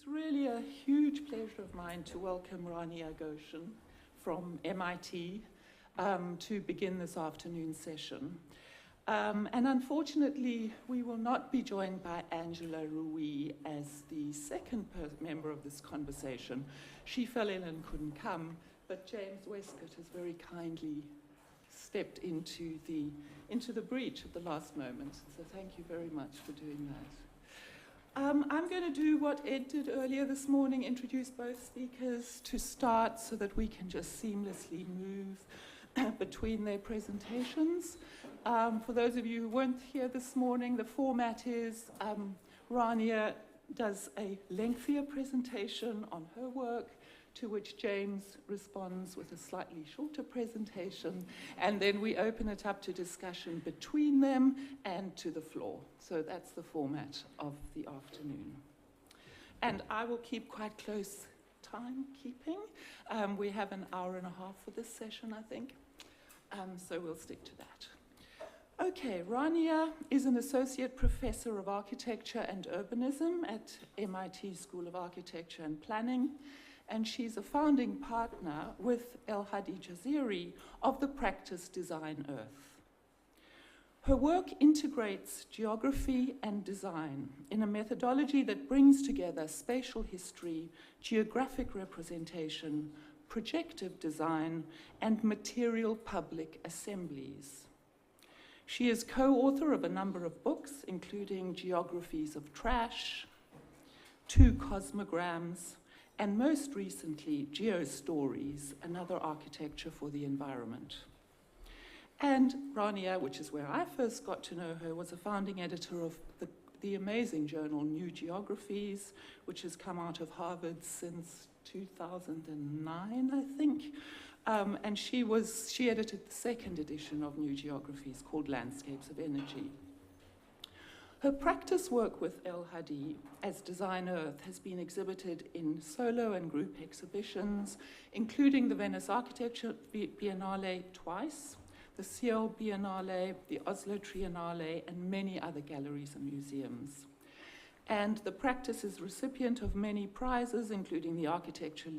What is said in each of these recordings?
It's really a huge pleasure of mine to welcome Rania Ghosn from MIT to begin this afternoon session. And unfortunately, we will not be joined by Angela Rui as the second member of this conversation. She fell ill and couldn't come, but James Westcott has very kindly stepped into the breach at the last moment. So thank you very much for doing that. I'm going to do what Ed did earlier this morning, introduce both speakers to start so that we can just seamlessly move between their presentations. For those of you who weren't here this morning, the format is Rania does a lengthier presentation on her work, to which James responds with a slightly shorter presentation, and then we open it up to discussion between them and to the floor. So that's the format of the afternoon. And I will keep quite close timekeeping. We have an hour and a half for this session, I think, so we'll stick to that. Okay, Rania is an associate professor of architecture and urbanism at MIT School of Architecture and Planning, and she's a founding partner with Hadi Jazairy of the practice Design Earth. Her work integrates geography and design in a methodology that brings together spatial history, geographic representation, projective design, and material public assemblies. She is co-author of a number of books, including Geographies of Trash, 2 Cosmograms, and most recently, Geo-stories, another architecture for the environment. And Rania, which is where I first got to know her, was a founding editor of the amazing journal New Geographies, which has come out of Harvard since 2009, I think. And she edited the second edition of New Geographies called Landscapes of Energy. Her practice work with Hadi as Design Earth has been exhibited in solo and group exhibitions, including the Venice Architecture Biennale twice, the Seoul Biennale, the Oslo Triennale, and many other galleries and museums. And the practice is recipient of many prizes, including the Architectural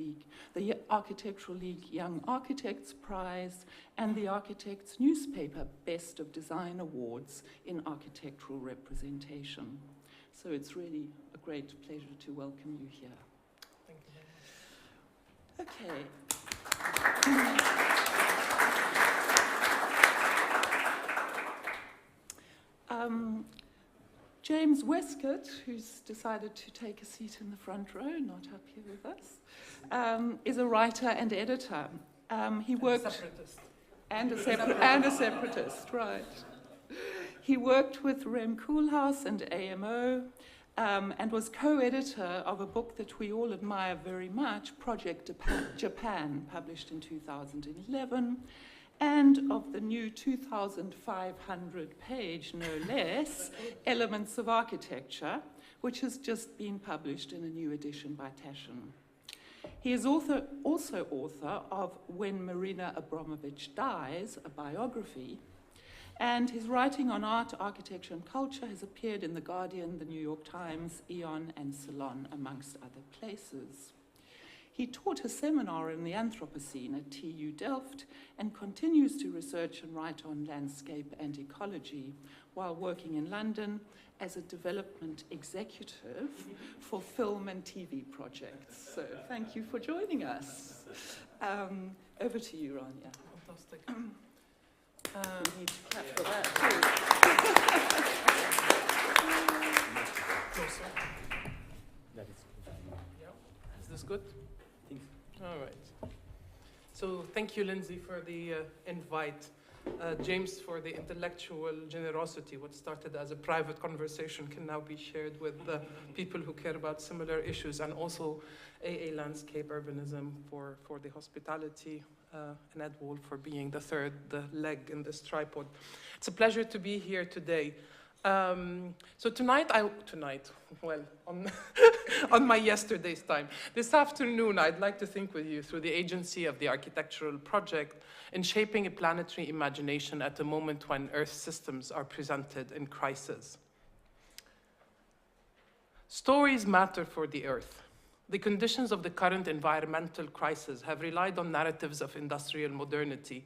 League Young Architects Prize and the Architects Newspaper Best of Design Awards in Architectural Representation. So it's really a great pleasure to welcome you here. Thank you very much. Okay. James Westcott, who's decided to take a seat in the front row, not up here with us, is a writer and editor. He worked... And a separatist, right. He worked with Rem Koolhaas and AMO, and was co-editor of a book that we all admire very much, Project Japan, published in 2011, and of the new 2,500-page, no less, Elements of Architecture, which has just been published in a new edition by Taschen. He is also author of When Marina Abramovich Dies, a biography, and his writing on art, architecture, and culture has appeared in The Guardian, The New York Times, Eon, and Salon, amongst other places. He taught a seminar in the Anthropocene at TU Delft and continues to research and write on landscape and ecology while working in London as a development executive for film and TV projects. So thank you for joining us. Over to you, Rania. Fantastic. We need to clap for that too. That is good. Yeah. Is this good? All right. So thank you, Lindsay, for the invite. James, for the intellectual generosity. What started as a private conversation can now be shared with people who care about similar issues, and also AA Landscape Urbanism for the hospitality, and Ed Wolf for being the third leg in this tripod. It's a pleasure to be here today. So on my yesterday's time. This afternoon, I'd like to think with you through the agency of the architectural project in shaping a planetary imagination at a moment when Earth systems are presented in crisis. Stories matter for the Earth. The conditions of the current environmental crisis have relied on narratives of industrial modernity,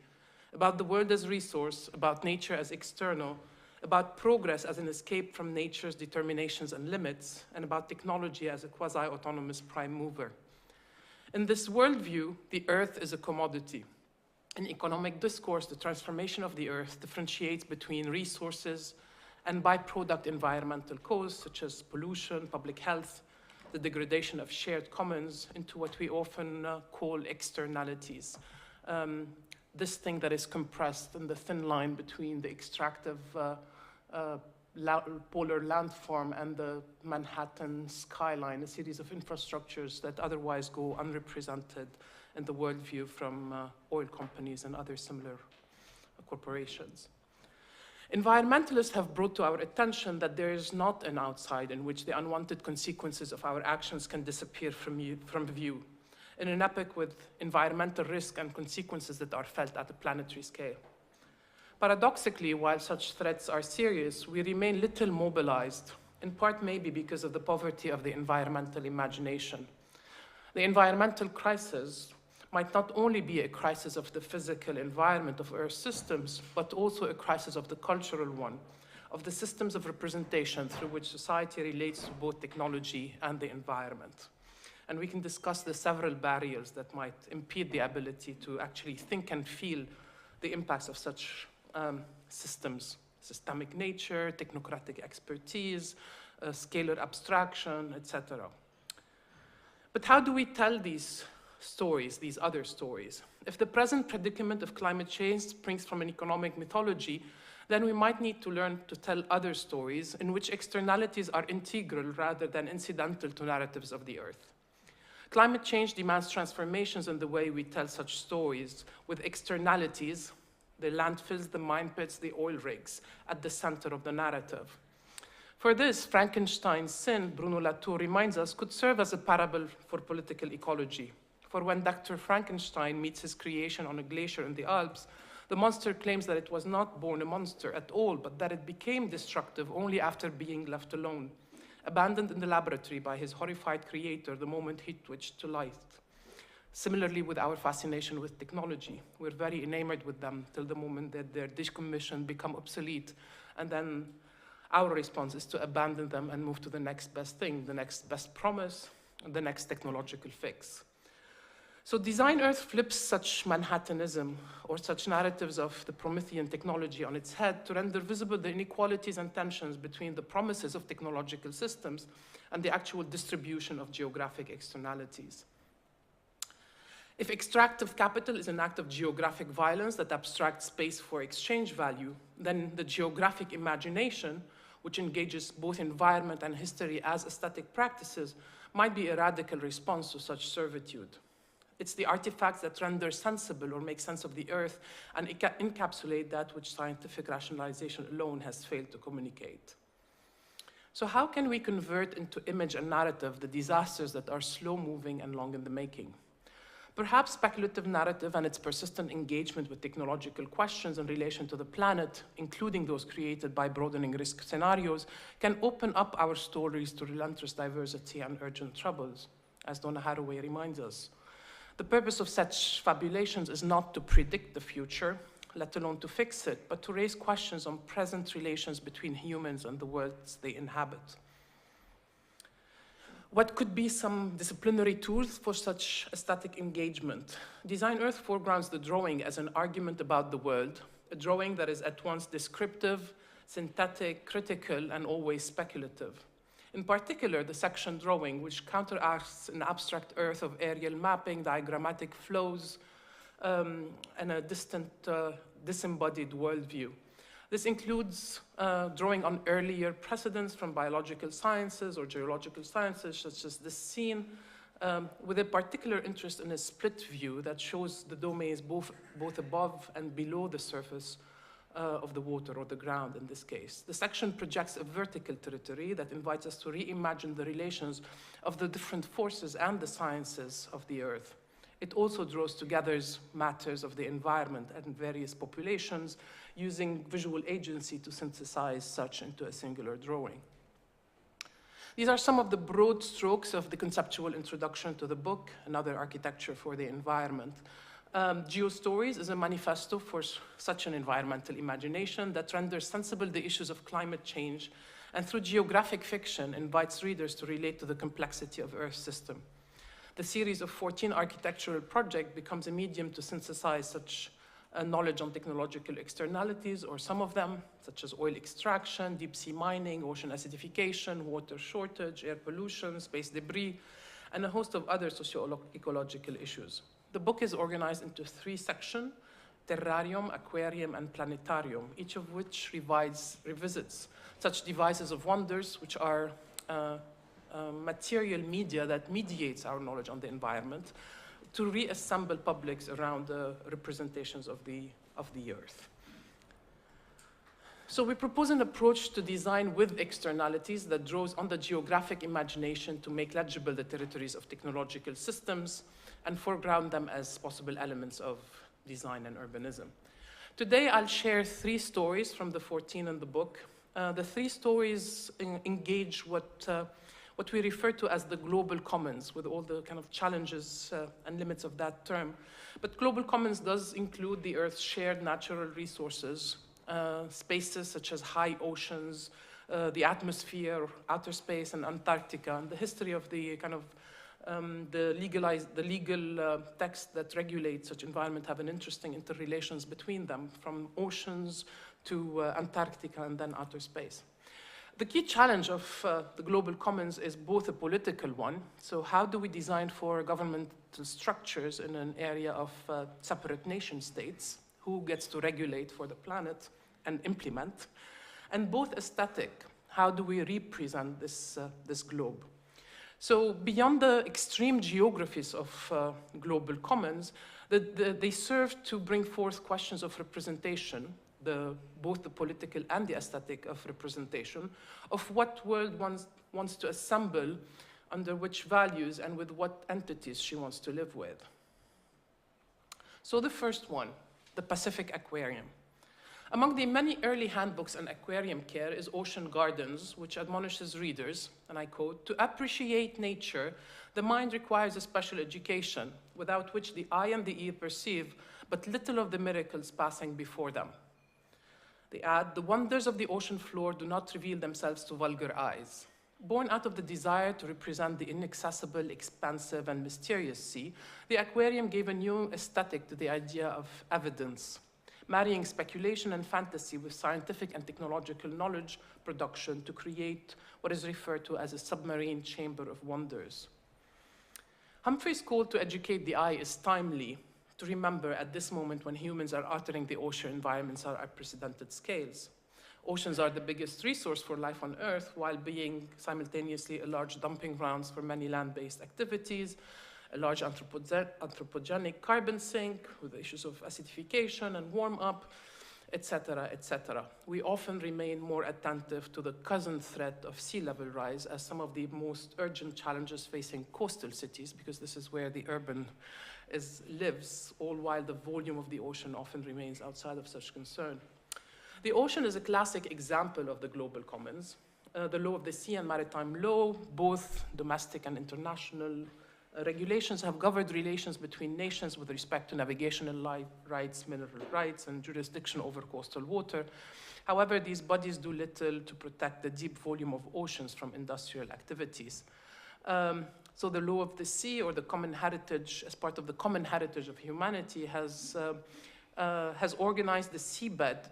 about the world as resource, about nature as external, about progress as an escape from nature's determinations and limits, and about technology as a quasi-autonomous prime mover. In this worldview, the earth is a commodity. In economic discourse, the transformation of the earth differentiates between resources and byproduct environmental causes, such as pollution, public health, the degradation of shared commons, into what we often call externalities. This thing that is compressed in the thin line between the extractive polar landform and the Manhattan skyline, a series of infrastructures that otherwise go unrepresented in the worldview from oil companies and other similar corporations. Environmentalists have brought to our attention that there is not an outside in which the unwanted consequences of our actions can disappear from view, in an epoch with environmental risk and consequences that are felt at a planetary scale. Paradoxically, while such threats are serious, we remain little mobilized, in part maybe because of the poverty of the environmental imagination. The environmental crisis might not only be a crisis of the physical environment of Earth systems, but also a crisis of the cultural one, of the systems of representation through which society relates to both technology and the environment. And we can discuss the several barriers that might impede the ability to actually think and feel the impacts of such systems: systemic nature, technocratic expertise, scalar abstraction, etc. But how do we tell these stories, these other stories? If the present predicament of climate change springs from an economic mythology, then we might need to learn to tell other stories in which externalities are integral rather than incidental to narratives of the Earth. Climate change demands transformations in the way we tell such stories, with externalities, the landfills, the mine pits, the oil rigs, at the center of the narrative. For this, Frankenstein's sin, Bruno Latour reminds us, could serve as a parable for political ecology. For when Dr. Frankenstein meets his creation on a glacier in the Alps, the monster claims that it was not born a monster at all, but that it became destructive only after being left alone, abandoned in the laboratory by his horrified creator the moment he twitched to life. Similarly, with our fascination with technology, we're very enamored with them till the moment that they're decommissioned, become obsolete, and then our response is to abandon them and move to the next best thing, the next best promise, and the next technological fix. So Design Earth flips such Manhattanism or such narratives of the Promethean technology on its head to render visible the inequalities and tensions between the promises of technological systems and the actual distribution of geographic externalities. If extractive capital is an act of geographic violence that abstracts space for exchange value, then the geographic imagination, which engages both environment and history as aesthetic practices, might be a radical response to such servitude. It's the artifacts that render sensible or make sense of the Earth and encapsulate that which scientific rationalization alone has failed to communicate. So how can we convert into image and narrative the disasters that are slow-moving and long in the making? Perhaps speculative narrative and its persistent engagement with technological questions in relation to the planet, including those created by broadening risk scenarios, can open up our stories to relentless diversity and urgent troubles, as Donna Haraway reminds us. The purpose of such fabulations is not to predict the future, let alone to fix it, but to raise questions on present relations between humans and the worlds they inhabit. What could be some disciplinary tools for such aesthetic engagement? Design Earth foregrounds the drawing as an argument about the world, a drawing that is at once descriptive, synthetic, critical, and always speculative. In particular, the section drawing, which counteracts an abstract Earth of aerial mapping, diagrammatic flows, and a distant, disembodied worldview. This includes drawing on earlier precedents from biological sciences or geological sciences, such as this scene, with a particular interest in a split view that shows the domains both above and below the surface of the water or the ground in this case. The section projects a vertical territory that invites us to reimagine the relations of the different forces and the sciences of the Earth. It also draws together matters of the environment and various populations, using visual agency to synthesize such into a singular drawing. These are some of the broad strokes of the conceptual introduction to the book, Another Architecture for the Environment. Geo-stories is a manifesto for such an environmental imagination that renders sensible the issues of climate change, and through geographic fiction invites readers to relate to the complexity of Earth's system. The series of 14 architectural projects becomes a medium to synthesize such knowledge on technological externalities, or some of them, such as oil extraction, deep sea mining, ocean acidification, water shortage, air pollution, space debris, and a host of other socio-ecological issues. The book is organized into 3 sections: terrarium, aquarium, and planetarium, each of which revisits such devices of wonders, which are material media that mediates our knowledge on the environment, to reassemble publics around the representations of the Earth. So we propose an approach to design with externalities that draws on the geographic imagination to make legible the territories of technological systems and foreground them as possible elements of design and urbanism. Today, I'll share 3 stories from the 14 in the book. The 3 stories engage what we refer to as the global commons, with all the kind of challenges and limits of that term. But global commons does include the Earth's shared natural resources, spaces such as high oceans, the atmosphere, outer space, and Antarctica, and the history of the kind of the legal text that regulates such environment have an interesting interrelations between them, from oceans to Antarctica and then outer space. The key challenge of the global commons is both a political one. So how do we design for governmental structures in an area of separate nation states? Who gets to regulate for the planet and implement? And both aesthetic, how do we represent this globe? So beyond the extreme geographies of global commons, they serve to bring forth questions of representation, both the political and the aesthetic of representation, of what world wants to assemble, under which values and with what entities she wants to live with. So the first one, the Pacific Aquarium. Among the many early handbooks on aquarium care is Ocean Gardens, which admonishes readers, and I quote, "To appreciate nature, the mind requires a special education, without which the eye and the ear perceive but little of the miracles passing before them." They add, "The wonders of the ocean floor do not reveal themselves to vulgar eyes." Born out of the desire to represent the inaccessible, expansive, and mysterious sea, the aquarium gave a new aesthetic to the idea of evidence, marrying speculation and fantasy with scientific and technological knowledge production to create what is referred to as a submarine chamber of wonders. Humphrey's call to educate the eye is timely, to remember at this moment when humans are altering the ocean environments at unprecedented scales. Oceans are the biggest resource for life on Earth, while being simultaneously a large dumping grounds for many land-based activities, a large anthropogenic carbon sink with issues of acidification and warm-up, etc., etc. We often remain more attentive to the cousin threat of sea level rise as some of the most urgent challenges facing coastal cities, because this is where the urban lives, all while the volume of the ocean often remains outside of such concern. The ocean is a classic example of the global commons. The law of the sea and maritime law, both domestic and international regulations, have governed relations between nations with respect to navigational rights, mineral rights, and jurisdiction over coastal water. However, these bodies do little to protect the deep volume of oceans from industrial activities. So the law of the sea, or the common heritage, as part of the common heritage of humanity, has organized the seabed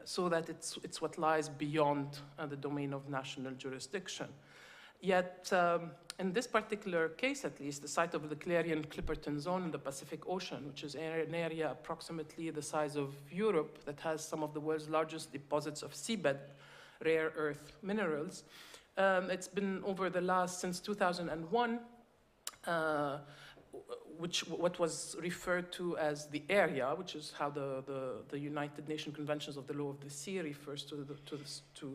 so that it's what lies beyond the domain of national jurisdiction. Yet, in this particular case, at least, the site of the Clarion-Clipperton Zone in the Pacific Ocean, which is an area approximately the size of Europe that has some of the world's largest deposits of seabed rare earth minerals, it's been over the last, since 2001, what was referred to as the area, which is how the United Nations Conventions of the Law of the Sea refers to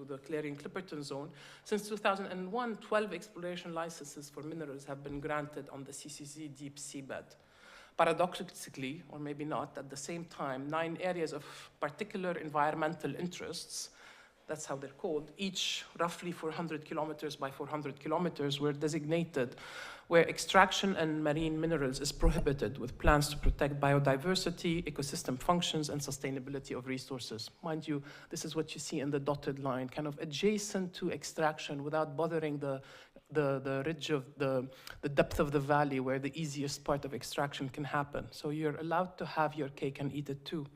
the Clarion-Clipperton Zone. Since 2001, 12 exploration licenses for minerals have been granted on the CCZ deep seabed. Paradoxically, or maybe not, at the same time, 9 areas of particular environmental interests that's how they're called, each roughly 400 kilometers by 400 kilometers, were designated where extraction and marine minerals is prohibited, with plans to protect biodiversity, ecosystem functions, and sustainability of resources. Mind you, this is what you see in the dotted line, kind of adjacent to extraction without bothering the ridge of the depth of the valley where the easiest part of extraction can happen. So you're allowed to have your cake and eat it too.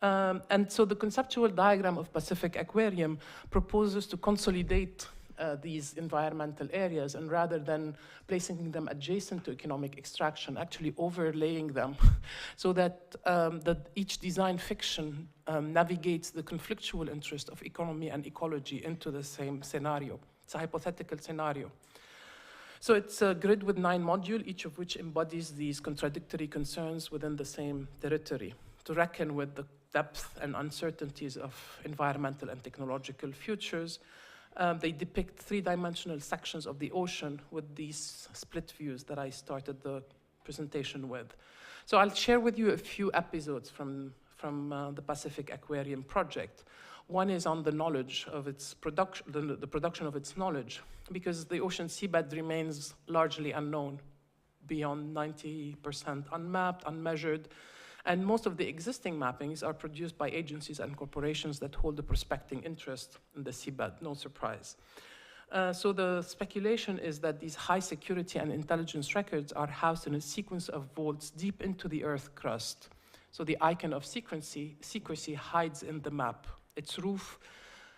And so the conceptual diagram of Pacific Aquarium proposes to consolidate these environmental areas, and rather than placing them adjacent to economic extraction, actually overlaying them so that, each design fiction navigates the conflictual interest of economy and ecology into the same scenario. It's a hypothetical scenario. So it's a grid with 9 modules, each of which embodies these contradictory concerns within the same territory, to reckon with the depth and uncertainties of environmental and technological futures. They depict 3-dimensional sections of the ocean with these split views that I started the presentation with. So I'll share with you a few episodes from the Pacific Aquarium project. One is on the knowledge of its production, the production of its knowledge, because the ocean seabed remains largely unknown, beyond 90% unmapped, unmeasured, and most of the existing mappings are produced by agencies and corporations that hold a prospecting interest in the seabed, no surprise. So the speculation is that these high security and intelligence records are housed in a sequence of vaults deep into the Earth crust. So the icon of secrecy hides in the map. Its roof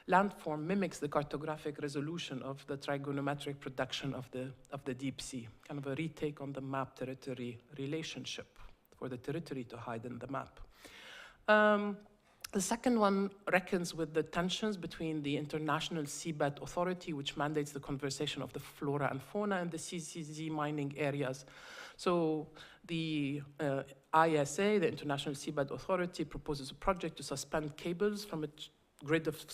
landform mimics the cartographic resolution of the trigonometric production of the deep sea, kind of a retake on the map-territory relationship, for the territory to hide in the map. The second one reckons with the tensions between the International Seabed Authority, which mandates the conservation of the flora and fauna in the CCZ mining areas. So the ISA, the International Seabed Authority, proposes a project to suspend cables from a grid of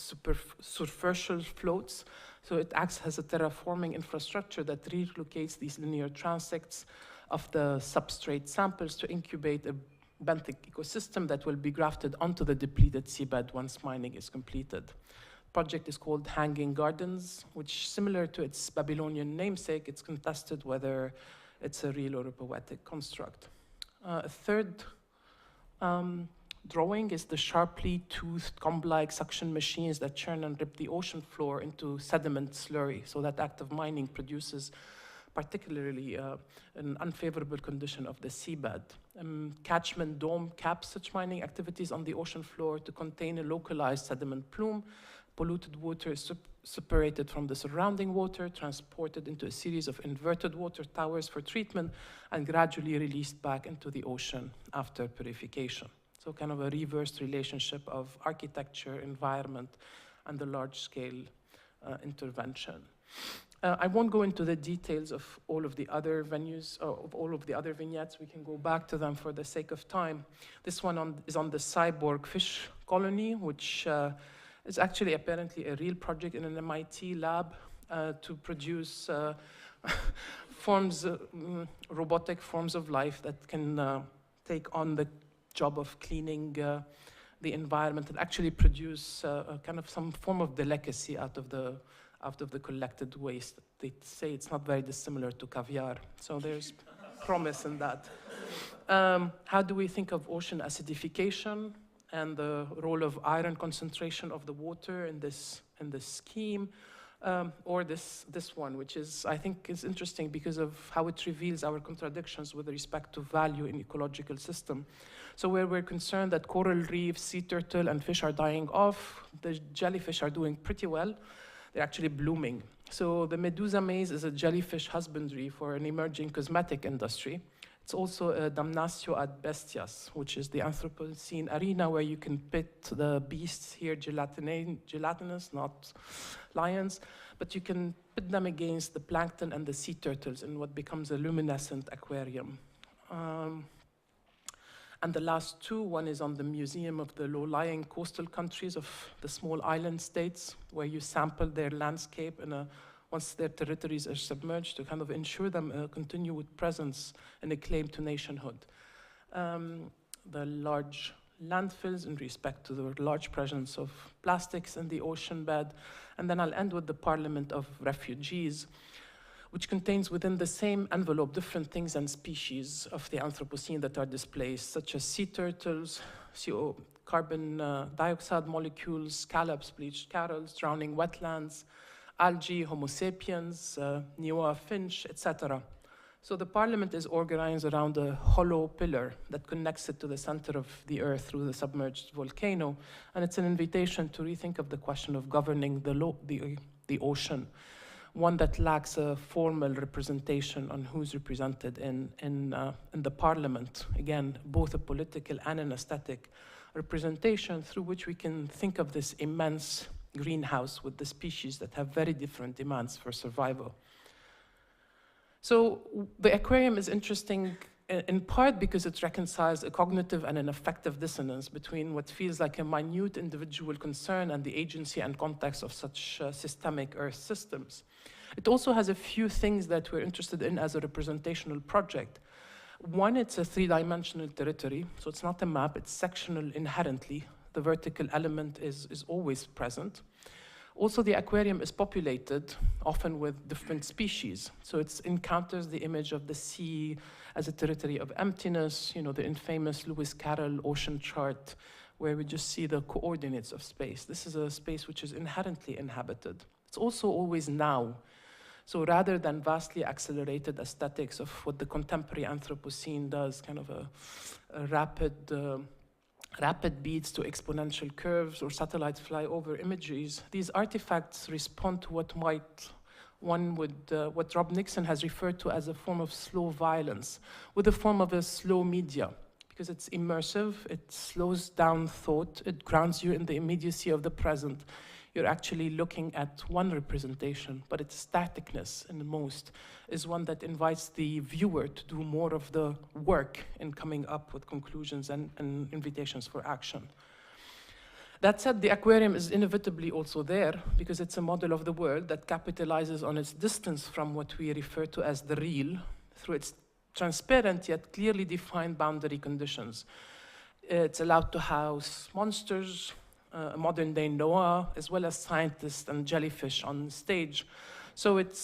superficial floats. So it acts as a terraforming infrastructure that relocates these linear transects of the substrate samples to incubate a benthic ecosystem that will be grafted onto the depleted seabed once mining is completed. The project is called Hanging Gardens, which, similar to its Babylonian namesake, it's contested whether it's a real or a poetic construct. A third drawing is the sharply toothed comb-like suction machines that churn and rip the ocean floor into sediment slurry. So that act of mining produces particularly an unfavorable condition of the seabed. Catchment dome caps such mining activities on the ocean floor to contain a localized sediment plume. Polluted water is separated from the surrounding water, transported into a series of inverted water towers for treatment, and gradually released back into the ocean after purification. So kind of a reversed relationship of architecture, environment, and the large-scale intervention. I won't go into the details of all of the other venues, of all of the other vignettes. We can go back to them for the sake of time. This one is on the cyborg fish colony, which is actually apparently a real project in an MIT lab to produce robotic forms of life that can take on the job of cleaning the environment and actually produce kind of some form of delicacy out of the collected waste. They say it's not very dissimilar to caviar, so there's promise in that. How do we think of ocean acidification and the role of iron concentration of the water in this scheme? Or this one, which is, I think, is interesting because of how it reveals our contradictions with respect to value in ecological system. So where we're concerned that coral reefs, sea turtle, and fish are dying off, the jellyfish are doing pretty well. They're actually blooming. So the Medusa maze is a jellyfish husbandry for an emerging cosmetic industry. It's also a damnatio ad bestias, which is the Anthropocene arena where you can pit the beasts here, gelatinous, not lions, but you can pit them against the plankton and the sea turtles in what becomes a luminescent aquarium. And the last two, one is on the Museum of the Low-Lying Coastal Countries of the small island states, where you sample their landscape once their territories are submerged to kind of ensure them a continued presence and a claim to nationhood. The large landfills in respect to the large presence of plastics in the ocean bed. And then I'll end with the Parliament of Refugees, which contains within the same envelope different things and species of the Anthropocene that are displaced, such as sea turtles, carbon dioxide molecules, scallops, bleached corals, drowning wetlands, algae, Homo sapiens, Nioa finch, etc. So the Parliament is organized around a hollow pillar that connects it to the center of the Earth through the submerged volcano, and it's an invitation to rethink of the question of governing the ocean, one that lacks a formal representation on who's represented in the Parliament. Again, both a political and an aesthetic representation through which we can think of this immense greenhouse with the species that have very different demands for survival. So the aquarium is interesting in part because it reconciles a cognitive and an affective dissonance between what feels like a minute individual concern and the agency and context of such systemic Earth systems. It also has a few things that we're interested in as a representational project. One, it's a three-dimensional territory, so it's not a map, it's sectional inherently. The vertical element is always present. Also, the aquarium is populated, often with different species. So it encounters the image of the sea as a territory of emptiness, you know, the infamous Lewis Carroll ocean chart, where we just see the coordinates of space. This is a space which is inherently inhabited. It's also always now. So rather than vastly accelerated aesthetics of what the contemporary Anthropocene does, kind of a rapid beats to exponential curves or satellites fly over imageries, these artifacts respond to what what Rob Nixon has referred to as a form of slow violence, with a form of a slow media, because it's immersive, it slows down thought, it grounds you in the immediacy of the present. You're actually looking at one representation, but its staticness in the most is one that invites the viewer to do more of the work in coming up with conclusions and invitations for action. That said, the aquarium is inevitably also there because it's a model of the world that capitalizes on its distance from what we refer to as the real through its transparent yet clearly defined boundary conditions. It's allowed to house monsters, a modern-day Noah, as well as scientists and jellyfish on stage. So it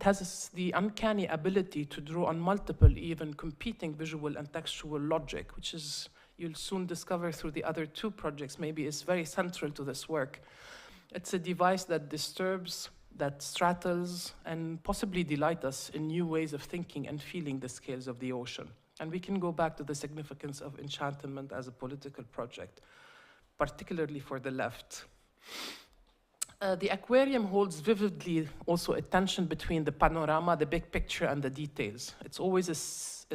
has the uncanny ability to draw on multiple, even competing visual and textual logic, which is, you'll soon discover through the other two projects, maybe is very central to this work. It's a device that disturbs, that straddles, and possibly delights us in new ways of thinking and feeling the scales of the ocean. And we can go back to the significance of enchantment as a political project, particularly for the left. The aquarium holds vividly also a tension between the panorama, the big picture, and the details. It's always a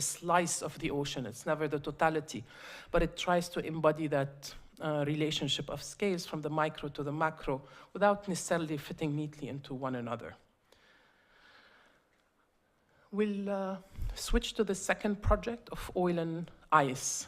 slice of the ocean. It's never the totality, but it tries to embody that relationship of scales from the micro to the macro without necessarily fitting neatly into one another. We'll switch to the second project of oil and ice,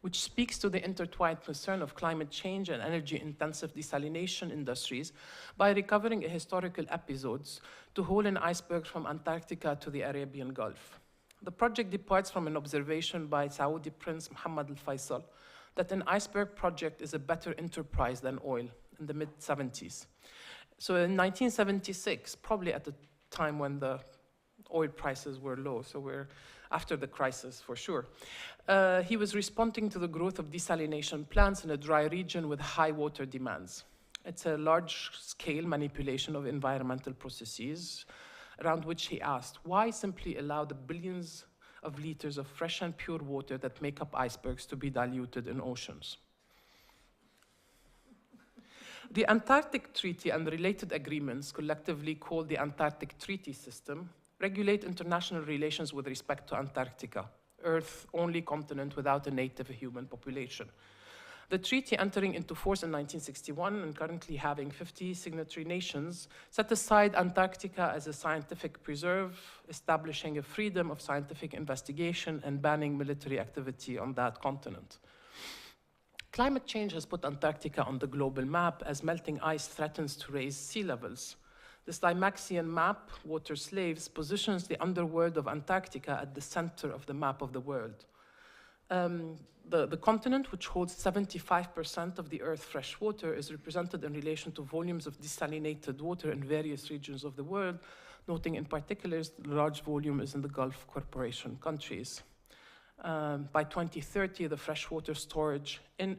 which speaks to the intertwined concern of climate change and energy-intensive desalination industries by recovering historical episodes to haul an iceberg from Antarctica to the Arabian Gulf. The project departs from an observation by Saudi Prince Mohammed al-Faisal that an iceberg project is a better enterprise than oil in the mid-70s. So in 1976, probably at the time when the oil prices were low, so we're after the crisis for sure. He was responding to the growth of desalination plants in a dry region with high water demands. It's a large-scale manipulation of environmental processes around which he asked, why simply allow the billions of liters of fresh and pure water that make up icebergs to be diluted in oceans? The Antarctic Treaty and related agreements, collectively called the Antarctic Treaty System, regulate international relations with respect to Antarctica, Earth's only continent without a native human population. The treaty, entering into force in 1961 and currently having 50 signatory nations, set aside Antarctica as a scientific preserve, establishing a freedom of scientific investigation and banning military activity on that continent. Climate change has put Antarctica on the global map as melting ice threatens to raise sea levels. This Dymaxion map, Water Slaves, positions the underworld of Antarctica at the center of the map of the world. The continent, which holds 75% of the Earth's fresh water, is represented in relation to volumes of desalinated water in various regions of the world, noting in particular the large volume is in the Gulf Corporation countries. By 2030, the freshwater shortage in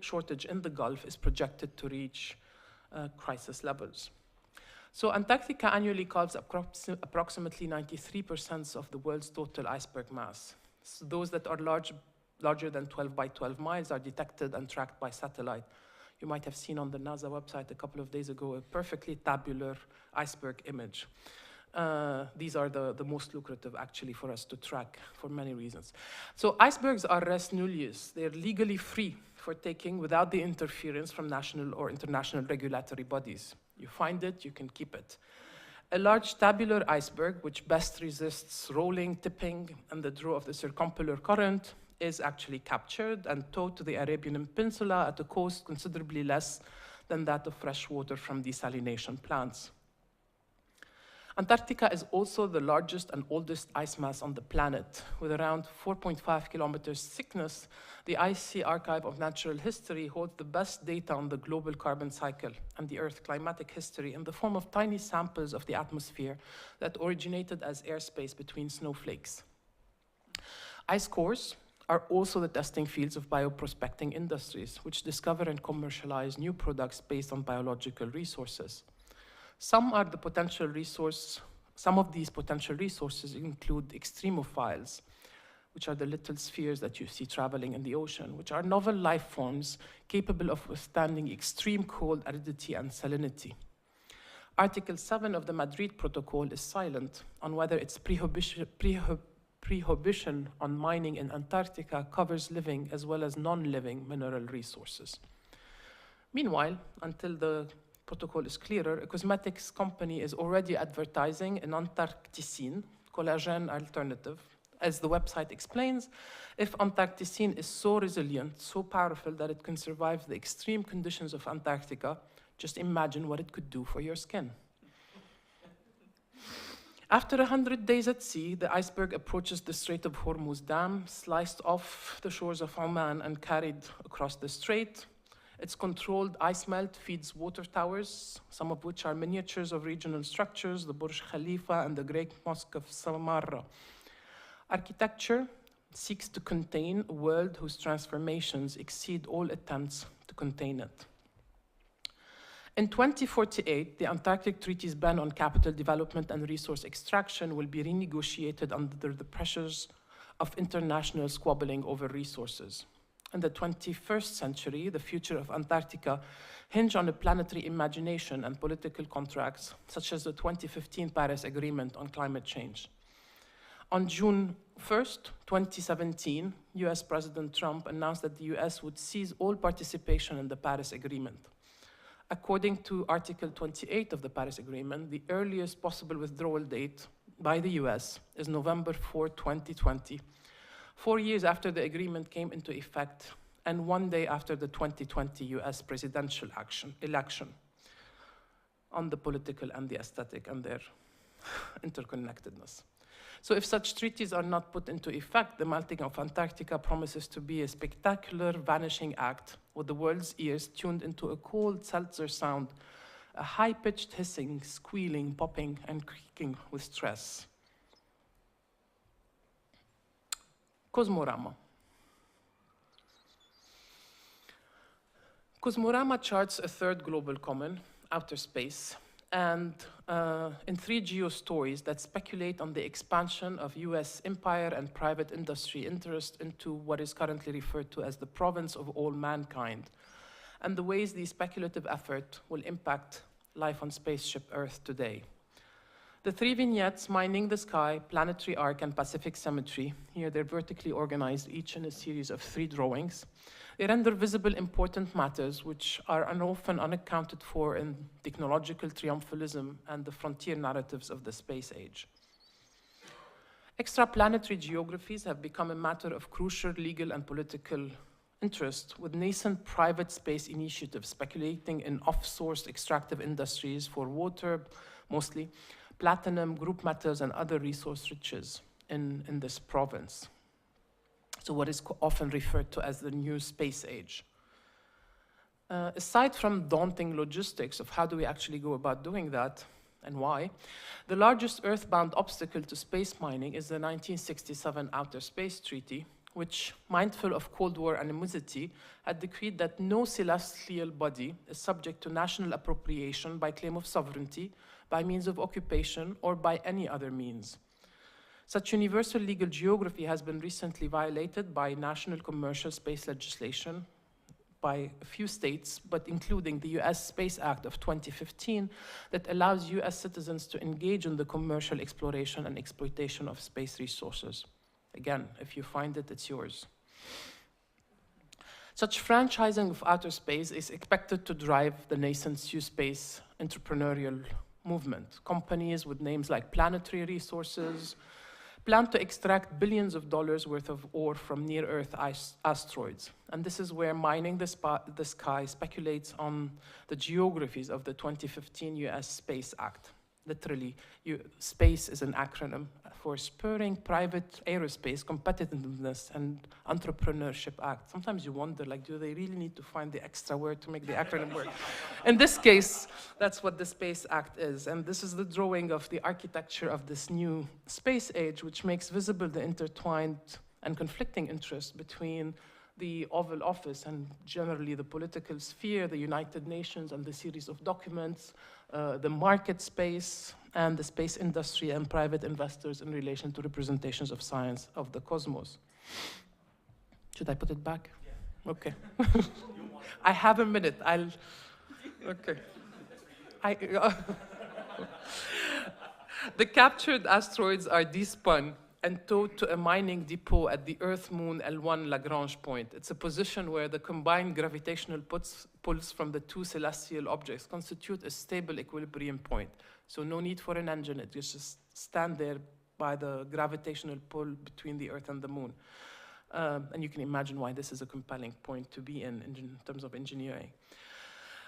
the Gulf is projected to reach crisis levels. So Antarctica annually covers approximately 93% of the world's total iceberg mass. So those that are larger than 12 by 12 miles are detected and tracked by satellite. You might have seen on the NASA website a couple of days ago a perfectly tabular iceberg image. These are the most lucrative, actually, for us to track for many reasons. So icebergs are res nullius. They're legally free for taking without the interference from national or international regulatory bodies. You find it, you can keep it. A large tabular iceberg, which best resists rolling, tipping, and the draw of the circumpolar current, is actually captured and towed to the Arabian Peninsula at a cost considerably less than that of fresh water from desalination plants. Antarctica is also the largest and oldest ice mass on the planet. With around 4.5 kilometers thickness, the Icy Archive of Natural History holds the best data on the global carbon cycle and the Earth's climatic history in the form of tiny samples of the atmosphere that originated as airspace between snowflakes. Ice cores are also the testing fields of bioprospecting industries, which discover and commercialize new products based on biological resources. Some of these potential resources include extremophiles, which are the little spheres that you see traveling in the ocean, which are novel life forms capable of withstanding extreme cold, aridity, and salinity. Article 7 of the Madrid Protocol is silent on whether its prohibition on mining in Antarctica covers living as well as non-living mineral resources. Meanwhile, until the protocol is clearer, a cosmetics company is already advertising an Antarcticene collagen alternative. As the website explains, if Antarcticene is so resilient, so powerful that it can survive the extreme conditions of Antarctica, just imagine what it could do for your skin. After 100 days at sea, the iceberg approaches the Strait of Hormuz Dam, sliced off the shores of Oman and carried across the strait. Its controlled ice melt feeds water towers, some of which are miniatures of regional structures, the Burj Khalifa and the Great Mosque of Samarra. Architecture seeks to contain a world whose transformations exceed all attempts to contain it. In 2048, the Antarctic Treaty's ban on capital development and resource extraction will be renegotiated under the pressures of international squabbling over resources. In the 21st century, the future of Antarctica hinges on a planetary imagination and political contracts, such as the 2015 Paris Agreement on climate change. On June 1st, 2017, US President Trump announced that the US would cease all participation in the Paris Agreement. According to Article 28 of the Paris Agreement, the earliest possible withdrawal date by the US is November 4, 2020, 4 years after the agreement came into effect and 1 day after the 2020 US presidential election, on the political and the aesthetic and their interconnectedness. So if such treaties are not put into effect, the melting of Antarctica promises to be a spectacular vanishing act with the world's ears tuned into a cold seltzer sound, a high-pitched hissing, squealing, popping, and creaking with stress. Cosmorama. Cosmorama charts a third global common, outer space, and in 3 geo-stories that speculate on the expansion of US empire and private industry interest into what is currently referred to as the province of all mankind, and the ways these speculative efforts will impact life on spaceship Earth today. The 3 vignettes, Mining the Sky, Planetary Arc, and Pacific Symmetry, here they're vertically organized, each in a series of 3 drawings. They render visible important matters which are often unaccounted for in technological triumphalism and the frontier narratives of the space age. Extraplanetary geographies have become a matter of crucial legal and political interest, with nascent private space initiatives speculating in off-source extractive industries for water, mostly, platinum, group metals, and other resource riches in this province. so what is often referred to as the new space age. Aside from daunting logistics of how do we actually go about doing that and why, the largest earthbound obstacle to space mining is the 1967 Outer Space Treaty, which, mindful of Cold War animosity, had decreed that no celestial body is subject to national appropriation by claim of sovereignty, by means of occupation, or by any other means. Such universal legal geography has been recently violated by national commercial space legislation by a few states, but including the US Space Act of 2015 that allows US citizens to engage in the commercial exploration and exploitation of space resources. Again, if you find it, it's yours. Such franchising of outer space is expected to drive the nascent space entrepreneurial movement. Companies with names like Planetary Resources plan to extract billions of dollars worth of ore from near-Earth asteroids. And this is where Mining the Sky speculates on the geographies of the 2015 US Space Act. Literally, SPACE is an acronym for Spurring Private Aerospace Competitiveness and Entrepreneurship Act. Sometimes you wonder, like, do they really need to find the extra word to make the acronym work? In this case, that's what the Space Act is. And this is the drawing of the architecture of this new space age, which makes visible the intertwined and conflicting interests between the Oval Office and generally the political sphere, the United Nations and the series of documents, the market space, and the space industry and private investors in relation to representations of science of the cosmos. Should I put it back? Yeah. Okay. I have a minute. Okay. The captured asteroids are despun and towed to a mining depot at the Earth-Moon L1 Lagrange point. It's a position where the combined gravitational pulls from the two celestial objects constitute a stable equilibrium point. So no need for an engine, it just stand there by the gravitational pull between the Earth and the Moon. And you can imagine why this is a compelling point to be in terms of engineering.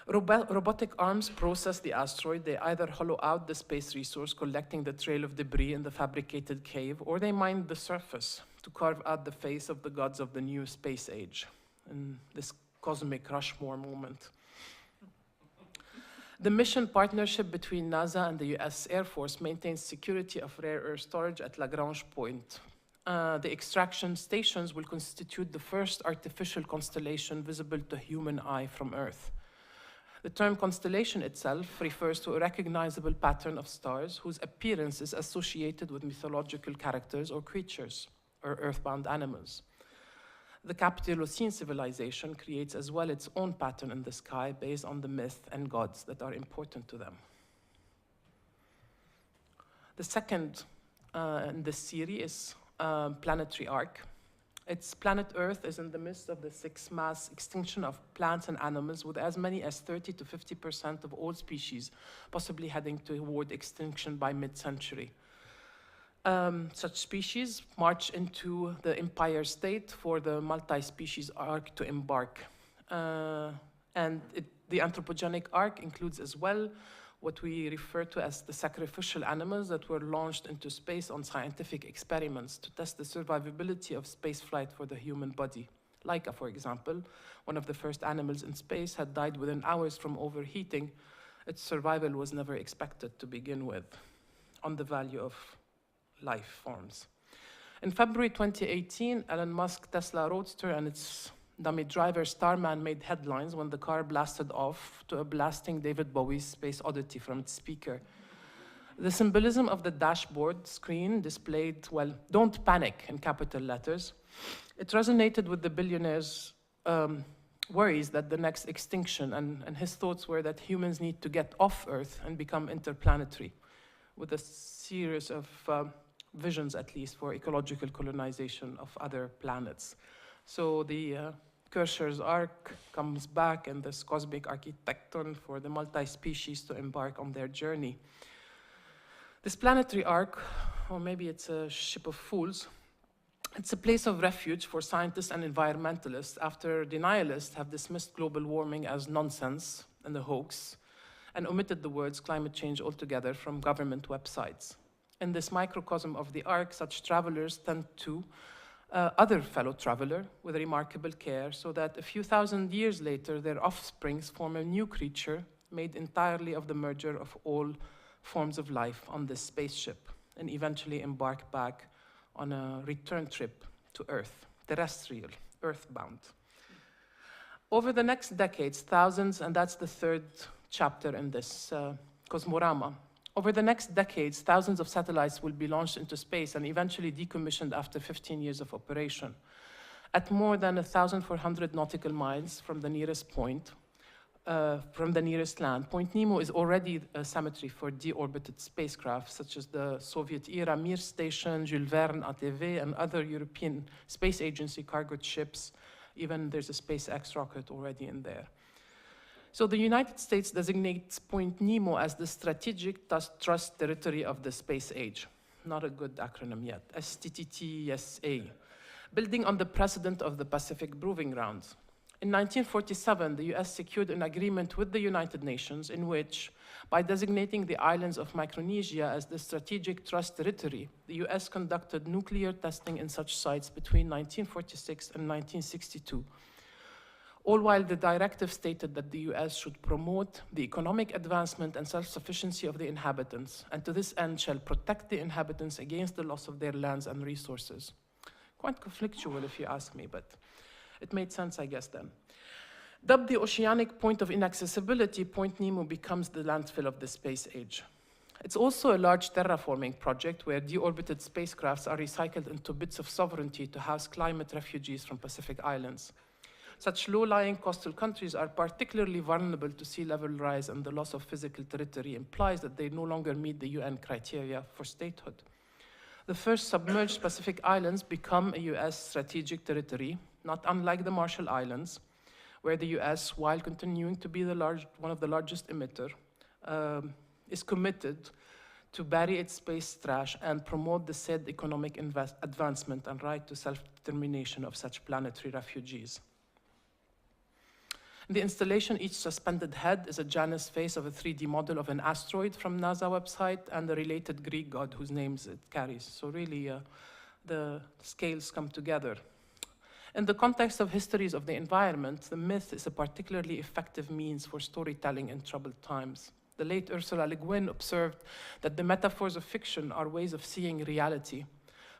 Robotic arms process the asteroid. They either hollow out the space resource, collecting the trail of debris in the fabricated cave, or they mine the surface to carve out the face of the gods of the new space age in this cosmic Rushmore moment. The mission partnership between NASA and the US Air Force maintains security of rare earth storage at Lagrange Point. The extraction stations will constitute the first artificial constellation visible to human eye from Earth. The term constellation itself refers to a recognizable pattern of stars whose appearance is associated with mythological characters or creatures, or earthbound animals. The Capitalocene civilization creates as well its own pattern in the sky based on the myth and gods that are important to them. The second in this series is Planetary Arc. Its planet Earth is in the midst of the sixth mass extinction of plants and animals, with as many as 30 to 50% of all species possibly heading toward extinction by mid-century. Such species march into the Empire State for the multi-species arc to embark. The anthropogenic arc includes as well what we refer to as the sacrificial animals that were launched into space on scientific experiments to test the survivability of spaceflight for the human body. Laika, for example, one of the first animals in space, had died within hours from overheating. Its survival was never expected to begin with, on the value of life forms. In February 2018, Elon Musk Tesla Roadster and its dummy driver Starman made headlines when the car blasted off to a blasting David Bowie's Space Oddity from its speaker. The symbolism of the dashboard screen displayed, well, "Don't panic" in capital letters. It resonated with the billionaire's worries that the next extinction, and his thoughts were that humans need to get off Earth and become interplanetary, with a series of visions, at least, for ecological colonization of other planets. So the Cursor's arc comes back in this cosmic architecton for the multi-species to embark on their journey. This planetary arc, or maybe it's a ship of fools, it's a place of refuge for scientists and environmentalists after denialists have dismissed global warming as nonsense and a hoax, and omitted the words climate change altogether from government websites. In this microcosm of the arc, such travelers tend to other fellow traveler with remarkable care, so that a few thousand years later, their offsprings form a new creature made entirely of the merger of all forms of life on this spaceship, and eventually embark back on a return trip to Earth, terrestrial, earthbound. Over the next decades, thousands, and that's the third chapter in this Cosmorama. Over the next decades, thousands of satellites will be launched into space and eventually decommissioned after 15 years of operation. At more than 1,400 nautical miles from the nearest point, from the nearest land, Point Nemo is already a cemetery for deorbited spacecraft, such as the Soviet-era Mir station, Jules Verne, ATV, and other European Space Agency cargo ships. Even there's a SpaceX rocket already in there. So the United States designates Point Nemo as the strategic trust territory of the space age. Not a good acronym yet, STTTSA, building on the precedent of the Pacific Proving Grounds. In 1947, the US secured an agreement with the United Nations in which, by designating the islands of Micronesia as the strategic trust territory, the US conducted nuclear testing in such sites between 1946 and 1962. All while the directive stated that the US should promote the economic advancement and self-sufficiency of the inhabitants, and to this end shall protect the inhabitants against the loss of their lands and resources. Quite conflictual if you ask me, but it made sense, I guess, then. Dubbed the oceanic point of inaccessibility, Point Nemo becomes the landfill of the space age. It's also a large terraforming project where deorbited spacecrafts are recycled into bits of sovereignty to house climate refugees from Pacific islands. Such low-lying coastal countries are particularly vulnerable to sea level rise, and the loss of physical territory implies that they no longer meet the UN criteria for statehood. The first submerged Pacific islands become a US strategic territory, not unlike the Marshall Islands, where the US, while continuing to be one of the largest emitter, is committed to bury its space trash and promote the said economic advancement and right to self-determination of such planetary refugees. In the installation, each suspended head is a Janus face of a 3D model of an asteroid from NASA website and the related Greek god whose names it carries. So really, the scales come together. In the context of histories of the environment, the myth is a particularly effective means for storytelling in troubled times. The late Ursula Le Guin observed that the metaphors of fiction are ways of seeing reality.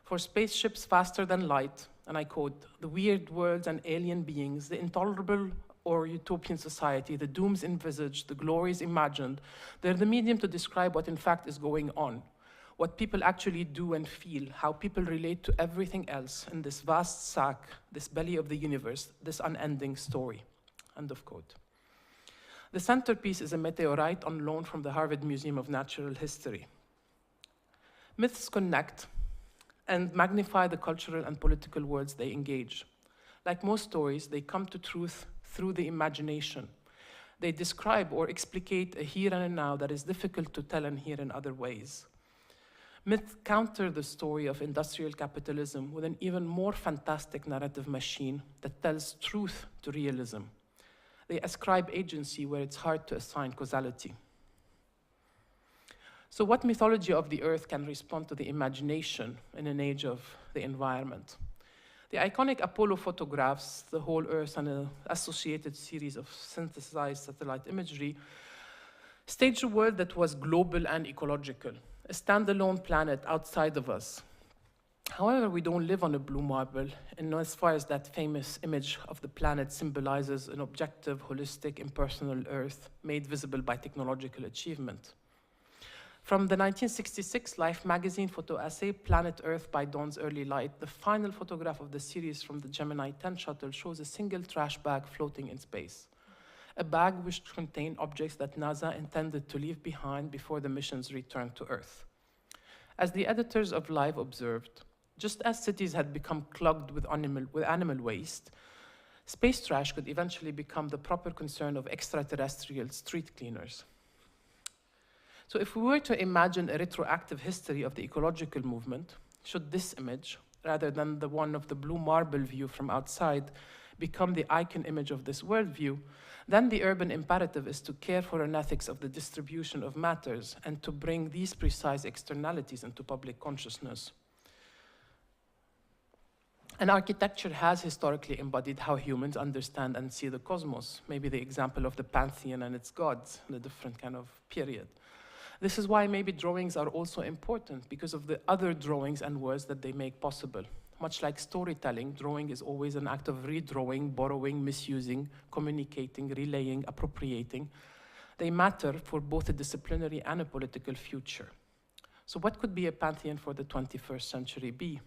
For spaceships faster than light, and I quote, the weird worlds and alien beings, the intolerable or utopian society, the dooms envisaged, the glories imagined, they're the medium to describe what in fact is going on, what people actually do and feel, how people relate to everything else in this vast sack, this belly of the universe, this unending story, end of quote. The centerpiece is a meteorite on loan from the Harvard Museum of Natural History. Myths connect and magnify the cultural and political worlds they engage. Like most stories, they come to truth through the imagination. They describe or explicate a here and a now that is difficult to tell and hear in other ways. Myths counter the story of industrial capitalism with an even more fantastic narrative machine that tells truth to realism. They ascribe agency where it's hard to assign causality. So what mythology of the Earth can respond to the imagination in an age of the environment? The iconic Apollo photographs, the whole Earth and an associated series of synthesized satellite imagery, staged a world that was global and ecological, a standalone planet outside of us. However, we don't live on a blue marble, and as far as that famous image of the planet symbolizes an objective, holistic, impersonal Earth made visible by technological achievement. From the 1966 Life magazine photo essay, Planet Earth by Dawn's Early Light, the final photograph of the series from the Gemini 10 shuttle shows a single trash bag floating in space. A bag which contained objects that NASA intended to leave behind before the mission's return to Earth. As the editors of Life observed, just as cities had become clogged with animal waste, space trash could eventually become the proper concern of extraterrestrial street cleaners. So if we were to imagine a retroactive history of the ecological movement, should this image, rather than the one of the blue marble view from outside, become the icon image of this worldview, then the urban imperative is to care for an ethics of the distribution of matters and to bring these precise externalities into public consciousness. And architecture has historically embodied how humans understand and see the cosmos, maybe the example of the pantheon and its gods in a different kind of period. This is why maybe drawings are also important, because of the other drawings and words that they make possible. Much like storytelling, drawing is always an act of redrawing, borrowing, misusing, communicating, relaying, appropriating. They matter for both a disciplinary and a political future. So what could be a pantheon for the 21st century be?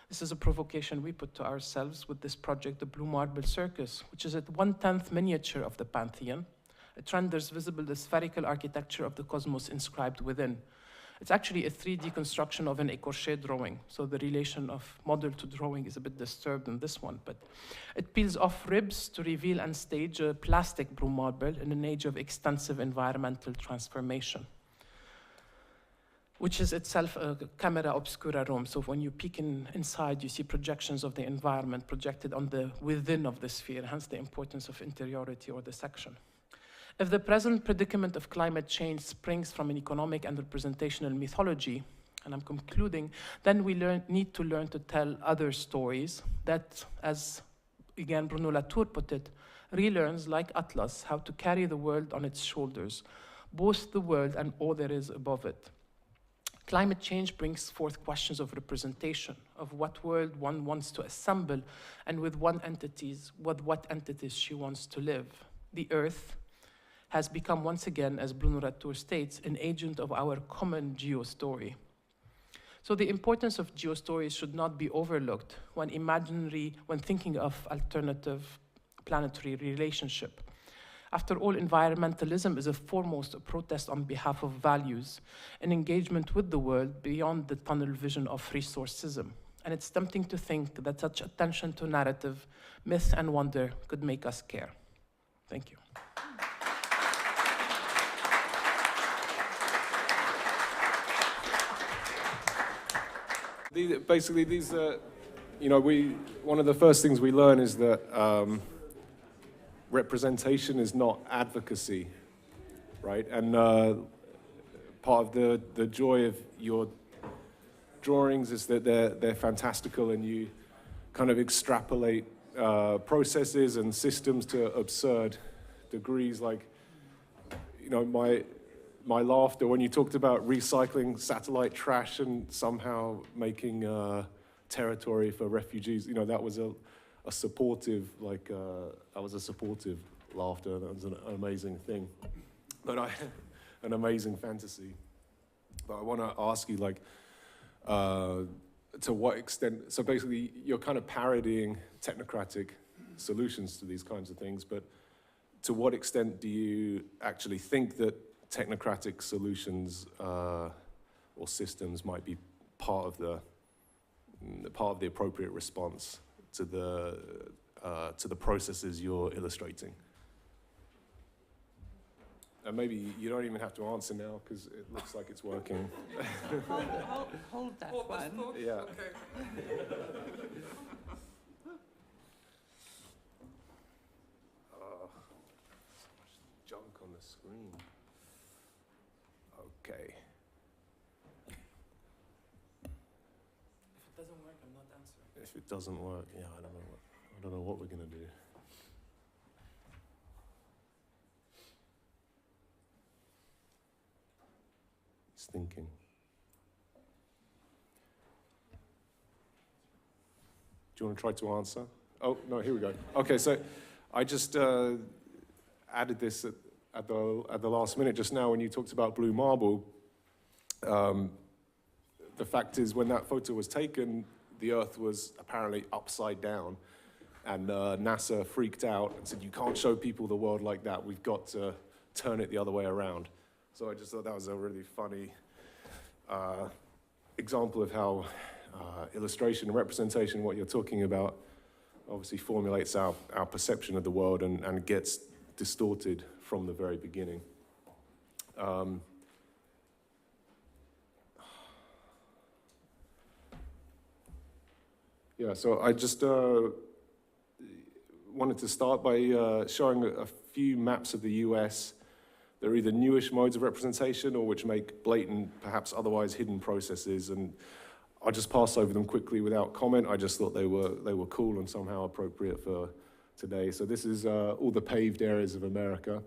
This is a provocation we put to ourselves with this project, the Blue Marble Circus, which is a 1/10 miniature of the pantheon. It renders visible the spherical architecture of the cosmos inscribed within. It's actually a 3D construction of an écorché drawing, so the relation of model to drawing is a bit disturbed in this one, but it peels off ribs to reveal and stage a plastic blue marble in an age of extensive environmental transformation, which is itself a camera obscura room. So when you peek inside, you see projections of the environment projected on the within of the sphere, hence the importance of interiority or dissection. If the present predicament of climate change springs from an economic and representational mythology, and I'm concluding, then we need to learn to tell other stories that, as again Bruno Latour put it, relearns, like Atlas, how to carry the world on its shoulders, both the world and all there is above it. Climate change brings forth questions of representation, of what world one wants to assemble, and with what entities she wants to live. The Earth has become once again, as Bruno Latour states, an agent of our common geo-story. So the importance of geo-stories should not be overlooked when thinking of alternative planetary relationship. After all, environmentalism is foremost a protest on behalf of values, an engagement with the world beyond the tunnel vision of resourcism. And it's tempting to think that such attention to narrative, myth, and wonder could make us care. Thank you. Basically, these one of the first things we learn is that representation is not advocacy, right? And part of the joy of your drawings is that they're fantastical, and you kind of extrapolate processes and systems to absurd degrees. Like, my laughter when you talked about recycling satellite trash and somehow making territory for refugees. That was a supportive, that was a supportive laughter. That was an amazing thing, but an amazing fantasy. But I want to ask you, to what extent? So basically, you're kind of parodying technocratic solutions to these kinds of things. But to what extent do you actually think that technocratic solutions or systems might be part of the appropriate response to the processes you're illustrating? And maybe you don't even have to answer now because it looks like it's working. Hold that one. Yeah. Okay. So much junk on the screen. Okay. If it doesn't work, I'm not answering. If it doesn't work, yeah, I don't know what we're gonna do. He's thinking. Do you want to try to answer? Oh no, here we go. Okay, so I just added this at the last minute just now when you talked about blue marble. The fact is, when that photo was taken, the Earth was apparently upside down, and NASA freaked out and said, "You can't show people the world like that. We've got to turn it the other way around." So I just thought that was a really funny example of how illustration and representation, what you're talking about, obviously formulates our perception of the world and gets distorted from the very beginning. Yeah, so I just wanted to start by showing a few maps of the US. They're either newish modes of representation or which make blatant, perhaps otherwise hidden processes. And I'll just pass over them quickly without comment. I just thought they were cool and somehow appropriate for today. So this is all the paved areas of America.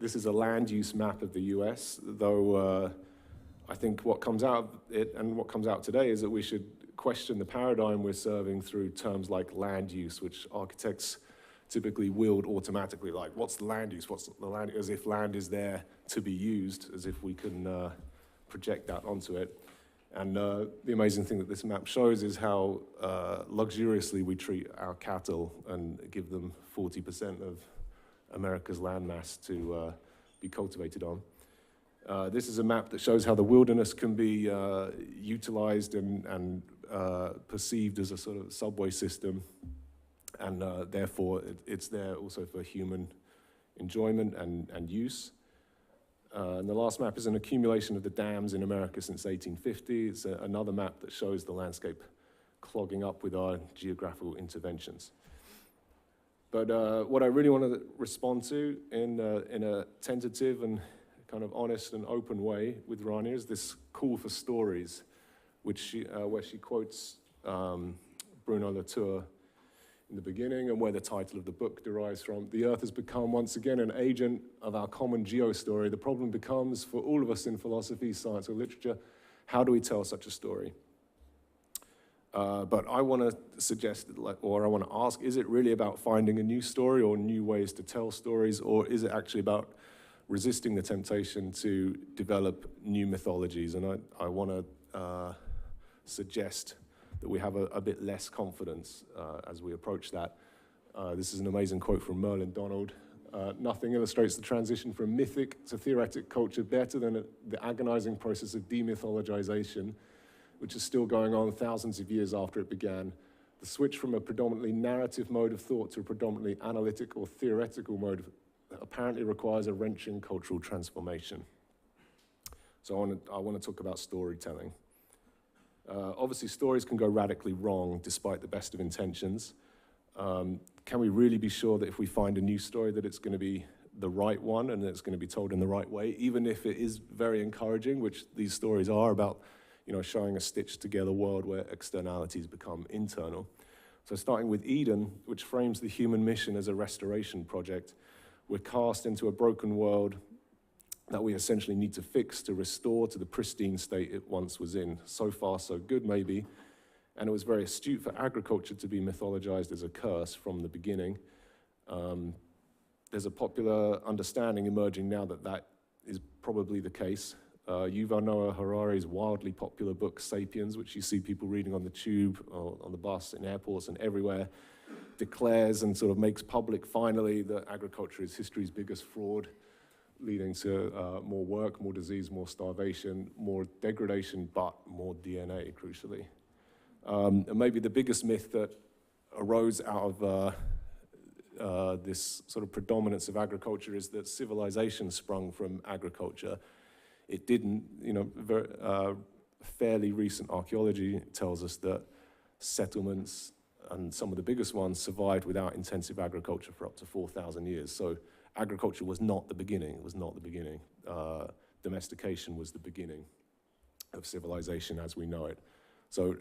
This is a land use map of the US, though I think what comes out of it and what comes out today is that we should question the paradigm we're serving through terms like land use, which architects typically wield automatically, like what's the land use, what's the land, as if land is there to be used, as if we can project that onto it. And the amazing thing that this map shows is how luxuriously we treat our cattle and give them 40% of America's landmass to be cultivated on. This is a map that shows how the wilderness can be utilized and perceived as a sort of subway system, and therefore it's there also for human enjoyment and use. And the last map is an accumulation of the dams in America since 1850. It's another map that shows the landscape clogging up with our geographical interventions. But what I really want to respond to in a tentative and kind of honest and open way with Rania is this call for stories, which where she quotes Bruno Latour in the beginning, and where the title of the book derives from. The Earth has become once again an agent of our common geo-story. The problem becomes, for all of us in philosophy, science, or literature, how do we tell such a story? But I want to suggest, or I want to ask, is it really about finding a new story or new ways to tell stories, or is it actually about resisting the temptation to develop new mythologies? And I want to suggest that we have a bit less confidence as we approach that. This is an amazing quote from Merlin Donald. Nothing illustrates the transition from mythic to theoretic culture better than the agonizing process of demythologization, which is still going on thousands of years after it began. The switch from a predominantly narrative mode of thought to a predominantly analytic or theoretical mode apparently requires a wrenching cultural transformation. So I want to talk about storytelling. Obviously, stories can go radically wrong despite the best of intentions. Can we really be sure that if we find a new story that it's going to be the right one and that it's going to be told in the right way, even if it is very encouraging, which these stories are about, showing a stitched together world where externalities become internal. So starting with Eden, which frames the human mission as a restoration project, we're cast into a broken world that we essentially need to fix to restore to the pristine state it once was in. So far, so good, maybe. And it was very astute for agriculture to be mythologized as a curse from the beginning. There's a popular understanding emerging now that that is probably the case. Yuval Noah Harari's wildly popular book, Sapiens, which you see people reading on the tube, or on the bus, in airports and everywhere, declares and sort of makes public finally that agriculture is history's biggest fraud, leading to more work, more disease, more starvation, more degradation, but more DNA, crucially. And maybe the biggest myth that arose out of this sort of predominance of agriculture is that civilization sprung from agriculture. It didn't, fairly recent archaeology tells us that settlements, and some of the biggest ones, survived without intensive agriculture for up to 4,000 years. So agriculture was not the beginning. It was not the beginning. Domestication was the beginning of civilization as we know it. So,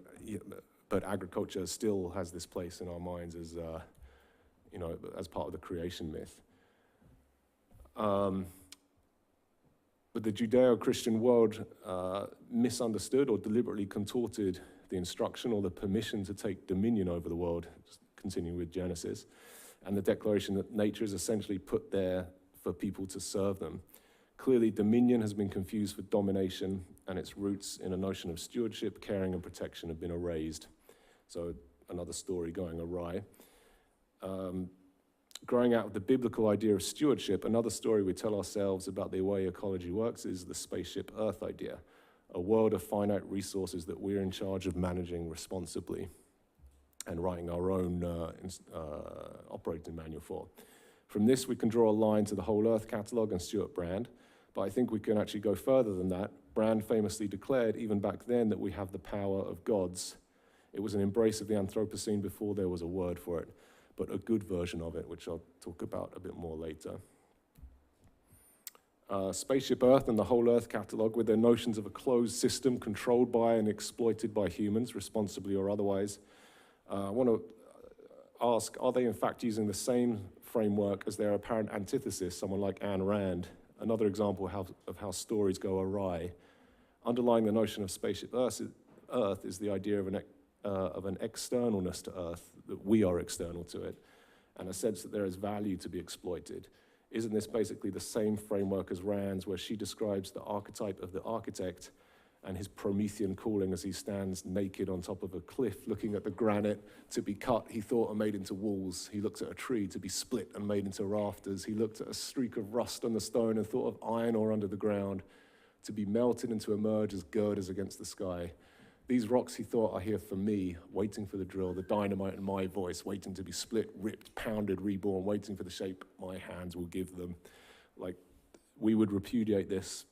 but agriculture still has this place in our minds as, as part of the creation myth. But the Judeo-Christian world misunderstood or deliberately contorted the instruction or the permission to take dominion over the world, just continuing with Genesis, and the declaration that nature is essentially put there for people to serve them. Clearly, dominion has been confused for domination, and its roots in a notion of stewardship, caring, and protection have been erased. So another story going awry. Growing out of the biblical idea of stewardship, another story we tell ourselves about the way ecology works is the spaceship Earth idea, a world of finite resources that we're in charge of managing responsibly and writing our own operating manual for. From this, we can draw a line to the Whole Earth catalog and Stuart Brand, but I think we can actually go further than that. Brand famously declared, even back then, that we have the power of gods. It was an embrace of the Anthropocene before there was a word for it, but a good version of it, which I'll talk about a bit more later. Spaceship Earth and the Whole Earth Catalogue, with their notions of a closed system controlled by and exploited by humans, responsibly or otherwise. I want to ask, are they in fact using the same framework as their apparent antithesis, someone like Ayn Rand? Another example of how stories go awry. Underlying the notion of Spaceship Earth is the idea of an externalness to Earth, that we are external to it, and a sense that there is value to be exploited. Isn't this basically the same framework as Rand's, where she describes the archetype of the architect and his Promethean calling as he stands naked on top of a cliff, looking at the granite to be cut, he thought, and made into walls. He looked at a tree to be split and made into rafters. He looked at a streak of rust on the stone and thought of iron ore under the ground, to be melted and to emerge as girders against the sky. These rocks, he thought, are here for me, waiting for the drill, the dynamite in my voice, waiting to be split, ripped, pounded, reborn, waiting for the shape my hands will give them. Like, we would repudiate this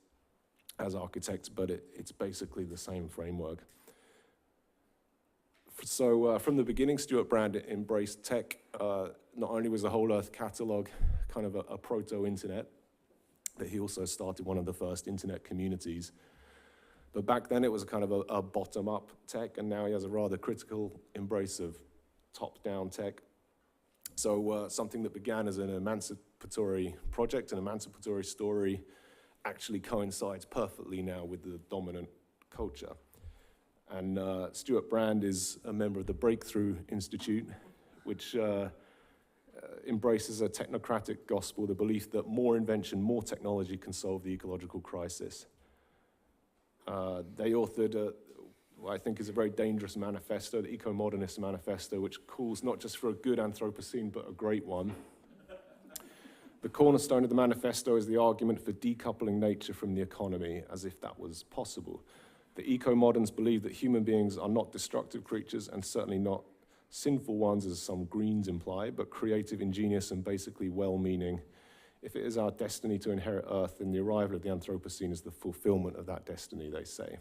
as architects, but it's basically the same framework. So from the beginning, Stuart Brand embraced tech. Not only was the Whole Earth Catalogue kind of a proto-internet, but he also started one of the first internet communities. But back then it was kind of a bottom-up tech, and now he has a rather critical embrace of top-down tech. So something that began as an emancipatory project, an emancipatory story, actually coincides perfectly now with the dominant culture. And Stuart Brand is a member of the Breakthrough Institute, which embraces a technocratic gospel, the belief that more invention, more technology can solve the ecological crisis. They authored what I think is a very dangerous manifesto, the Eco-Modernist Manifesto, which calls not just for a good Anthropocene, but a great one. The cornerstone of the manifesto is the argument for decoupling nature from the economy, as if that was possible. The eco-moderns believe that human beings are not destructive creatures, and certainly not sinful ones, as some Greens imply, but creative, ingenious, and basically well-meaning. If it is our destiny to inherit Earth, then the arrival of the Anthropocene is the fulfillment of that destiny, they say.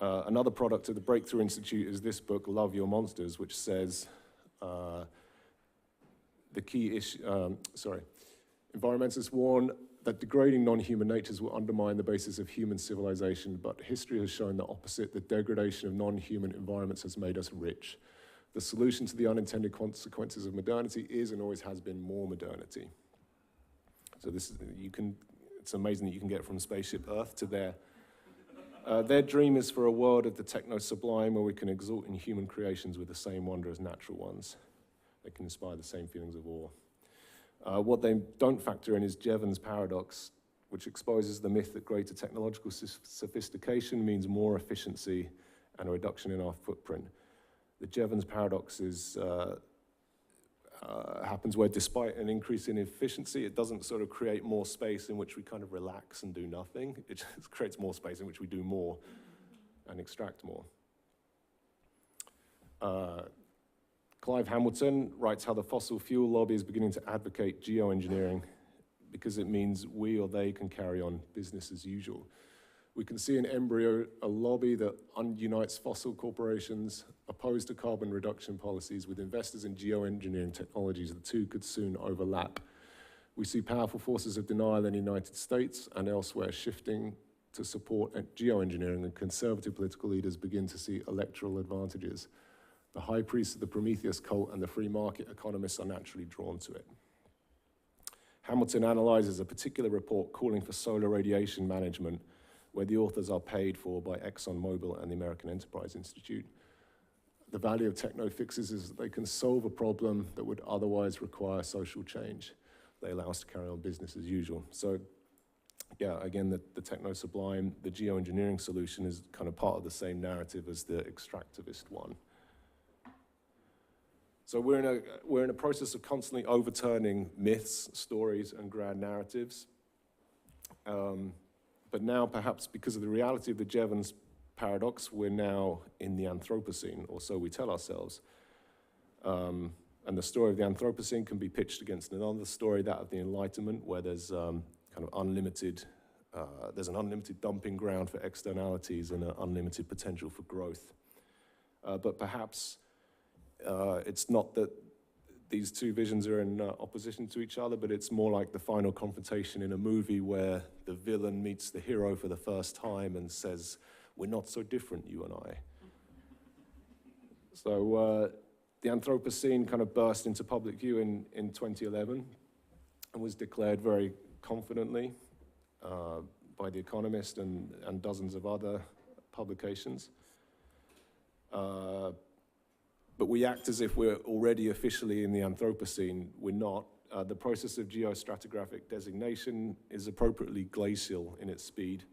Another product of the Breakthrough Institute is this book, Love Your Monsters, which says, the key issue, environmentalists warn that degrading non-human natures will undermine the basis of human civilization, but history has shown the opposite. The degradation of non-human environments has made us rich. The solution to the unintended consequences of modernity is and always has been more modernity. So this is, it's amazing that you can get from Spaceship Earth to there. Their dream is for a world of the techno-sublime where we can exalt in human creations with the same wonder as natural ones. They can inspire the same feelings of awe. What they don't factor in is Jevons paradox, which exposes the myth that greater technological sophistication means more efficiency and a reduction in our footprint. The Jevons paradox happens where, despite an increase in efficiency, it doesn't sort of create more space in which we kind of relax and do nothing. It just creates more space in which we do more and extract more. Clive Hamilton writes how the fossil fuel lobby is beginning to advocate geoengineering because it means we or they can carry on business as usual. We can see in embryo a lobby that unites fossil corporations opposed to carbon reduction policies with investors in geoengineering technologies. The two could soon overlap. We see powerful forces of denial in the United States and elsewhere shifting to support geoengineering, and conservative political leaders begin to see electoral advantages. The high priests of the Prometheus cult and the free market economists are naturally drawn to it. Hamilton analyzes a particular report calling for solar radiation management, where the authors are paid for by ExxonMobil and the American Enterprise Institute. The value of techno fixes is that they can solve a problem that would otherwise require social change. They allow us to carry on business as usual. So, yeah, again, the techno-sublime, the geoengineering solution is kind of part of the same narrative as the extractivist one. So we're in a process of constantly overturning myths, stories, and grand narratives. But now, perhaps because of the reality of the Jevons paradox, we're now in the Anthropocene, or so we tell ourselves. And the story of the Anthropocene can be pitched against another story, that of the Enlightenment, where there's kind of unlimited, there's an unlimited dumping ground for externalities and an unlimited potential for growth. But perhaps it's not that these two visions are in opposition to each other, but it's more like the final confrontation in a movie where the villain meets the hero for the first time and says, "We're not so different, you and I." So the Anthropocene kind of burst into public view in 2011 and was declared very confidently by The Economist and dozens of other publications. But we act as if we're already officially in the Anthropocene. We're not. The process of geostratigraphic designation is appropriately glacial in its speed.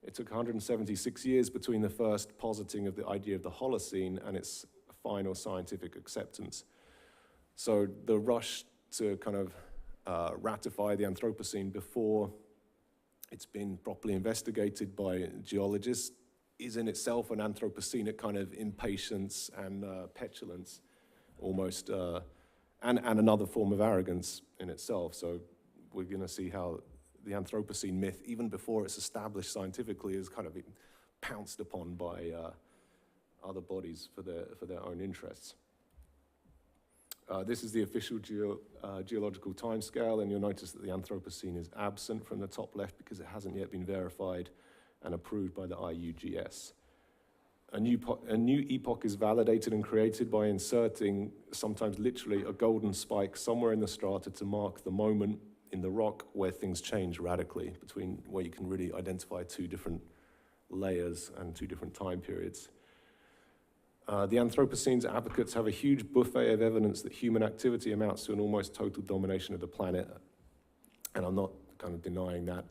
It took 176 years between the first positing of the idea of the Holocene and its final scientific acceptance. So the rush to kind of ratify the Anthropocene before it's been properly investigated by geologists is in itself an Anthropocenic kind of impatience and petulance, almost, and another form of arrogance in itself. So we're going to see how the Anthropocene myth, even before it's established scientifically, is kind of pounced upon by other bodies for their own interests. This is the official geological timescale, and you'll notice that the Anthropocene is absent from the top left because it hasn't yet been verified and approved by the IUGS. A new epoch is validated and created by inserting, sometimes literally, a golden spike somewhere in the strata to mark the moment in the rock where things change radically, between where you can really identify two different layers and two different time periods. The Anthropocene's advocates have a huge buffet of evidence that human activity amounts to an almost total domination of the planet, and I'm not kind of denying that.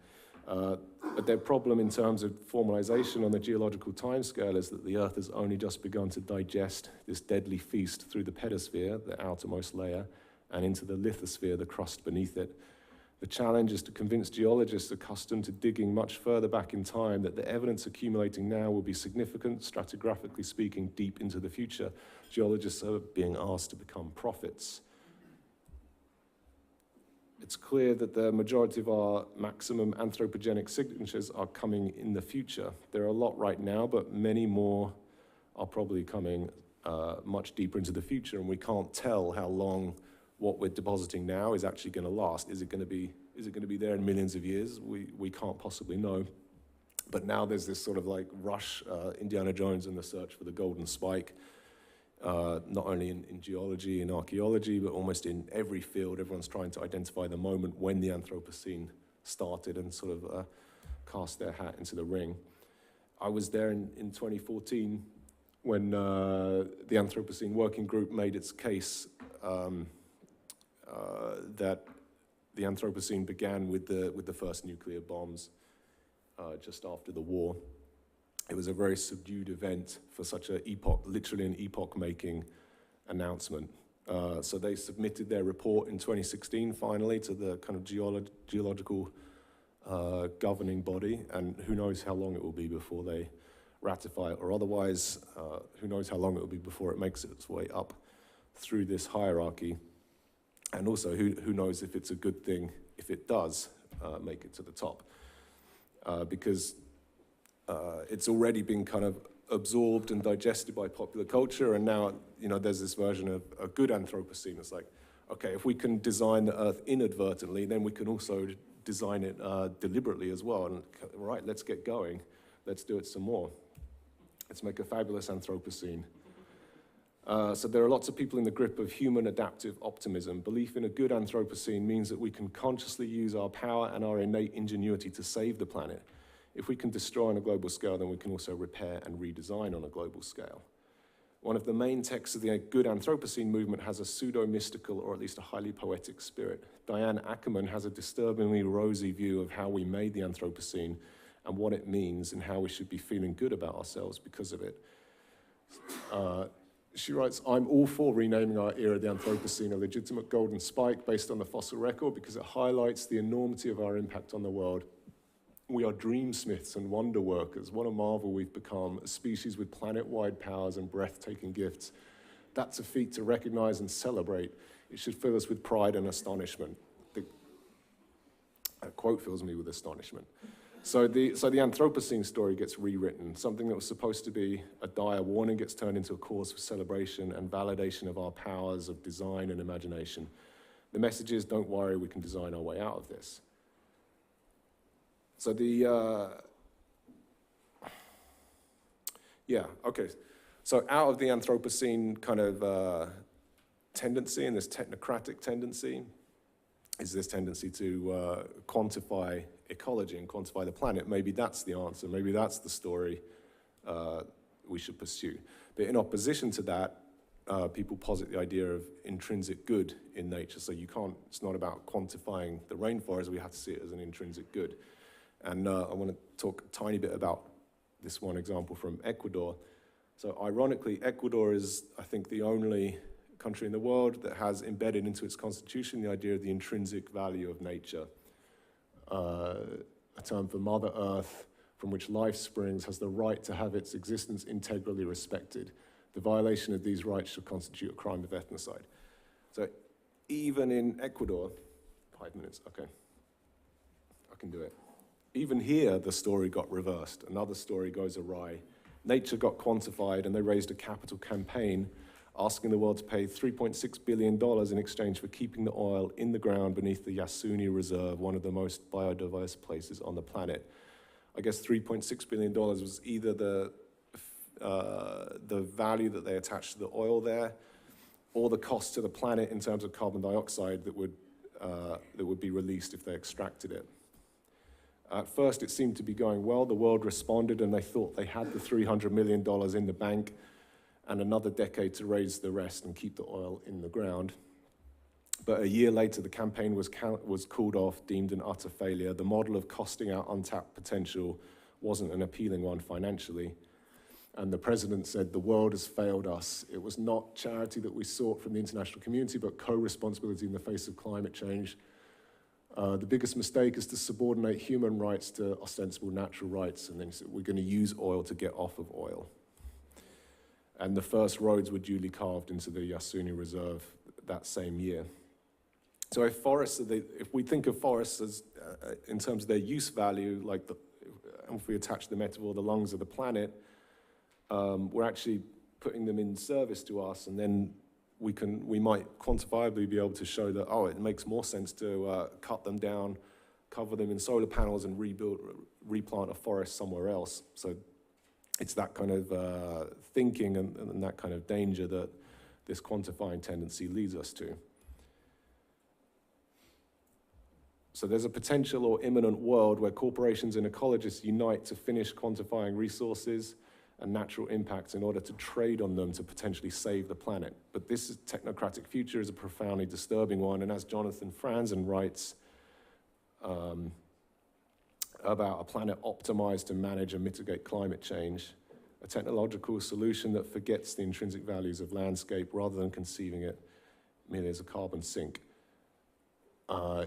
But their problem in terms of formalization on the geological timescale is that the Earth has only just begun to digest this deadly feast through the pedosphere, the outermost layer, and into the lithosphere, the crust beneath it. The challenge is to convince geologists accustomed to digging much further back in time that the evidence accumulating now will be significant, stratigraphically speaking, deep into the future. Geologists are being asked to become prophets. It's clear that the majority of our maximum anthropogenic signatures are coming in the future. There are a lot right now, but many more are probably coming much deeper into the future, and we can't tell how long what we're depositing now is actually going to last. Is it going to be there in millions of years? We can't possibly know. But now there's this sort of like rush, Indiana Jones in the search for the golden spike, not only in geology and archaeology, but almost in every field. Everyone's trying to identify the moment when the Anthropocene started and sort of cast their hat into the ring. I was there in 2014 when the Anthropocene Working Group made its case that the Anthropocene began with the first nuclear bombs just after the war. It was a very subdued event for such an epoch, literally an epoch-making announcement. So they submitted their report in 2016, finally, to the kind of geological governing body, and who knows how long it will be before they ratify it, or otherwise, who knows how long it will be before it makes its way up through this hierarchy. And also, who knows if it's a good thing if it does make it to the top, because it's already been kind of absorbed and digested by popular culture, and now there's this version of a good Anthropocene. It's like, okay, if we can design the Earth inadvertently, then we can also design it deliberately as well. And right, let's get going. Let's do it some more. Let's make a fabulous Anthropocene. So there are lots of people in the grip of human adaptive optimism. Belief in a good Anthropocene means that we can consciously use our power and our innate ingenuity to save the planet. If we can destroy on a global scale, then we can also repair and redesign on a global scale. One of the main texts of the good Anthropocene movement has a pseudo-mystical, or at least a highly poetic spirit. Diane Ackerman has a disturbingly rosy view of how we made the Anthropocene and what it means and how we should be feeling good about ourselves because of it. She writes, "I'm all for renaming our era the Anthropocene a legitimate golden spike based on the fossil record because it highlights the enormity of our impact on the world. We are dreamsmiths and wonder workers. What a marvel we've become, a species with planet-wide powers and breathtaking gifts. That's a feat to recognize and celebrate. It should fill us with pride and astonishment." That quote fills me with astonishment. So the Anthropocene story gets rewritten. Something that was supposed to be a dire warning gets turned into a cause for celebration and validation of our powers of design and imagination. The message is, don't worry, we can design our way out of this. So So out of the Anthropocene kind of tendency and this technocratic tendency is this tendency to quantify ecology and quantify the planet. Maybe that's the answer. Maybe that's the story we should pursue. But in opposition to that, people posit the idea of intrinsic good in nature. So you can't, it's not about quantifying the rainforest, we have to see it as an intrinsic good. And I want to talk a tiny bit about this one example from Ecuador. So ironically, Ecuador is, I think, the only country in the world that has embedded into its constitution the idea of the intrinsic value of nature. A term for Mother Earth, from which life springs, has the right to have its existence integrally respected. The violation of these rights should constitute a crime of ethnocide. So even in Ecuador, 5 minutes, okay, I can do it. Even here, the story got reversed. Another story goes awry. Nature got quantified, and they raised a capital campaign asking the world to pay $3.6 billion in exchange for keeping the oil in the ground beneath the Yasuni Reserve, one of the most biodiverse places on the planet. I guess $3.6 billion was either the value that they attached to the oil there, or the cost to the planet in terms of carbon dioxide that would be released if they extracted it. At first, it seemed to be going well. The world responded, and they thought they had the $300 million in the bank and another decade to raise the rest and keep the oil in the ground. But a year later, the campaign was called off, deemed an utter failure. The model of costing out untapped potential wasn't an appealing one financially. And the president said, the world has failed us. It was not charity that we sought from the international community, but co-responsibility in the face of climate change. The biggest mistake is to subordinate human rights to ostensible natural rights, and then we're going to use oil to get off of oil. And the first roads were duly carved into the Yasuni Reserve that same year. So if we think of forests as, in terms of their use value, like if we attach the metaphor, the lungs of the planet, we're actually putting them in service to us, and then we might quantifiably be able to show that, oh, it makes more sense to cut them down, cover them in solar panels, and replant a forest somewhere else. So it's that kind of thinking and that kind of danger that this quantifying tendency leads us to. So there's a potential or imminent world where corporations and ecologists unite to finish quantifying resources and natural impacts in order to trade on them to potentially save the planet. But this technocratic future is a profoundly disturbing one, and as Jonathan Franzen writes about a planet optimized to manage and mitigate climate change, a technological solution that forgets the intrinsic values of landscape rather than conceiving it merely as a carbon sink.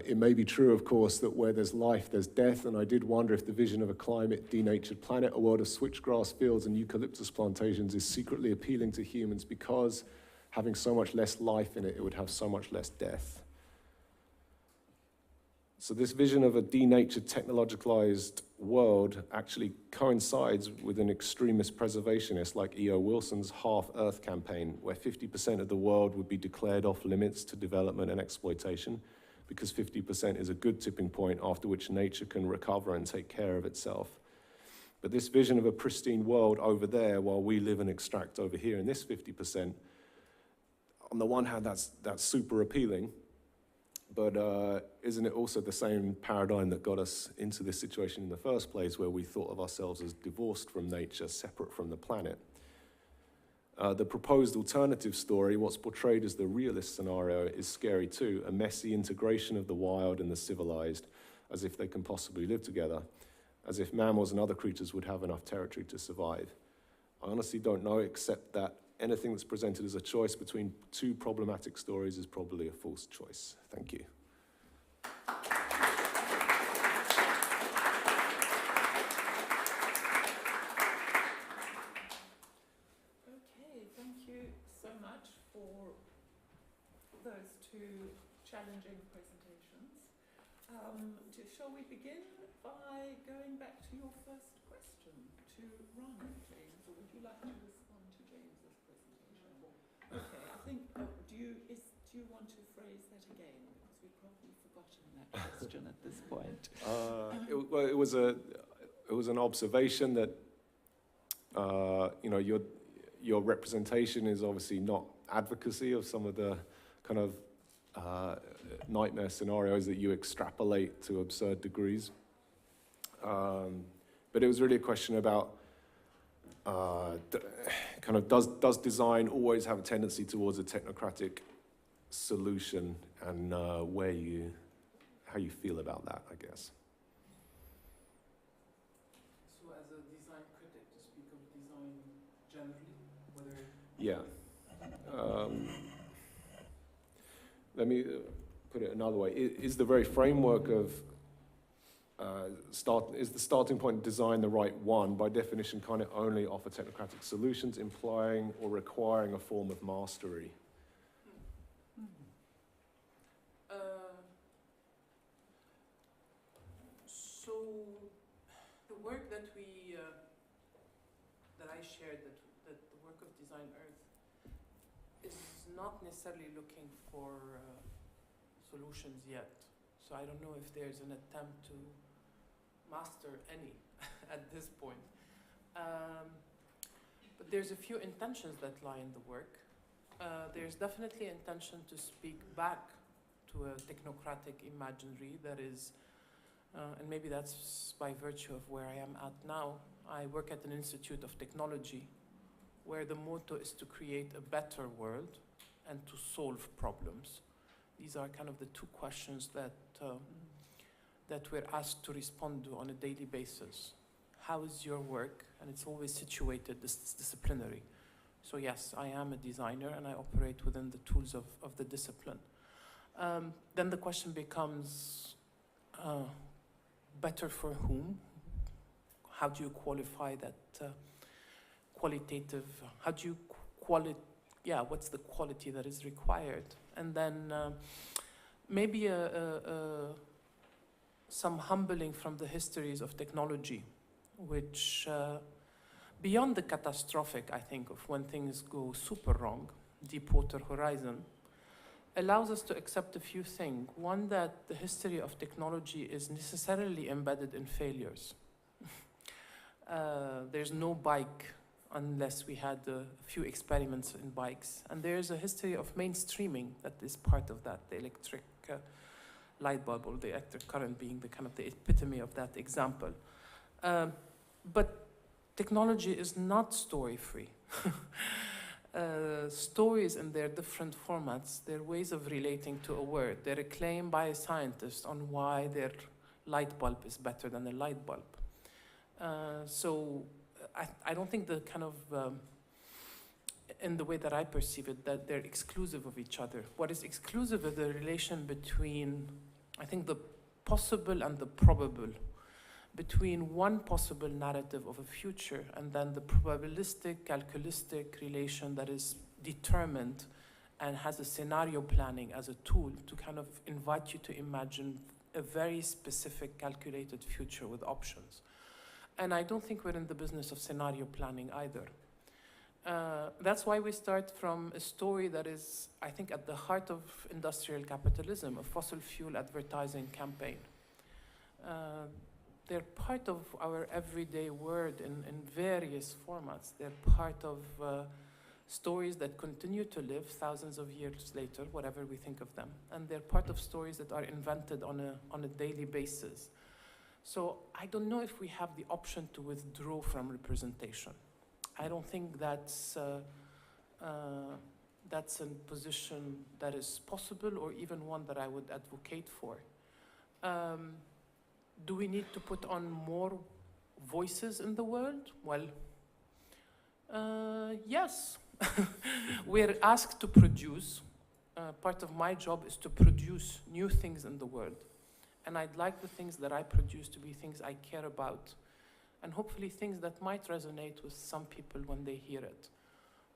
It may be true, of course, that where there's life, there's death, and I did wonder if the vision of a climate denatured planet, a world of switchgrass fields and eucalyptus plantations is secretly appealing to humans because having so much less life in it, it would have so much less death. So this vision of a denatured, technologicalized world actually coincides with an extremist preservationist like E.O. Wilson's Half-Earth campaign, where 50% of the world would be declared off limits to development and exploitation, because 50% is a good tipping point after which nature can recover and take care of itself. But this vision of a pristine world over there while we live and extract over here in this 50%, on the one hand, that's super appealing, but isn't it also the same paradigm that got us into this situation in the first place, where we thought of ourselves as divorced from nature, separate from the planet? The proposed alternative story, what's portrayed as the realist scenario, is scary too, a messy integration of the wild and the civilized, as if they can possibly live together, as if mammals and other creatures would have enough territory to survive. I honestly don't know, except that anything that's presented as a choice between two problematic stories is probably a false choice. Thank you. For those two challenging presentations. Shall we begin by going back to your first question to Rania, James, or would you like to respond to James's presentation? Okay, I think, do you want to phrase that again? Because we've probably forgotten that question at this point. It was an observation that your representation is obviously not advocacy of some of the kind of nightmare scenarios that you extrapolate to absurd degrees. But it was really a question about kind of does design always have a tendency towards a technocratic solution, and how you feel about that, I guess. So as a design critic, to speak of design generally, whether... Yeah. Let me put it another way. Is the very framework of is the starting point of design the right one? By definition, can it only offer technocratic solutions, implying or requiring a form of mastery? So the work that that I shared, that the work of Design Earth, is not necessarily looking for solutions yet. So I don't know if there's an attempt to master any at this point. But there's a few intentions that lie in the work. There's definitely intention to speak back to a technocratic imaginary that is, and maybe that's by virtue of where I am at now. I work at an institute of technology where the motto is to create a better world and to solve problems. These are kind of the two questions that we're asked to respond to on a daily basis. How is your work? And it's always situated disciplinary. So yes, I am a designer and I operate within the tools of the discipline. Then the question becomes, better for whom? How do you qualify that qualitative, how do you what's the quality that is required? And then maybe some humbling from the histories of technology, which beyond the catastrophic, I think, of when things go super wrong, Deepwater Horizon, allows us to accept a few things. One, that the history of technology is necessarily embedded in failures. There's no bike unless we had a few experiments in bikes. And there's a history of mainstreaming that is part of that, the electric light bulb, or the electric current being the kind of the epitome of that example. But technology is not story-free. Stories in their different formats, they're ways of relating to a word. They're a claim by a scientist on why their light bulb is better than a light bulb. So I don't think the kind of, in the way that I perceive it, that they're exclusive of each other. What is exclusive is the relation between, I think, the possible and the probable, between one possible narrative of a future and then the probabilistic, calculistic relation that is determined and has a scenario planning as a tool to kind of invite you to imagine a very specific calculated future with options. And I don't think we're in the business of scenario planning either. That's why we start from a story that is, I think, at the heart of industrial capitalism, a fossil fuel advertising campaign. They're part of our everyday world in various formats. They're part of stories that continue to live thousands of years later, whatever we think of them. And they're part of stories that are invented on a daily basis. So I don't know if we have the option to withdraw from representation. I don't think that's a position that is possible, or even one that I would advocate for. Do we need to put on more voices in the world? Well, yes. We're asked to produce. Part of my job is to produce new things in the world. And I'd like the things that I produce to be things I care about, and hopefully things that might resonate with some people when they hear it.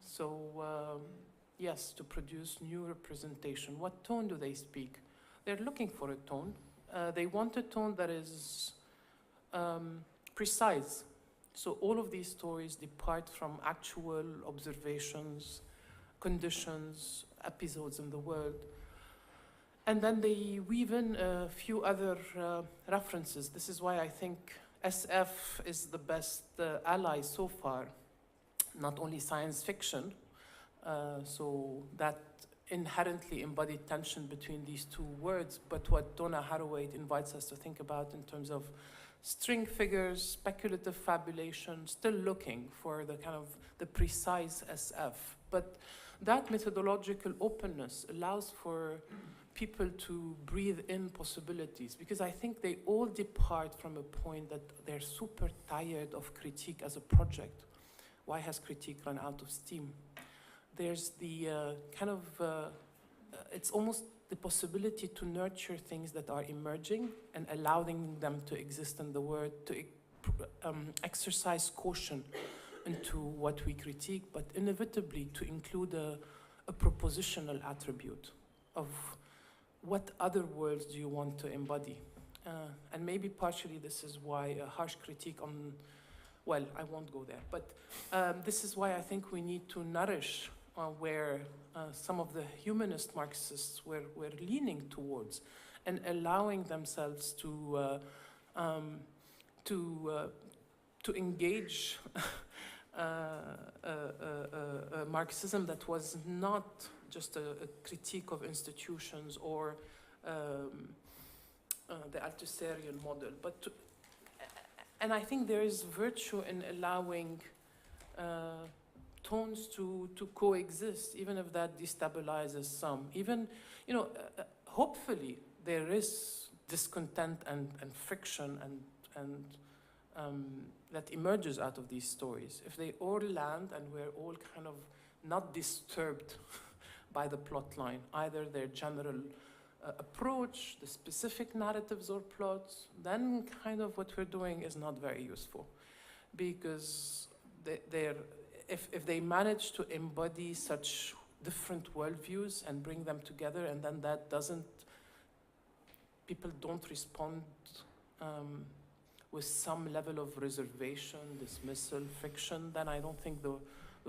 So yes, to produce new representation. What tone do they speak? They're looking for a tone. they want a tone that is precise. So all of these stories depart from actual observations, conditions, episodes in the world. And then they weave in a few other references. This is why I think SF is the best ally so far. Not only science fiction, so that inherently embodied tension between these two words, but what Donna Haraway invites us to think about in terms of string figures, speculative fabulation, still looking for the kind of the precise SF. But that methodological openness allows for people to breathe in possibilities, because I think they all depart from a point that they're super tired of critique as a project. Why has critique run out of steam? There's the it's almost the possibility to nurture things that are emerging and allowing them to exist in the world, to exercise caution into what we critique, but inevitably to include a propositional attribute of what other worlds do you want to embody. And maybe partially this is why a harsh critique on, well, I won't go there, but this is why I think we need to nourish where some of the humanist Marxists were leaning towards, and allowing themselves to engage a Marxism that was not just a critique of institutions or the Althusserrian model, but and I think there is virtue in allowing tones to coexist, even if that destabilizes some. Even, hopefully there is discontent and friction and that emerges out of these stories. If they all land and we're all kind of not disturbed by the plot line, either their general approach, the specific narratives or plots, then kind of what we're doing is not very useful. Because if they manage to embody such different worldviews and bring them together, and then that people don't respond with some level of reservation, dismissal, friction, then I don't think the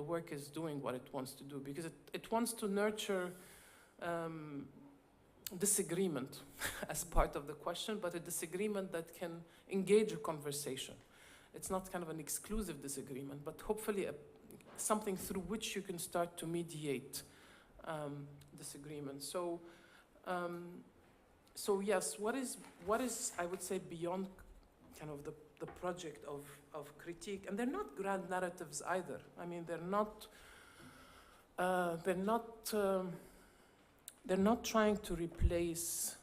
work is doing what it wants to do, because it wants to nurture disagreement as part of the question, but a disagreement that can engage a conversation. It's not kind of an exclusive disagreement, but hopefully something through which you can start to mediate disagreement. So yes, what is I would say beyond kind of the project of critique, and they're not grand narratives either. I mean, they're not trying to replace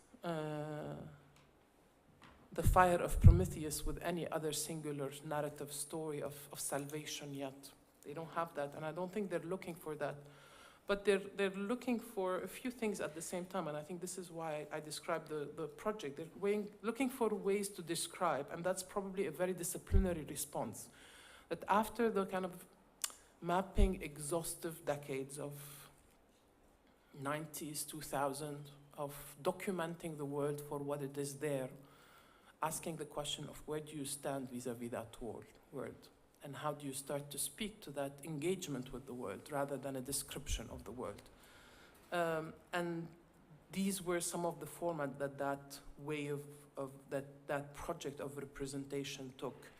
the fire of Prometheus with any other singular narrative story of salvation yet. They don't have that, and I don't think they're looking for that. But they're looking for a few things at the same time, and I think this is why I described the project. They're looking for ways to describe, and that's probably a very disciplinary response. That after the kind of mapping exhaustive decades of 90s, 2000, of documenting the world for what it is there, asking the question of where do you stand vis-a-vis that world, and how do you start to speak to that engagement with the world rather than a description of the world. And these were some of the format that way of that project of representation took.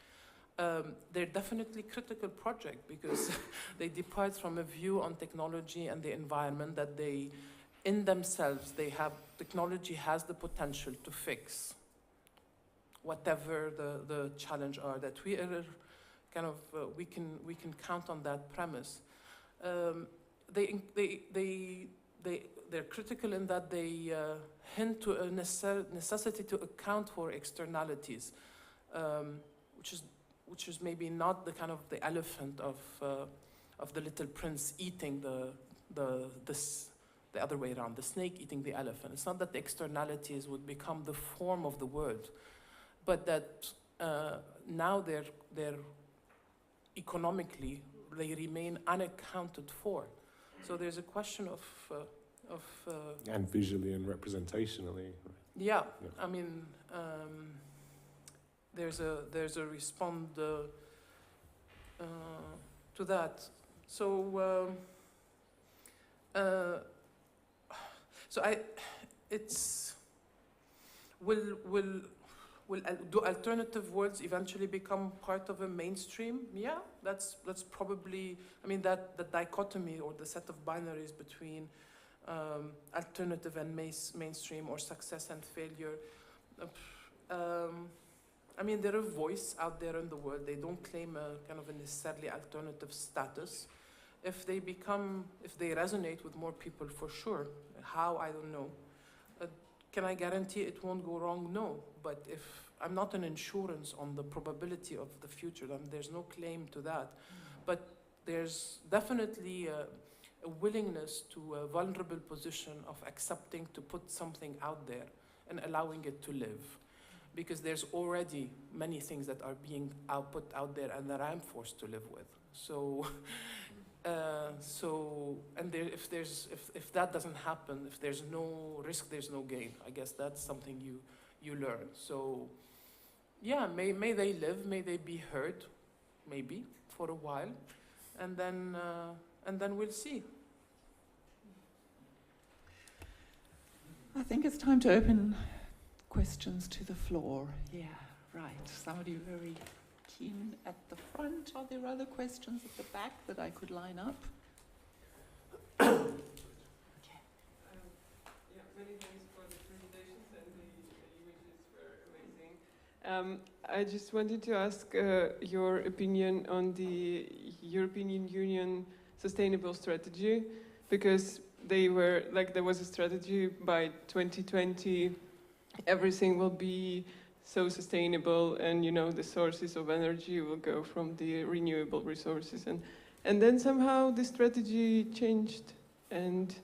They're definitely critical project because they depart from a view on technology and the environment that they, in themselves, technology has the potential to fix whatever the challenge are, that we are kind of, we can count on that premise. They're critical in that they hint to a necessity to account for externalities, which is maybe not the kind of the elephant of the Little Prince eating the other way around, the snake eating the elephant. It's not that the externalities would become the form of the world, but that now they're economically, they remain unaccounted for. So there's a question of and visually and representationally. Yeah, Yeah. I mean, there's a respond to that. So it's do alternative worlds eventually become part of a mainstream? Yeah, that's probably, I mean, that the dichotomy or the set of binaries between alternative and mainstream, or success and failure. I mean, they're a voice out there in the world. They don't claim a kind of a necessarily alternative status. If they resonate with more people, for sure. How, I don't know. Can I guarantee it won't go wrong? No. But if I'm not an insurance on the probability of the future, then there's no claim to that. But there's definitely a willingness to a vulnerable position of accepting to put something out there and allowing it to live. Because there's already many things that are being put out there and that I'm forced to live with. So, if that doesn't happen, if there's no risk, there's no gain. I guess that's something you learn. So, yeah, may they live, may they be heard, maybe for a while, and then we'll see. I think it's time to open questions to the floor. Yeah, right. Somebody very keen at the front. Are there other questions at the back that I could line up? Yeah, many thanks for the presentations, and the images were amazing. I just wanted to ask your opinion on the European Union sustainable strategy, because there was a strategy by 2020, everything will be so sustainable, and the sources of energy will go from the renewable resources, and then somehow the strategy changed, and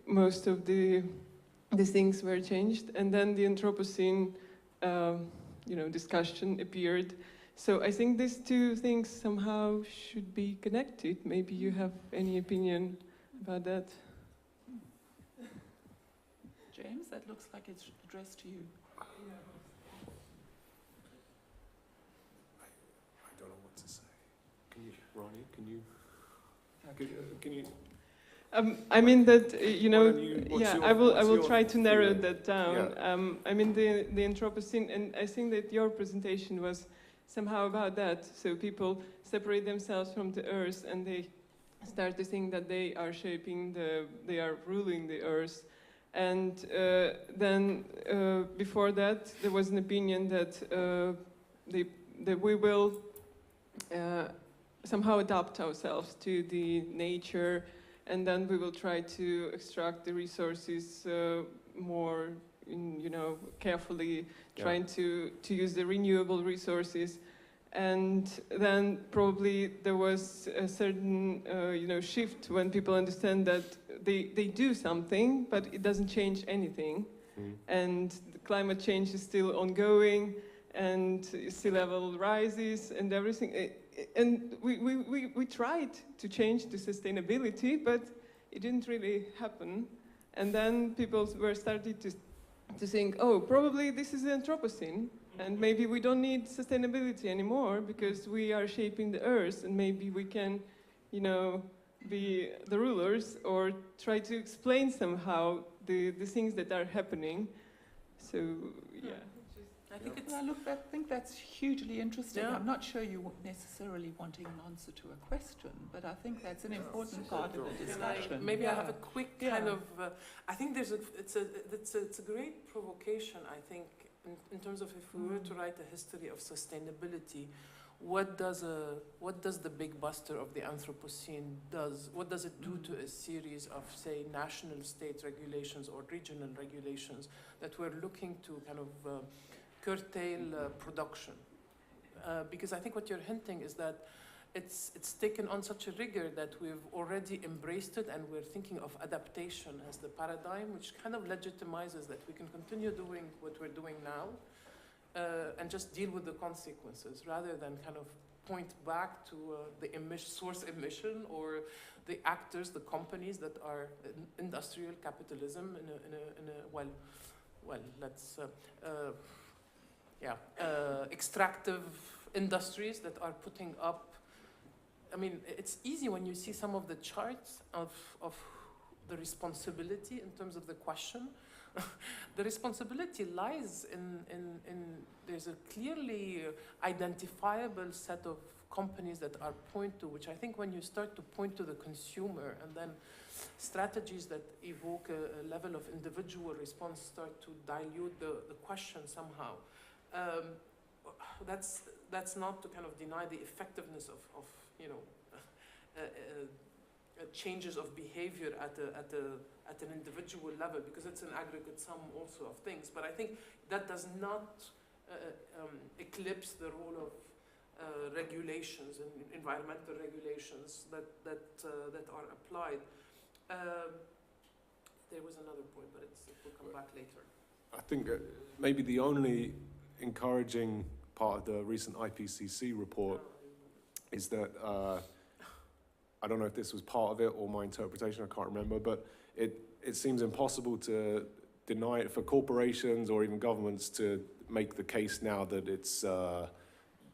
most of the things were changed, and then the Anthropocene discussion appeared. So I think these two things somehow should be connected. Maybe you have any opinion about that? James, that looks like it's addressed to you. I don't know what to say. Rania, can you? I mean that I will try to narrow feeling? that down. Yeah. I mean the Anthropocene, and I think that your presentation was somehow about that. So people separate themselves from the earth, and they start to think that they are they are ruling the earth. And then before that, there was an opinion that that we will somehow adapt ourselves to the nature, and then we will try to extract the resources more, carefully, trying to use the renewable resources. And then probably there was a certain, shift when people understand that they do something, but it doesn't change anything. And the climate change is still ongoing, and sea level rises and everything. And we tried to change the sustainability, but it didn't really happen. And then people were starting to think, oh, probably this is the Anthropocene, and maybe we don't need sustainability anymore because we are shaping the earth, and maybe we can, be the rulers or try to explain somehow the things that are happening. So, yeah. I think that's hugely interesting. Yeah. I'm not sure you necessarily wanting an answer to a question, but I think that's an important part of the discussion. Maybe I have a quick kind of. I think it's a great provocation. I think in terms of if we were to write a history of sustainability, what does the big buster of the Anthropocene does? What does it do to a series of, say, national state regulations or regional regulations that we're looking to kind of curtail production? Because I think what you're hinting is that it's taken on such a rigor that we've already embraced it, and we're thinking of adaptation as the paradigm, which kind of legitimizes that we can continue doing what we're doing now and just deal with the consequences, rather than kind of point back to the source emission or the actors, the companies that are industrial capitalism well, let's, extractive industries that are putting up. I mean, it's easy when you see some of the charts of the responsibility in terms of the question. The responsibility lies in there's a clearly identifiable set of companies that are point to, which I think when you start to point to the consumer and then strategies that evoke a level of individual response start to dilute the question somehow. That's not to kind of deny the effectiveness of you know, changes of behavior at an individual level, because it's an aggregate sum also of things. But I think that does not eclipse the role of regulations and environmental regulations that are applied. There was another point, but it will come back later. I think maybe the only encouraging part of the recent IPCC report is that, I don't know if this was part of it or my interpretation, I can't remember, but it seems impossible to deny it for corporations or even governments to make the case now that it's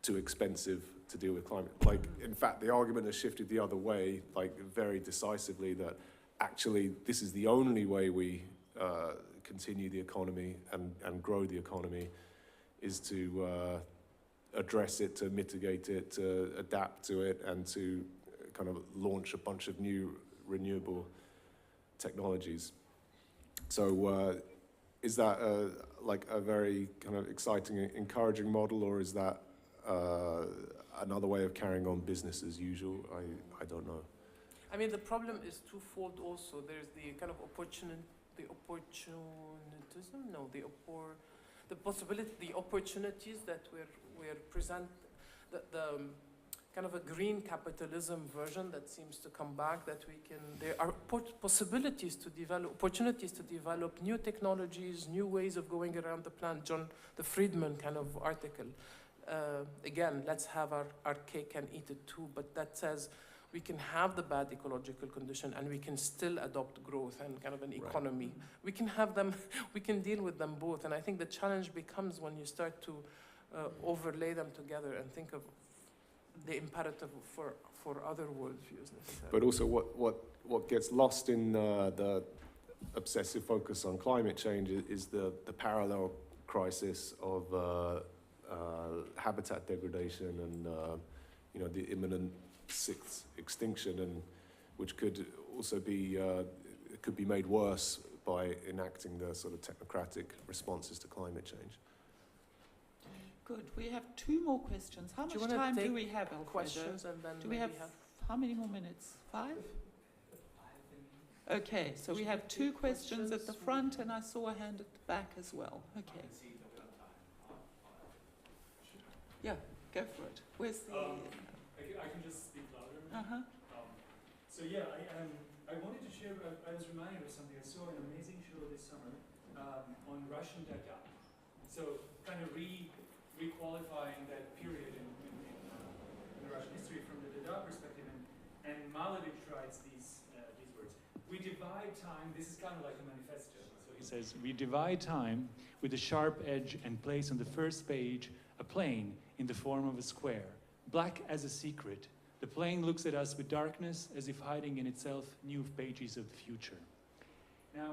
too expensive to deal with climate. Like, in fact, the argument has shifted the other way, like very decisively, that actually this is the only way we continue the economy and grow the economy, is to address it, to mitigate it, to adapt to it, and to kind of launch a bunch of new renewable technologies. So is that like a very kind of exciting, encouraging model, or is that another way of carrying on business as usual? I don't know. I mean, the problem is twofold also. There's the kind of the opportunities that we're present, the kind of a green capitalism version that seems to come back, that there are possibilities to develop, opportunities to develop new technologies, new ways of going around the planet. The Friedman kind of article. Again, let's have our cake and eat it too, but that says we can have the bad ecological condition and we can still adopt growth and kind of an economy. Right. We can have them, we can deal with them both. And I think the challenge becomes when you start to overlay them together and think of the imperative for other worldviews. But also what gets lost in the obsessive focus on climate change is the parallel crisis of habitat degradation and you know, the imminent sixth extinction, and which could also be could be made worse by enacting the sort of technocratic responses to climate change. Good. We have 2 more questions. How much time do we have, Alfredo? Questions, and then do we have how many more minutes? 5? Okay, so we have 2 questions at the front, and I saw a hand at the back as well. Okay. Yeah, go for it. Where's the... I can just speak louder. So yeah, I wanted to share, I was reminded of something. I saw an amazing show this summer on Russian data. So kind of re-qualifying that period in the Russian history from the Dada perspective. And Malevich writes these words. We divide time, this is kind of like a manifesto. So he says, we divide time with a sharp edge and place on the first page a plane in the form of a square. Black as a secret, the plane looks at us with darkness as if hiding in itself new pages of the future. Now,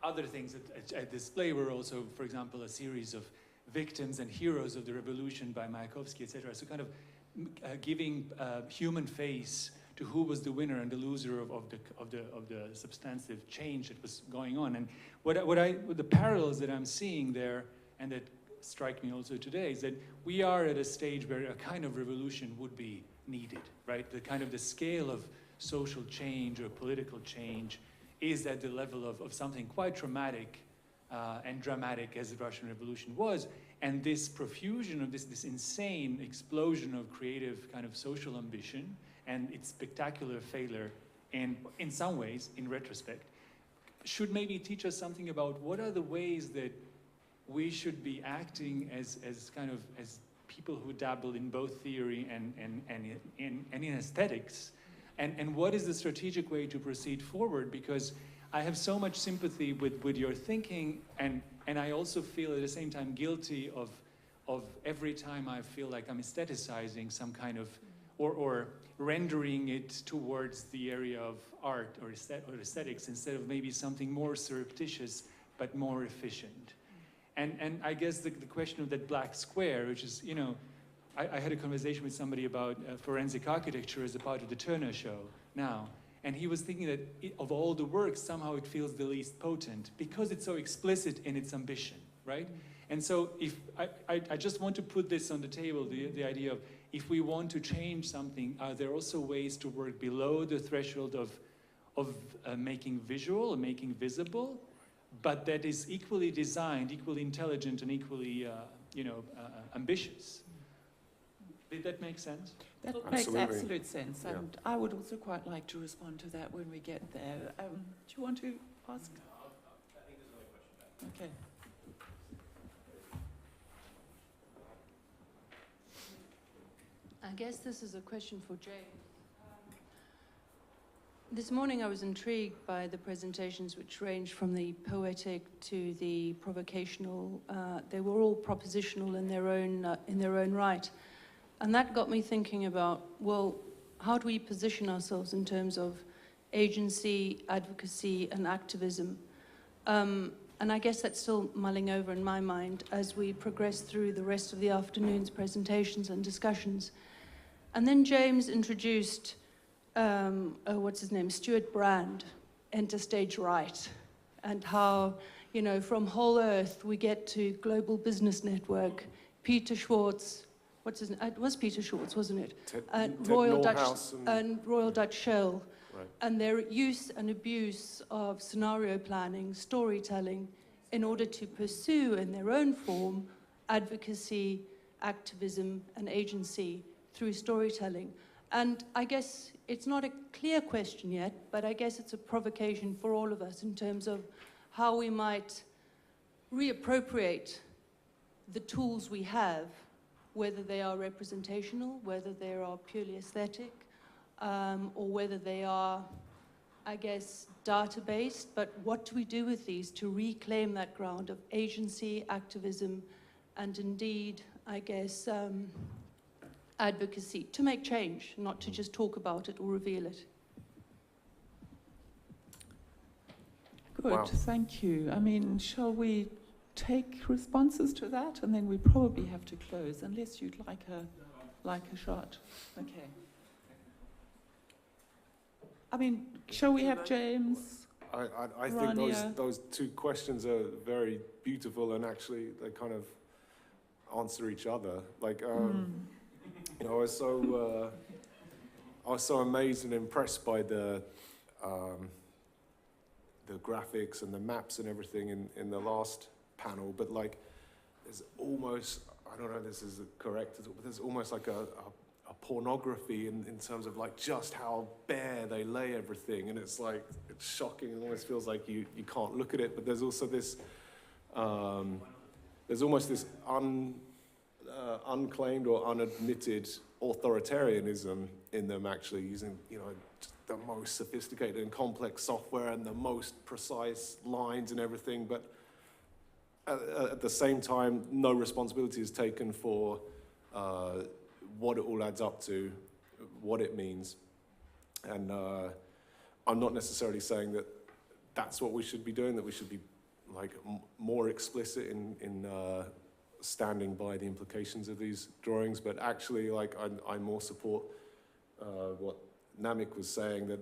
other things at display were also, for example, a series of victims and heroes of the revolution by Mayakovsky, etc. So kind of giving human face to who was the winner and the loser of the substantive change that was going on. And the parallels that I'm seeing there, and that strike me also today, is that we are at a stage where a kind of revolution would be needed, right? The kind of the scale of social change or political change is at the level of something quite traumatic and dramatic as the Russian Revolution was. And this profusion of this insane explosion of creative kind of social ambition and its spectacular failure, and in some ways, in retrospect, should maybe teach us something about what are the ways that we should be acting as people who dabble in both theory and in aesthetics, and what is the strategic way to proceed forward? Because I have so much sympathy with your thinking, and I also feel at the same time guilty of every time I feel like I'm aestheticizing some kind of, or rendering it towards the area of art or aesthetics instead of maybe something more surreptitious but more efficient. And I guess the question of that black square, which is, you know, I had a conversation with somebody about forensic architecture as a part of the Turner show now, and he was thinking that of all the works, somehow it feels the least potent because it's so explicit in its ambition, right? And so if I just want to put this on the table, the idea of if we want to change something, are there also ways to work below the threshold of making visual or making visible, but that is equally designed, equally intelligent, and equally ambitious? Did that make sense? That Absolutely. makes absolute sense, Yeah. and I would also quite like to respond to that when we get there. Do you want to ask? I think there's another question back. Okay. I guess this is a question for James. This morning I was intrigued by the presentations which ranged from the poetic to the provocational. They were all propositional in their own right. And that got me thinking about, well, how do we position ourselves in terms of agency, advocacy, and activism? And I guess that's still mulling over in my mind as we progress through the rest of the afternoon's presentations and discussions. And then James introduced, what's his name, Stuart Brand, Enter Stage Right, and how, you know, from Whole Earth we get to Global Business Network, Peter Schwartz, what's his name? It was Peter Schwartz, wasn't it? Ted Royal Dutch Norhaus and Royal Dutch Shell, Right. and their use and abuse of scenario planning, storytelling, in order to pursue in their own form advocacy, activism, and agency through storytelling. And I guess it's not a clear question yet, but I guess it's a provocation for all of us in terms of how we might reappropriate the tools we have, whether they are representational, whether they are purely aesthetic, or whether they are, I guess, data-based. But what do we do with these to reclaim that ground of agency, activism, and indeed, I guess, advocacy, to make change, not to just talk about it or reveal it? Good, Wow. thank you. I mean, shall we take responses to that, and then we probably have to close, unless you'd like a shot. Okay. I mean, shall we have James? I think Rania. those two questions are very beautiful, and actually they kind of answer each other. Like, you know, I was so amazed and impressed by the graphics and the maps and everything in the last panel, but like, there's almost, I don't know if this is correct, but there's almost like a pornography in terms of like just how bare they lay everything, and it's like, it's shocking. It almost feels like you can't look at it, but there's also this, there's almost this unclaimed or unadmitted authoritarianism in them, actually using, you know, just the most sophisticated and complex software and the most precise lines and everything, but at the same time, no responsibility is taken for what it all adds up to, what it means. And I'm not necessarily saying that that's what we should be doing, that we should be like more explicit in standing by the implications of these drawings, but actually, like, I more support what Namik was saying, that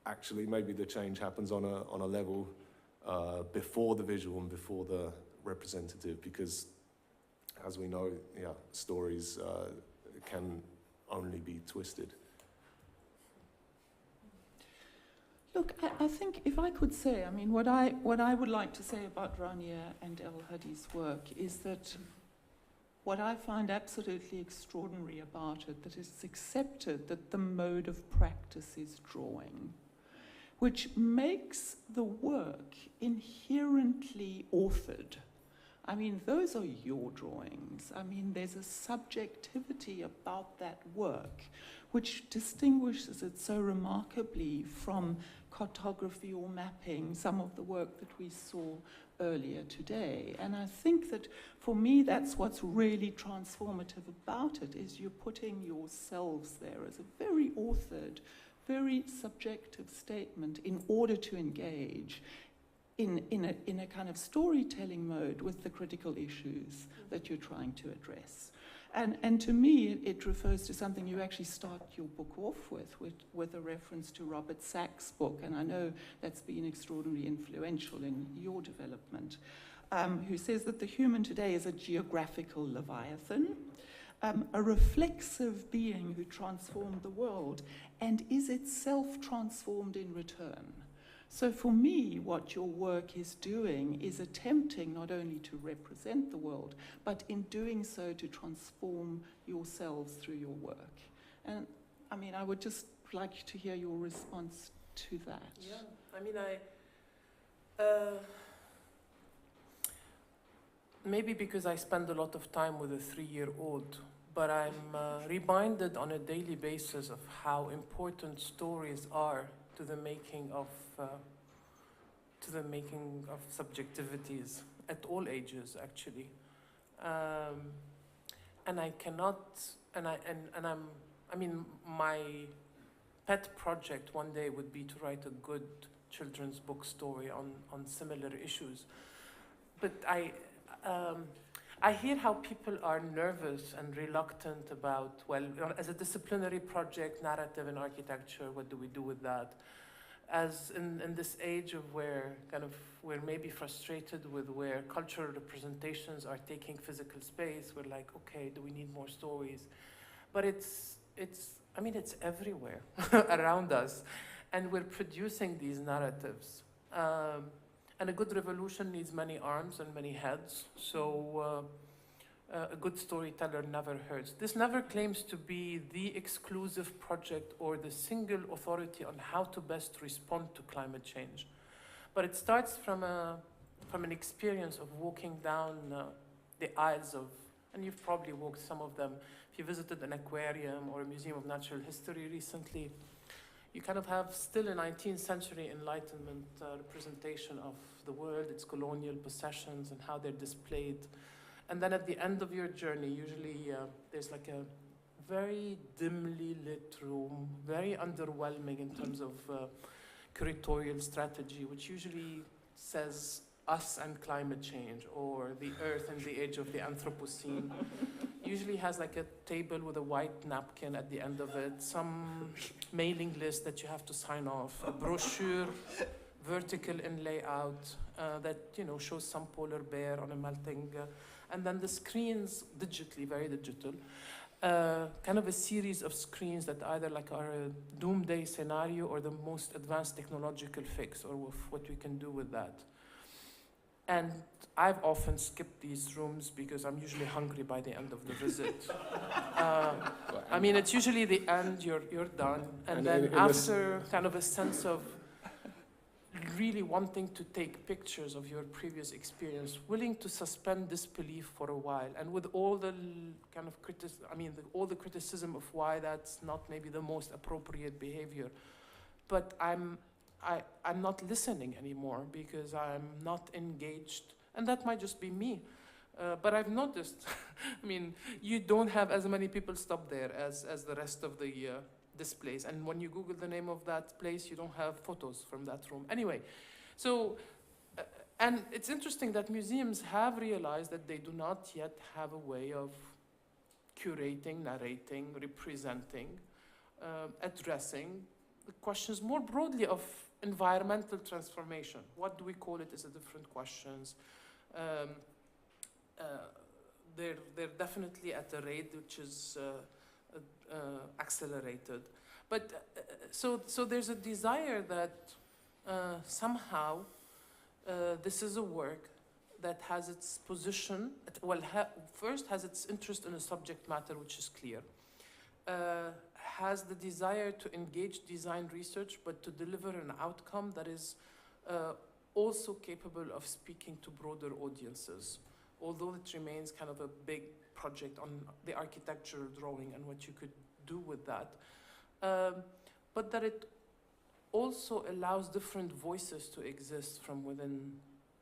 actually maybe the change happens on a level before the visual and before the representative, because as we know, yeah, stories can only be twisted. Look, I think if I could say, I mean, what I would like to say about Rania and Hadi's work is that what I find absolutely extraordinary about it, that it's accepted that the mode of practice is drawing, which makes the work inherently authored. I mean, those are your drawings. I mean, there's a subjectivity about that work which distinguishes it so remarkably from cartography or mapping some of the work that we saw earlier today. And I think that for me, that's what's really transformative about it, is you're putting yourselves there as a very authored, very subjective statement in order to engage in a kind of storytelling mode with the critical issues that you're trying to address. And to me, it refers to something you actually start your book off with a reference to Robert Sachs' book, and I know that's been extraordinarily influential in your development, who says that the human today is a geographical leviathan, a reflexive being who transformed the world and is itself transformed in return. So for me, what your work is doing is attempting not only to represent the world, but in doing so to transform yourselves through your work. And I mean, I would just like to hear your response to that. Yeah, I mean, maybe because I spend a lot of time with a 3-year-old, but I'm reminded on a daily basis of how important stories are to the making of subjectivities at all ages, actually, and I cannot, I mean, my pet project one day would be to write a good children's book story on similar issues, but I hear how people are nervous and reluctant about, well, as a disciplinary project, narrative and architecture, what do we do with that? As in this age of where we're maybe frustrated with where cultural representations are taking physical space, we're like, okay, do we need more stories? But it's everywhere around us, and we're producing these narratives. And a good revolution needs many arms and many heads, so a good storyteller never hurts. This never claims to be the exclusive project or the single authority on how to best respond to climate change. But it starts from an experience of walking down the aisles of, and you've probably walked some of them, if you visited an aquarium or a museum of natural history recently, you kind of have still a 19th century Enlightenment representation of the world, its colonial possessions and how they're displayed. And then at the end of your journey, usually there's like a very dimly lit room, very underwhelming in terms of curatorial strategy, which usually says us and climate change, or the earth in the age of the Anthropocene. Usually has like a table with a white napkin at the end of it, some mailing list that you have to sign off, a brochure, vertical in layout that shows some polar bear on a melting, and then the screens digitally, very digital, kind of a series of screens that either are a doomsday scenario or the most advanced technological fix, or what we can do with that. And I've often skipped these rooms because I'm usually hungry by the end of the visit. I mean, it's usually the end, you're done. And then after kind of a sense of really wanting to take pictures of your previous experience, willing to suspend disbelief for a while, and with all the kind of all the criticism of why that's not maybe the most appropriate behavior. But I'm not listening anymore because I'm not engaged. And that might just be me. But I've noticed, I mean, you don't have as many people stop there as the rest of the displays. And when you Google the name of that place, you don't have photos from that room. Anyway, so, and it's interesting that museums have realized that they do not yet have a way of curating, narrating, representing, addressing the questions more broadly of environmental transformation. What do we call it is a different questions. They're definitely at a rate which is accelerated. But so there's a desire that somehow this is a work that has its position, first has its interest in a subject matter which is clear, has the desire to engage design research, but to deliver an outcome that is also capable of speaking to broader audiences, although it remains kind of a big project on the architectural drawing and what you could do with that. But that it also allows different voices to exist from within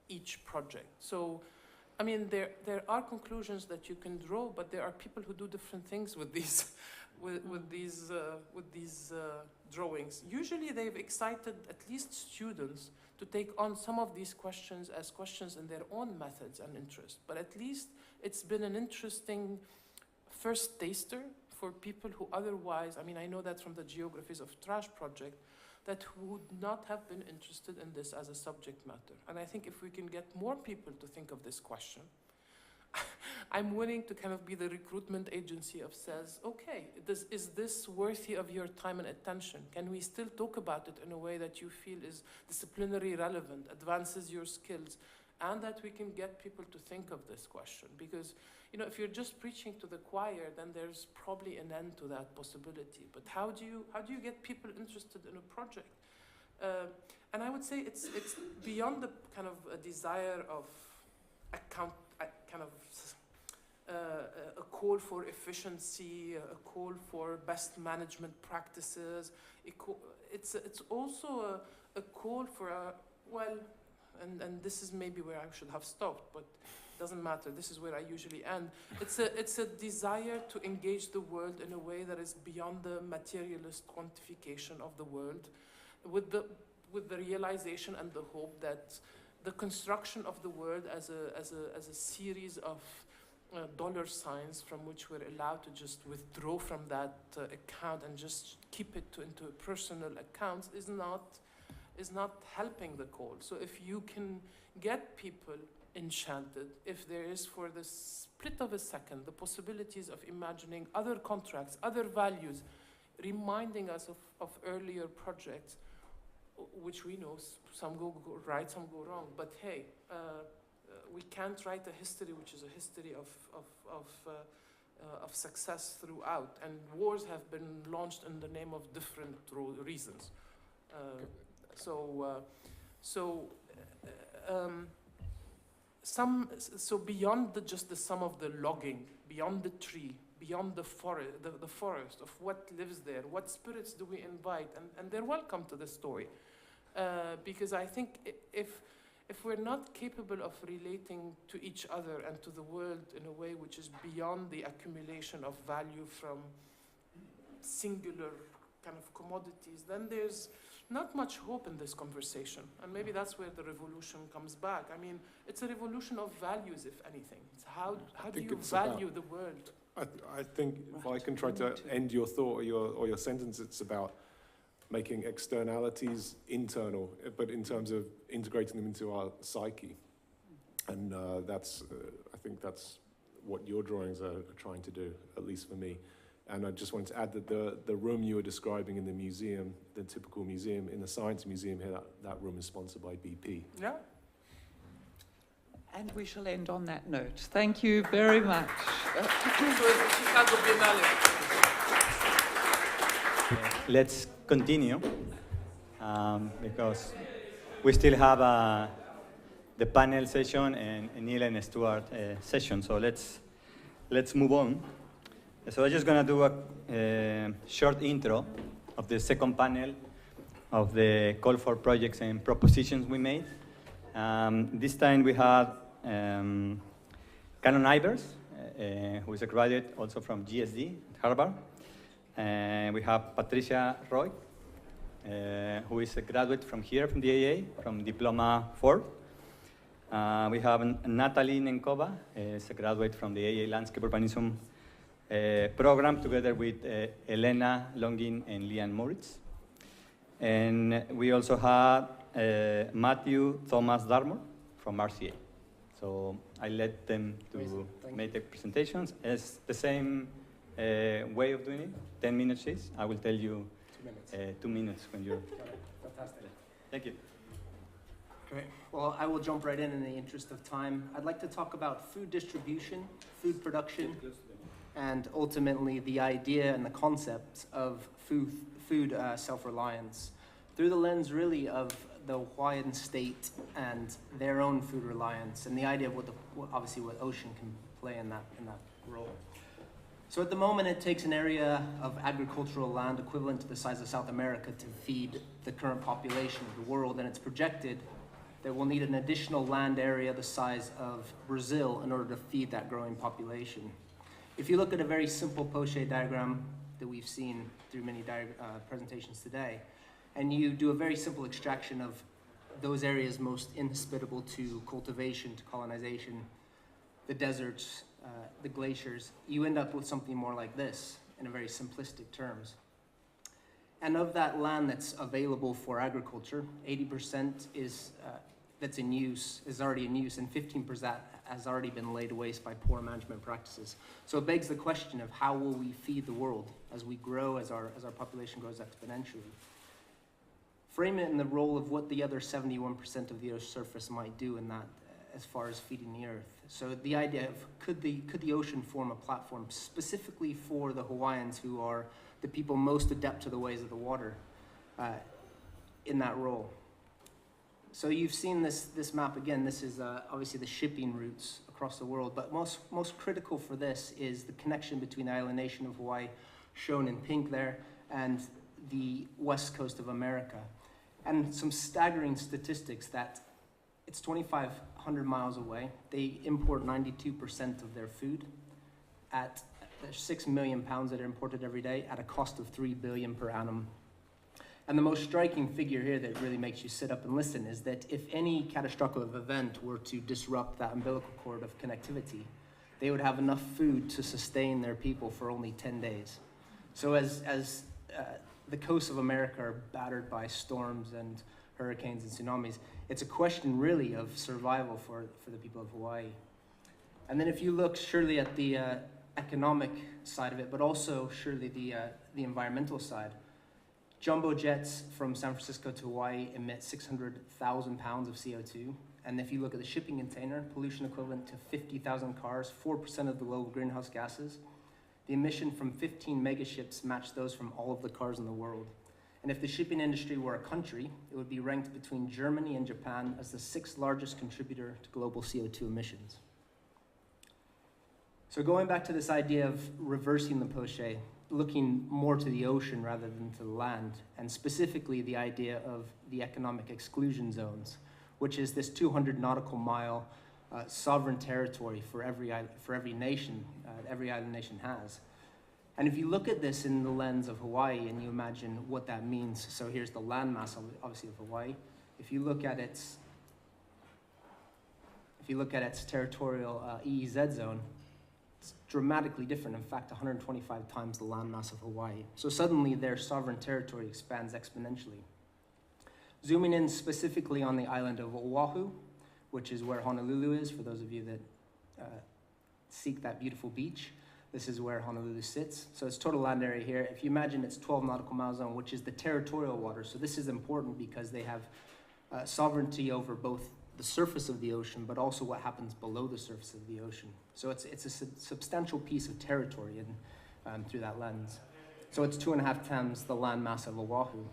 each project. So, I mean, there are conclusions that you can draw, but there are people who do different things with these, with these drawings. Usually, they've excited at least students to take on some of these questions as questions in their own methods and interests. But at least it's been an interesting first taster for people who otherwise, I mean, I know that from the Geographies of Trash project, that would not have been interested in this as a subject matter. And I think if we can get more people to think of this question, I'm willing to kind of be the recruitment agency of says, okay, is this worthy of your time and attention? Can we still talk about it in a way that you feel is disciplinary relevant, advances your skills, and that we can get people to think of this question? Because, you know, if you're just preaching to the choir, then there's probably an end to that possibility. But how do you get people interested in a project? And I would say it's beyond the kind of a desire of a call for efficiency, a call for best management practices. It's also a call for and this is maybe where I should have stopped, but it doesn't matter. This is where I usually end. It's a desire to engage the world in a way that is beyond the materialist quantification of the world, with the realization and the hope that the construction of the world as a series of dollar signs from which we're allowed to just withdraw from that account and just keep it into personal accounts is not helping the cause. So if you can get people enchanted, if there is for the split of a second the possibilities of imagining other contracts, other values, reminding us of earlier projects, which we know some go right, some go wrong, but hey, we can't write a history which is a history of success throughout, and wars have been launched in the name of different reasons. So beyond just the sum of the logging, beyond the tree, beyond the forest of what lives there, what spirits do we invite, and they're welcome to the story, because I think if we're not capable of relating to each other and to the world in a way which is beyond the accumulation of value from singular kind of commodities, then there's not much hope in this conversation. And maybe that's where the revolution comes back. I mean, it's a revolution of values, if anything. It's how do you value the world? I think if I can try to end your thought or your sentence, it's about making externalities internal, but in terms of integrating them into our psyche. And I think that's what your drawings are trying to do, at least for me. And I just wanted to add that the room you were describing in the museum, the typical museum, in the Science Museum here, that room is sponsored by BP. Yeah. And we shall end on that note. Thank you very much. Let's continue, because we still have the panel session and Neil and Stuart session. So let's move on. So I'm just going to do a short intro of the second panel of the call for projects and propositions we made. This time we had Canon Ivers, who is a graduate also from GSD at Harvard. We have Patricia Roy, who is a graduate from here, from the AA, from Diploma 4. We have Natalie Nenkova, is a graduate from the AA Landscape Urbanism program, together with Elena Longin and Lian Moritz. And we also had Matthew Thomas Darmore from RCA. So I let them to make the presentations. It's the same way of doing it, 10 minutes each. I will tell you 2 minutes when you're... Fantastic. Thank you. Great. Well, I will jump right in the interest of time. I'd like to talk about food distribution, food production, and ultimately the idea and the concept of food self-reliance through the lens really of the Hawaiian state and their own food reliance, and the idea of obviously what ocean can play in that role. So at the moment, it takes an area of agricultural land equivalent to the size of South America to feed the current population of the world, and it's projected that we'll need an additional land area the size of Brazil in order to feed that growing population. If you look at a very simple Poche diagram that we've seen through many presentations today, and you do a very simple extraction of those areas most inhospitable to cultivation, to colonization, the deserts, the glaciers, you end up with something more like this in a very simplistic terms. And of that land that's available for agriculture, 80% is that's in use, is already in use, and 15% has already been laid waste by poor management practices. So it begs the question of how will we feed the world as we grow, as our population grows exponentially? Frame it in the role of what the other 71% of the Earth's surface might do in that, as far as feeding the Earth. So the idea of could the ocean form a platform specifically for the Hawaiians, who are the people most adept to the ways of the water, in that role. So you've seen this map again. This is obviously the shipping routes across the world, but most critical for this is the connection between the island nation of Hawaii, shown in pink there, and the west coast of America. And some staggering statistics that it's 2,500 miles away. They import 92% of their food at 6 million pounds that are imported every day at a cost of 3 billion per annum. And the most striking figure here that really makes you sit up and listen is that if any catastrophic event were to disrupt that umbilical cord of connectivity, they would have enough food to sustain their people for only 10 days. So as the coasts of America are battered by storms and hurricanes and tsunamis, it's a question really of survival for the people of Hawaii. And then if you look surely at the economic side of it, but also surely the environmental side, jumbo jets from San Francisco to Hawaii emit 600,000 pounds of CO2. And if you look at the shipping container, pollution equivalent to 50,000 cars, 4% of the global greenhouse gases. The emission from 15 megaships match those from all of the cars in the world. And if the shipping industry were a country, it would be ranked between Germany and Japan as the 6th largest contributor to global CO2 emissions. So going back to this idea of reversing the Poche, looking more to the ocean rather than to the land, and specifically the idea of the economic exclusion zones, which is this 200 nautical mile sovereign territory for every nation, every island nation has. And if you look at this in the lens of Hawaii and you imagine what that means, so here's the landmass, obviously, of Hawaii. If you look at its territorial EEZ zone, it's dramatically different. In fact, 125 times the landmass of Hawaii. So suddenly their sovereign territory expands exponentially. Zooming in specifically on the island of Oahu, which is where Honolulu is, for those of you that seek that beautiful beach. This is where Honolulu sits. So it's total land area here. If you imagine it's 12 nautical mile zone, which is the territorial water. So this is important because they have sovereignty over both the surface of the ocean, but also what happens below the surface of the ocean. So it's a substantial piece of territory through that lens. So it's 2.5 times the landmass of Oahu.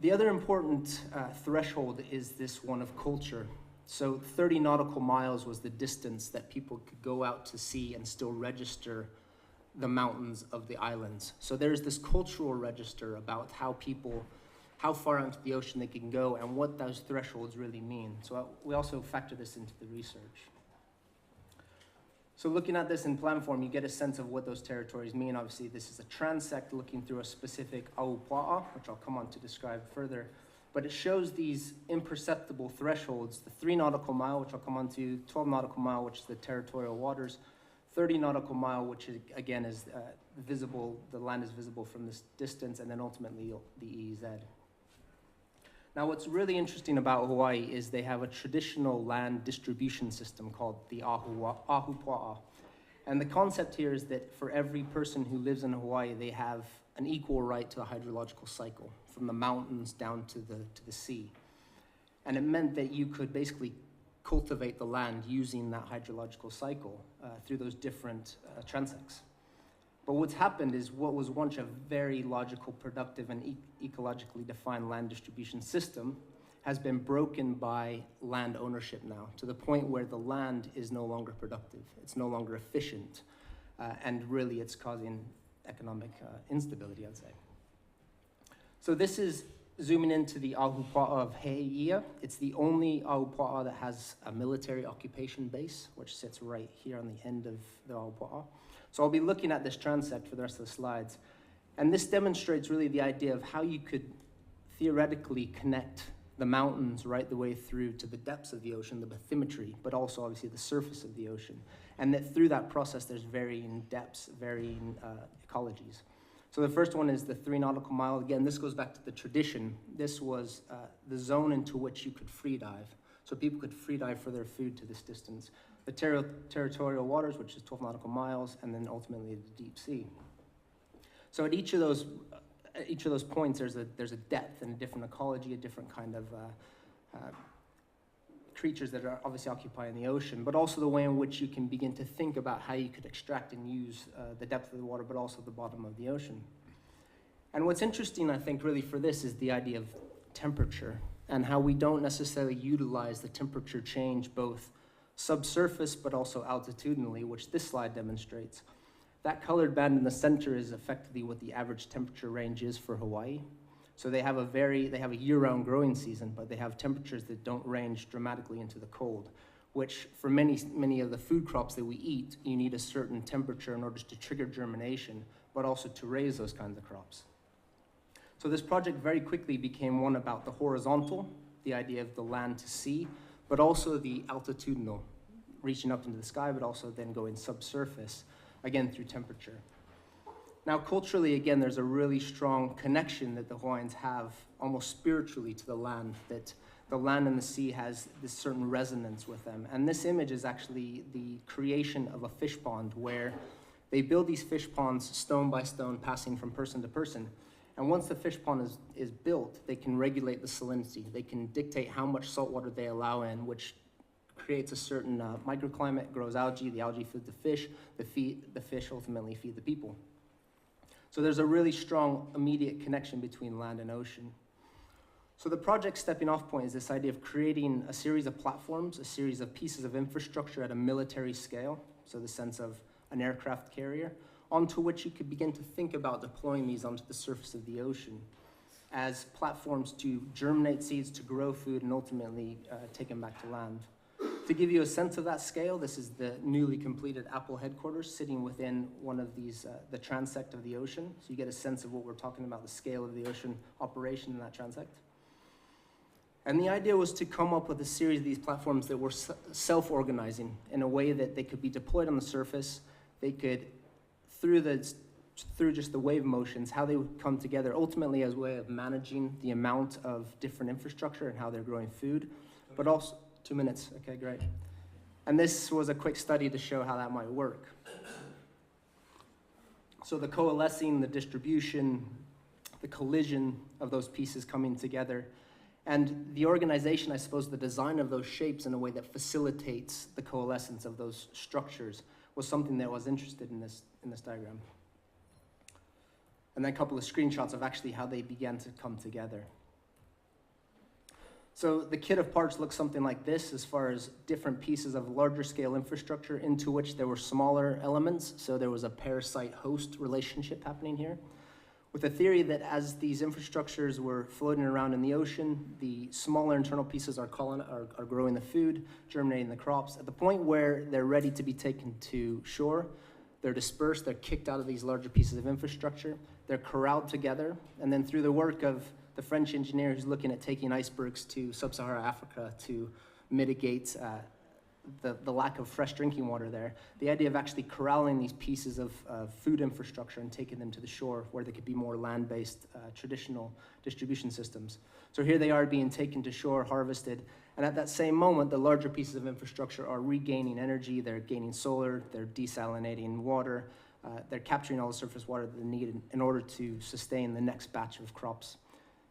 The other important threshold is this one of culture. So 30 nautical miles was the distance that people could go out to sea and still register the mountains of the islands. So there's this cultural register about how far out into the ocean they can go and what those thresholds really mean. So we also factor this into the research. So looking at this in plan form, you get a sense of what those territories mean. Obviously, this is a transect looking through a specific aupua'a, which I'll come on to describe further. But it shows these imperceptible thresholds, the 3 nautical mile, which I'll come on to, 12 nautical mile, which is the territorial waters, 30 nautical mile, which is, again is visible, the land is visible from this distance, and then ultimately the EEZ. Now, what's really interesting about Hawaii is they have a traditional land distribution system called the ahupua'a. And the concept here is that for every person who lives in Hawaii, they have an equal right to the hydrological cycle, from the mountains down to the sea. And it meant that you could basically cultivate the land using that hydrological cycle through those different transects. But what's happened is what was once a very logical, productive, and ecologically defined land distribution system has been broken by land ownership now, to the point where the land is no longer productive. It's no longer efficient. and really it's causing economic instability, I'd say. So this is zooming into the Ahupua'a of He'eia. It's the only Ahupua'a that has a military occupation base, which sits right here on the end of the Ahupua'a. So I'll be looking at this transect for the rest of the slides. And this demonstrates really the idea of how you could theoretically connect the mountains right the way through to the depths of the ocean, the bathymetry, but also obviously the surface of the ocean. And that through that process, there's varying depths, varying ecologies. So the first one is the 3 nautical mile. Again, this goes back to the tradition. This was the zone into which you could free dive. So people could free dive for their food to this distance. The territorial waters, which is 12 nautical miles, and then ultimately the deep sea. So at each of those points, there's a depth and a different ecology, a different kind of creatures that are obviously occupying the ocean, but also the way in which you can begin to think about how you could extract and use the depth of the water, but also the bottom of the ocean. And what's interesting, I think, really for this is the idea of temperature and how we don't necessarily utilize the temperature change both subsurface but also altitudinally, which this slide demonstrates. That colored band in the center is effectively what the average temperature range is for Hawaii. So they have a year-round growing season, but they have temperatures that don't range dramatically into the cold, which for many of the food crops that we eat, you need a certain temperature in order to trigger germination, but also to raise those kinds of crops. So this project very quickly became one about the horizontal, the idea of the land to sea, but also the altitudinal, reaching up into the sky, but also then going subsurface, again through temperature. Now, culturally, again, there's a really strong connection that the Hawaiians have, almost spiritually, to the land, that the land and the sea has this certain resonance with them. And this image is actually the creation of a fish pond, where they build these fish ponds stone by stone, passing from person to person. And once the fish pond is built, they can regulate the salinity. They can dictate how much salt water they allow in, which creates a certain microclimate, grows algae, the algae feed the fish, the fish ultimately feed the people. So there's a really strong immediate connection between land and ocean. So the project stepping off point is this idea of creating a series of platforms, a series of pieces of infrastructure at a military scale, so the sense of an aircraft carrier, onto which you could begin to think about deploying these onto the surface of the ocean as platforms to germinate seeds, to grow food, and ultimately take them back to land. To give you a sense of that scale, this is the newly completed Apple headquarters sitting within one of these, the transect of the ocean. So you get a sense of what we're talking about, the scale of the ocean operation in that transect. And the idea was to come up with a series of these platforms that were self-organizing in a way that they could be deployed on the surface. They could, through just the wave motions, how they would come together ultimately as a way of managing the amount of different infrastructure and how they're growing food, but also, 2 minutes, okay, great. And this was a quick study to show how that might work. So the coalescing, the distribution, the collision of those pieces coming together, and the organization, I suppose, the design of those shapes in a way that facilitates the coalescence of those structures was something that I was interested in this diagram. And then a couple of screenshots of actually how they began to come together. So the kit of parts looks something like this as far as different pieces of larger scale infrastructure into which there were smaller elements. So there was a parasite-host relationship happening here, with a theory that as these infrastructures were floating around in the ocean, the smaller internal pieces are growing the food, germinating the crops. At the point where they're ready to be taken to shore, they're dispersed, they're kicked out of these larger pieces of infrastructure, they're corralled together, and then through the work of the French engineer who's looking at taking icebergs to sub-Saharan Africa to mitigate the lack of fresh drinking water there, the idea of actually corralling these pieces of food infrastructure and taking them to the shore where they could be more land-based traditional distribution systems. So here they are being taken to shore, harvested, and at that same moment, the larger pieces of infrastructure are regaining energy, they're gaining solar, they're desalinating water, they're capturing all the surface water that they need in order to sustain the next batch of crops.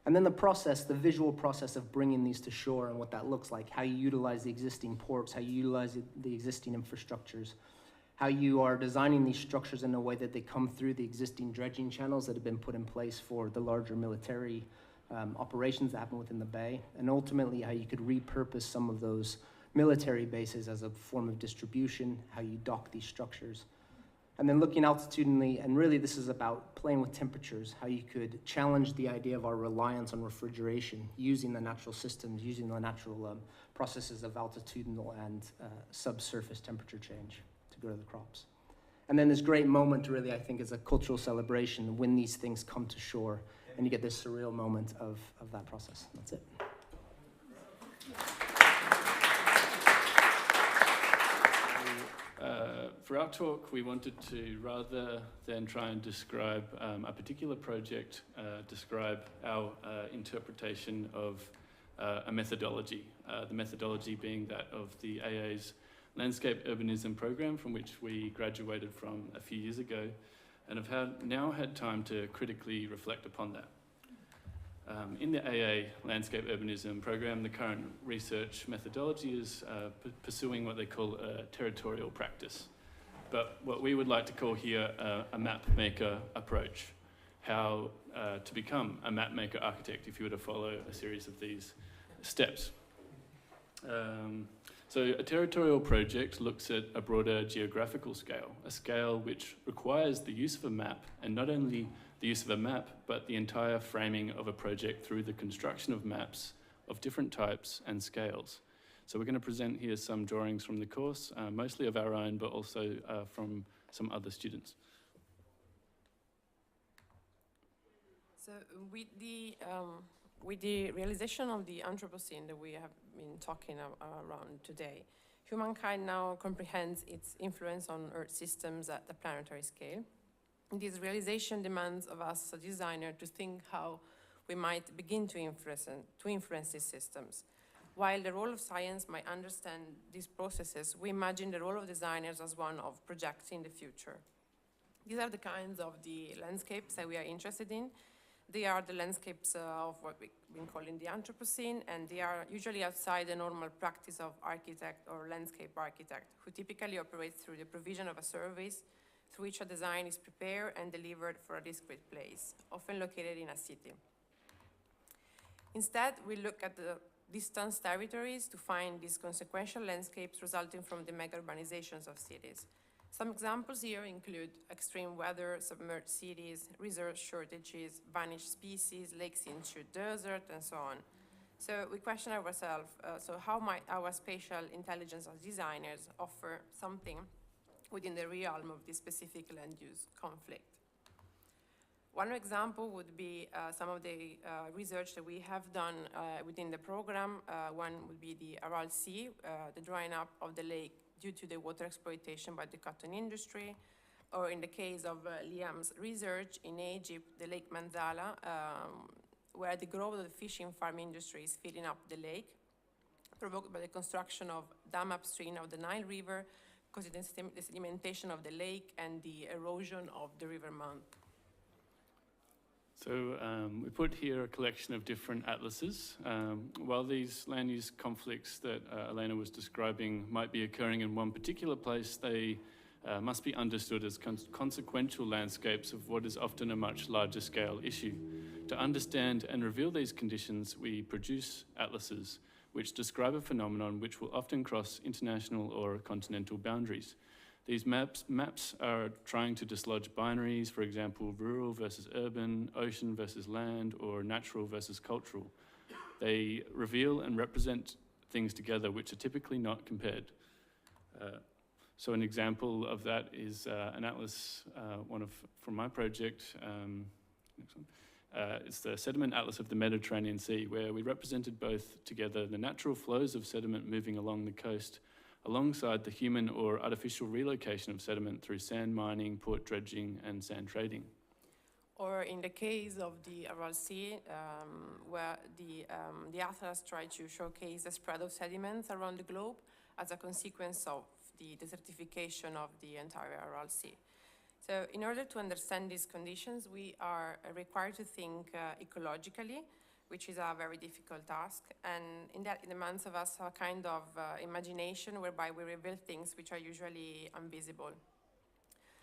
And then the process, the visual process of bringing these to shore and what that looks like, how you utilize the existing ports, how you utilize the existing infrastructures, how you are designing these structures in a way that they come through the existing dredging channels that have been put in place for the larger military operations that happen within the bay, and ultimately how you could repurpose some of those military bases as a form of distribution, how you dock these structures. And then looking altitudinally, and really this is about playing with temperatures, how you could challenge the idea of our reliance on refrigeration, using the natural systems, using the natural processes of altitudinal and subsurface temperature change to grow the crops. And then this great moment really, I think, is a cultural celebration when these things come to shore, and you get this surreal moment of that process. That's it. For our talk, we wanted to, rather than try and describe a particular project, describe our interpretation of a methodology. The methodology being that of the AA's Landscape Urbanism program, from which we graduated from a few years ago, and have now had time to critically reflect upon that. In the AA Landscape Urbanism program, the current research methodology is pursuing what they call a territorial practice. But what we would like to call here a map maker approach, how to become a map maker architect if you were to follow a series of these steps. So a territorial project looks at a broader geographical scale, a scale which requires the use of a map, and not only the use of a map, but the entire framing of a project through the construction of maps of different types and scales. So we're going to present here some drawings from the course, mostly of our own, but also from some other students. So with the realization of the Anthropocene that we have been talking around today, humankind now comprehends its influence on Earth systems at the planetary scale. This realization demands of us, a designer, to think how we might begin to influence these systems. While the role of science might understand these processes, we imagine the role of designers as one of projecting the future. These are the kinds of the landscapes that we are interested in. They are the landscapes of what we've been calling the Anthropocene, and they are usually outside the normal practice of architect or landscape architect, who typically operates through the provision of a service through which a design is prepared and delivered for a discrete place, often located in a city. Instead, we look at the distant territories to find these consequential landscapes resulting from the mega-urbanizations of cities. Some examples here include extreme weather, submerged cities, resource shortages, vanished species, lakes into desert, and so on. So we question ourselves, so how might our spatial intelligence as designers offer something within the realm of this specific land use conflict? One example would be some of the research that we have done within the program. One would be the Aral Sea, the drying up of the lake due to the water exploitation by the cotton industry, or in the case of Liam's research in Egypt, the Lake Manzala, where the growth of the fishing farm industry is filling up the lake, provoked by the construction of dam upstream of the Nile River, causing the sedimentation of the lake and the erosion of the river mouth. So we put here a collection of different atlases. While these land use conflicts that Elena was describing might be occurring in one particular place, they must be understood as consequential landscapes of what is often a much larger scale issue. To understand and reveal these conditions, we produce atlases which describe a phenomenon which will often cross international or continental boundaries. These maps are trying to dislodge binaries, for example, rural versus urban, ocean versus land, or natural versus cultural. They reveal and represent things together which are typically not compared. So an example of that is an atlas, from my project. Next one. It's the Sediment Atlas of the Mediterranean Sea, where we represented both together the natural flows of sediment moving along the coast, alongside the human or artificial relocation of sediment through sand mining, port dredging, and sand trading. Or in the case of the Aral Sea, where the atlas tried to showcase the spread of sediments around the globe as a consequence of the desertification of the entire Aral Sea. So in order to understand these conditions, we are required to think ecologically, which is a very difficult task, and in that it demands of us a kind of imagination whereby we reveal things which are usually invisible.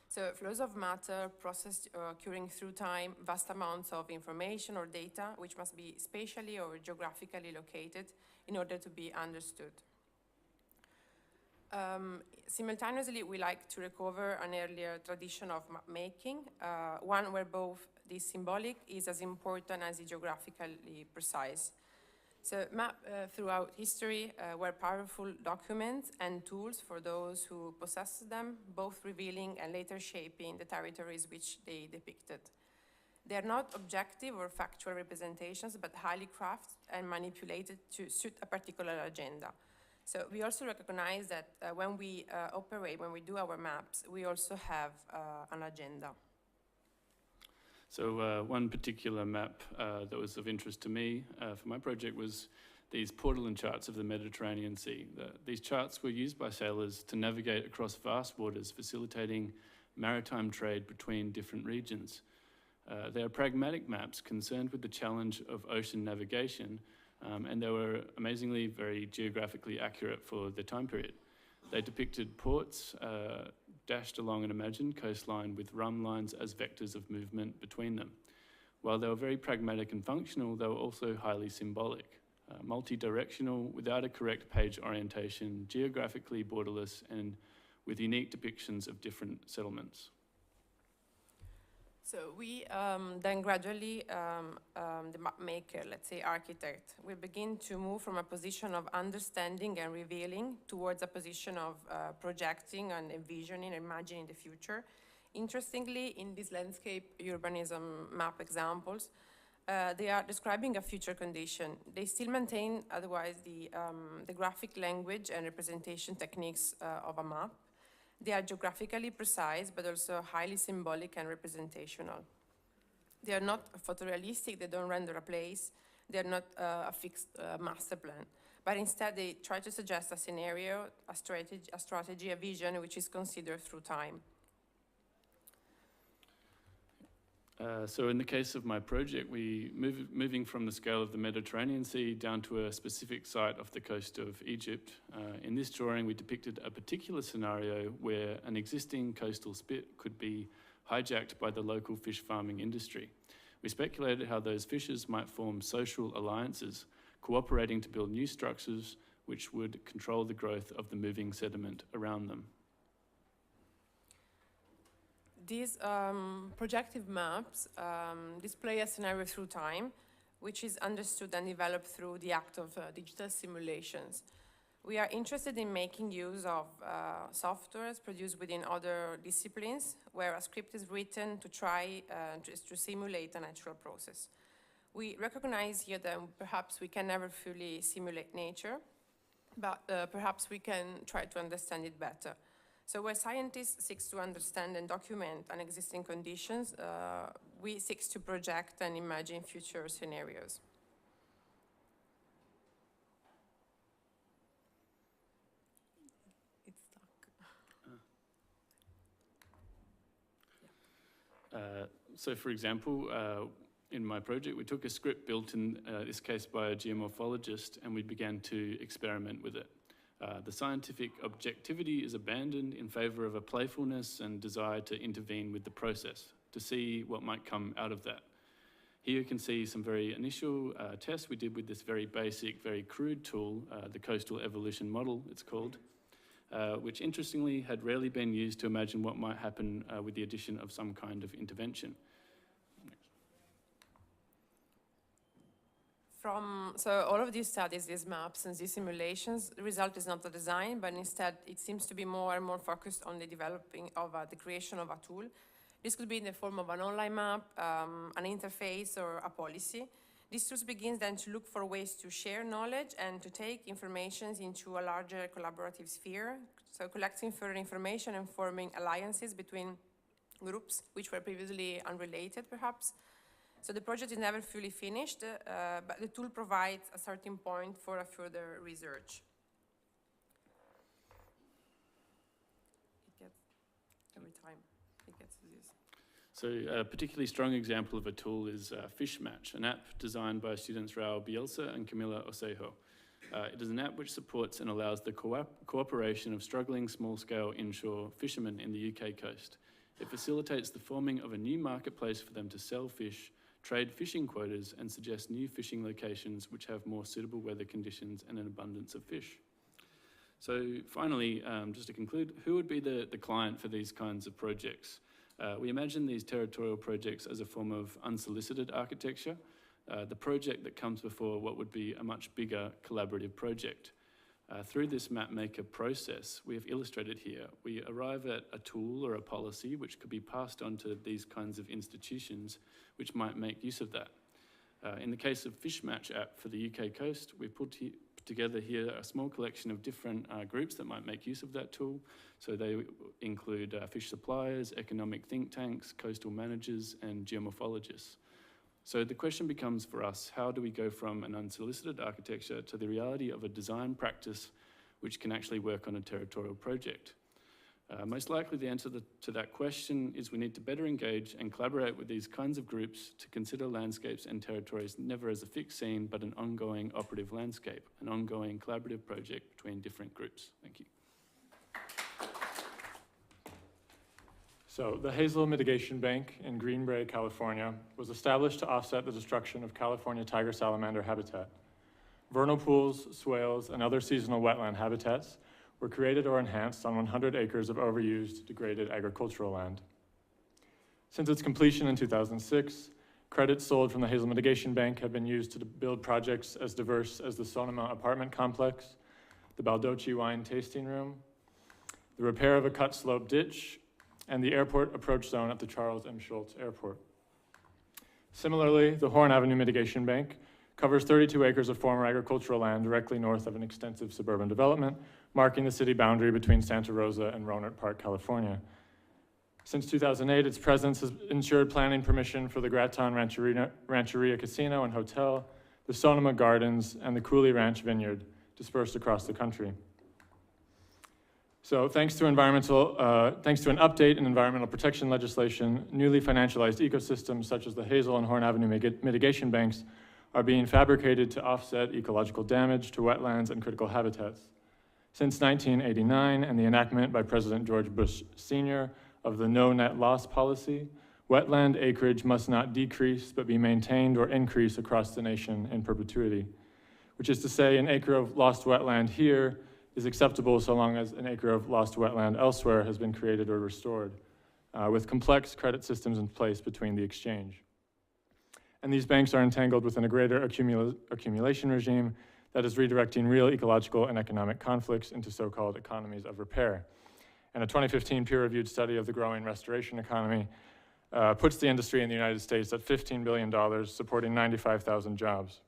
So flows of matter processed occurring through time, vast amounts of information or data which must be spatially or geographically located in order to be understood. Simultaneously, we like to recover an earlier tradition of map making, one where both the symbolic is as important as the geographically precise. So map throughout history were powerful documents and tools for those who possessed them, both revealing and later shaping the territories which they depicted. They are not objective or factual representations, but highly crafted and manipulated to suit a particular agenda. So we also recognize that when we operate, when we do our maps, we also have an agenda. So one particular map that was of interest to me for my project was these portolan charts of the Mediterranean Sea. These charts were used by sailors to navigate across vast waters, facilitating maritime trade between different regions. They are pragmatic maps concerned with the challenge of ocean navigation, and they were amazingly very geographically accurate for the time period. They depicted ports dashed along an imagined coastline with rum lines as vectors of movement between them. While they were very pragmatic and functional, they were also highly symbolic. Multi-directional, without a correct page orientation, geographically borderless, and with unique depictions of different settlements. So we then gradually, the map maker, let's say architect, will begin to move from a position of understanding and revealing towards a position of projecting and envisioning, imagining the future. Interestingly, in these landscape urbanism map examples, they are describing a future condition. They still maintain, otherwise, the graphic language and representation techniques of a map. They are geographically precise, but also highly symbolic and representational. They are not photorealistic, they don't render a place, they are not a fixed master plan, but instead they try to suggest a scenario, a strategy, a vision which is considered through time. So in the case of my project, we moving from the scale of the Mediterranean Sea down to a specific site off the coast of Egypt. In this drawing, we depicted a particular scenario where an existing coastal spit could be hijacked by the local fish farming industry. We speculated how those fishers might form social alliances, cooperating to build new structures which would control the growth of the moving sediment around them. These projective maps display a scenario through time, which is understood and developed through the act of digital simulations. We are interested in making use of softwares produced within other disciplines, where a script is written to try to simulate a natural process. We recognize here that perhaps we can never fully simulate nature, but perhaps we can try to understand it better. So where scientists seek to understand and document existing conditions, we seek to project and imagine future scenarios. It's stuck. So for example, in my project, we took a script built in this case by a geomorphologist, and we began to experiment with it. The scientific objectivity is abandoned in favor of a playfulness and desire to intervene with the process, to see what might come out of that. Here you can see some very initial tests we did with this very basic, very crude tool, the coastal evolution model, it's called, which interestingly had rarely been used to imagine what might happen with the addition of some kind of intervention. So all of these studies, these maps and these simulations, the result is not the design, but instead it seems to be more and more focused on the developing of the creation of a tool. This could be in the form of an online map, an interface, or a policy. This tool begins then to look for ways to share knowledge and to take information into a larger collaborative sphere. So collecting further information and forming alliances between groups which were previously unrelated, perhaps. So the project is never fully finished, but the tool provides a starting point for a further research. It gets, every time it gets to this. So a particularly strong example of a tool is Fish Match, an app designed by students Raul Bielsa and Camila Osejo. It is an app which supports and allows the cooperation of struggling small-scale inshore fishermen in the UK coast. It facilitates the forming of a new marketplace for them to sell fish, trade fishing quotas, and suggest new fishing locations which have more suitable weather conditions and an abundance of fish. So finally, just to conclude, who would be the client for these kinds of projects? We imagine these territorial projects as a form of unsolicited architecture, the project that comes before what would be a much bigger collaborative project. Through this map maker process we have illustrated here, we arrive at a tool or a policy which could be passed on to these kinds of institutions which might make use of that. In the case of Fish Match app for the UK coast, we've put together here a small collection of different groups that might make use of that tool. So they include fish suppliers, economic think tanks, coastal managers, and geomorphologists. So the question becomes for us, how do we go from an unsolicited architecture to the reality of a design practice which can actually work on a territorial project? Most likely the answer to that question is we need to better engage and collaborate with these kinds of groups to consider landscapes and territories never as a fixed scene, but an ongoing operative landscape, an ongoing collaborative project between different groups. Thank you. So the Hazel Mitigation Bank in Green Bay, California, was established to offset the destruction of California tiger salamander habitat. Vernal pools, swales, and other seasonal wetland habitats were created or enhanced on 100 acres of overused, degraded agricultural land. Since its completion in 2006, credits sold from the Hazel Mitigation Bank have been used to build projects as diverse as the Sonoma apartment complex, the Baldocci wine tasting room, the repair of a cut slope ditch, and the airport approach zone at the Charles M. Schultz Airport. Similarly, the Horn Avenue Mitigation Bank covers 32 acres of former agricultural land directly north of an extensive suburban development, marking the city boundary between Santa Rosa and Rohnert Park, California. Since 2008, its presence has ensured planning permission for the Graton Rancheria Casino and Hotel, the Sonoma Gardens, and the Cooley Ranch Vineyard, dispersed across the country. So thanks to an update in environmental protection legislation, newly financialized ecosystems such as the Hazel and Horn Avenue mitigation banks are being fabricated to offset ecological damage to wetlands and critical habitats. Since 1989 and the enactment by President George Bush Sr. of the no net loss policy, wetland acreage must not decrease but be maintained or increase across the nation in perpetuity, which is to say an acre of lost wetland here is acceptable so long as an acre of lost wetland elsewhere has been created or restored, with complex credit systems in place between the exchange. And these banks are entangled within a greater accumulation regime that is redirecting real ecological and economic conflicts into so-called economies of repair. And a 2015 peer-reviewed study of the growing restoration economy puts the industry in the United States at $15 billion, supporting 95,000 jobs.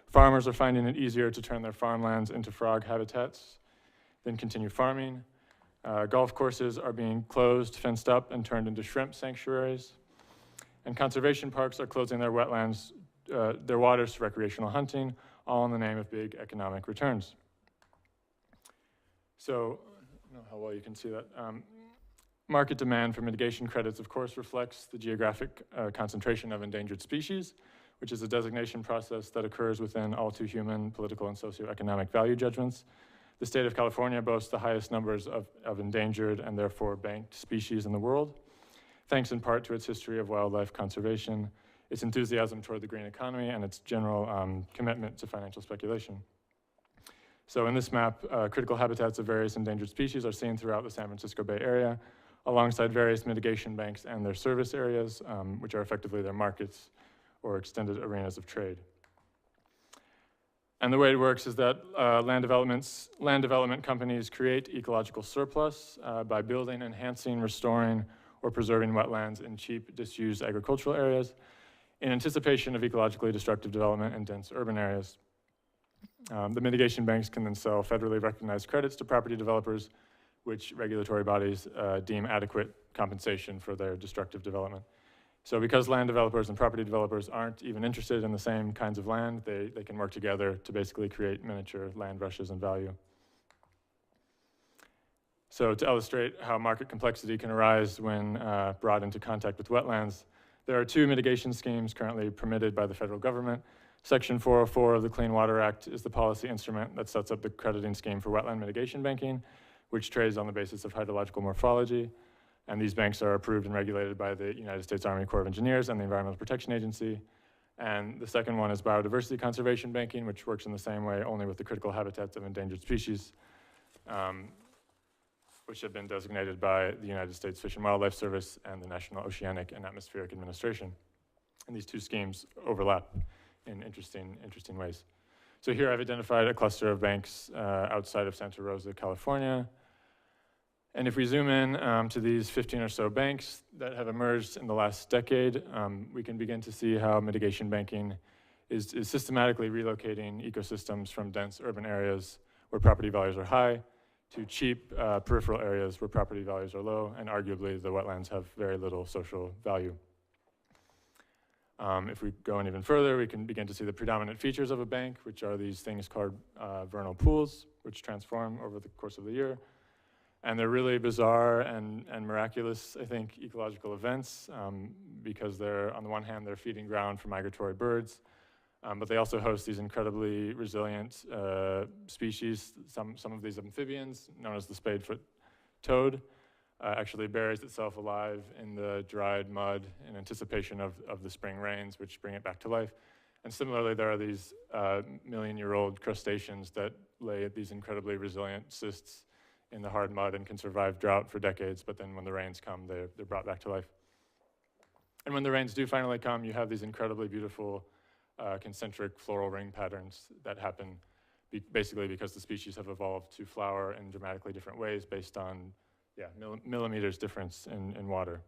Farmers are finding it easier to turn their farmlands into frog habitats than continue farming. Golf courses are being closed, fenced up, and turned into shrimp sanctuaries. And conservation parks are closing their wetlands, their waters to recreational hunting, all in the name of big economic returns. So, I don't know how well you can see that. Market demand for mitigation credits, of course, reflects the geographic concentration of endangered species, which is a designation process that occurs within all too human political and socioeconomic value judgments. The state of California boasts the highest numbers of endangered and therefore banked species in the world, thanks in part to its history of wildlife conservation, its enthusiasm toward the green economy, and its general commitment to financial speculation. So in this map, critical habitats of various endangered species are seen throughout the San Francisco Bay Area, alongside various mitigation banks and their service areas, which are effectively their markets or extended arenas of trade. And the way it works is that land development companies create ecological surplus by building, enhancing, restoring, or preserving wetlands in cheap, disused agricultural areas in anticipation of ecologically destructive development in dense urban areas. The mitigation banks can then sell federally recognized credits to property developers, which regulatory bodies deem adequate compensation for their destructive development. So because land developers and property developers aren't even interested in the same kinds of land, they can work together to basically create miniature land rushes and value. So to illustrate how market complexity can arise when brought into contact with wetlands, there are two mitigation schemes currently permitted by the federal government. Section 404 of the Clean Water Act is the policy instrument that sets up the crediting scheme for wetland mitigation banking, which trades on the basis of hydrological morphology. And these banks are approved and regulated by the United States Army Corps of Engineers and the Environmental Protection Agency. And the second one is biodiversity conservation banking, which works in the same way, only with the critical habitats of endangered species. which have been designated by the United States Fish and Wildlife Service and the National Oceanic and Atmospheric Administration. And these two schemes overlap in interesting ways. So here I've identified a cluster of banks outside of Santa Rosa, California. And if we zoom in to these 15 or so banks that have emerged in the last decade, we can begin to see how mitigation banking is systematically relocating ecosystems from dense urban areas where property values are high to cheap peripheral areas where property values are low, and arguably the wetlands have very little social value. If we go in even further, we can begin to see the predominant features of a bank, which are these things called vernal pools, which transform over the course of the year. And they're really bizarre and miraculous, I think, ecological events, because they're, on the one hand, they're feeding ground for migratory birds, but they also host these incredibly resilient species. Some of these amphibians, known as the spadefoot toad, actually buries itself alive in the dried mud in anticipation of the spring rains, which bring it back to life. And similarly, there are these million-year-old crustaceans that lay these incredibly resilient cysts in the hard mud and can survive drought for decades, but then when the rains come, they're brought back to life. And when the rains do finally come, you have these incredibly beautiful concentric floral ring patterns that happen basically because the species have evolved to flower in dramatically different ways based on millimeters difference in water.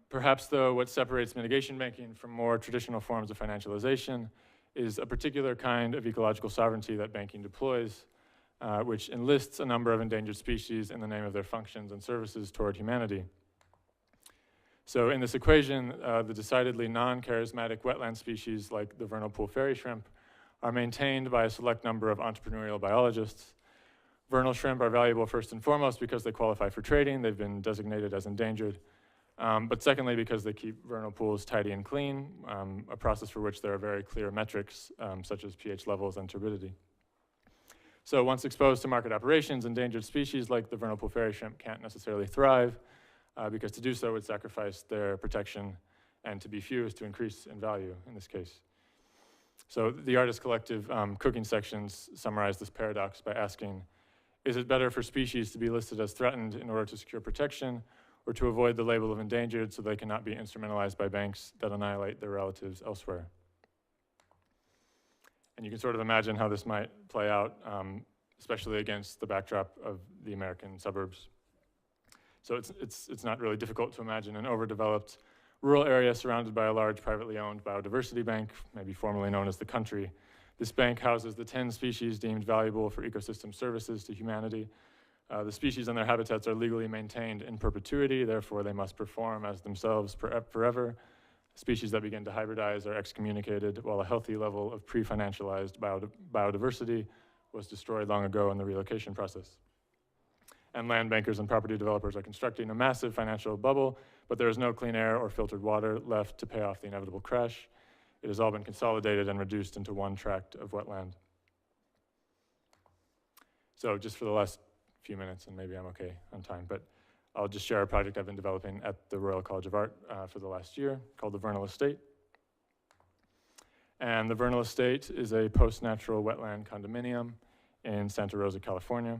Perhaps, though, what separates mitigation banking from more traditional forms of financialization is a particular kind of ecological sovereignty that banking deploys, which enlists a number of endangered species in the name of their functions and services toward humanity. So in this equation, the decidedly non-charismatic wetland species like the vernal pool fairy shrimp are maintained by a select number of entrepreneurial biologists. Vernal shrimp are valuable first and foremost because they qualify for trading. They've been designated as endangered. But secondly, because they keep vernal pools tidy and clean, a process for which there are very clear metrics, such as pH levels and turbidity. So once exposed to market operations, endangered species like the vernal pool fairy shrimp can't necessarily thrive, because to do so would sacrifice their protection, and to be few is to increase in value in this case. So the artist collective cooking sections summarize this paradox by asking, is it better for species to be listed as threatened in order to secure protection, or to avoid the label of endangered so they cannot be instrumentalized by banks that annihilate their relatives elsewhere? And you can sort of imagine how this might play out, especially against the backdrop of the American suburbs. So it's not really difficult to imagine an overdeveloped rural area surrounded by a large privately owned biodiversity bank, maybe formerly known as the Country. This bank houses the 10 species deemed valuable for ecosystem services to humanity. The species and their habitats are legally maintained in perpetuity, therefore they must perform as themselves forever. Species that begin to hybridize are excommunicated, while a healthy level of pre-financialized biodiversity was destroyed long ago in the relocation process. And land bankers and property developers are constructing a massive financial bubble, but there is no clean air or filtered water left to pay off the inevitable crash. It has all been consolidated and reduced into one tract of wetland. So just for the last few minutes, and maybe I'm okay on time, but I'll just share a project I've been developing at the Royal College of Art for the last year called the Vernal Estate. And the Vernal Estate is a post-natural wetland condominium in Santa Rosa, California,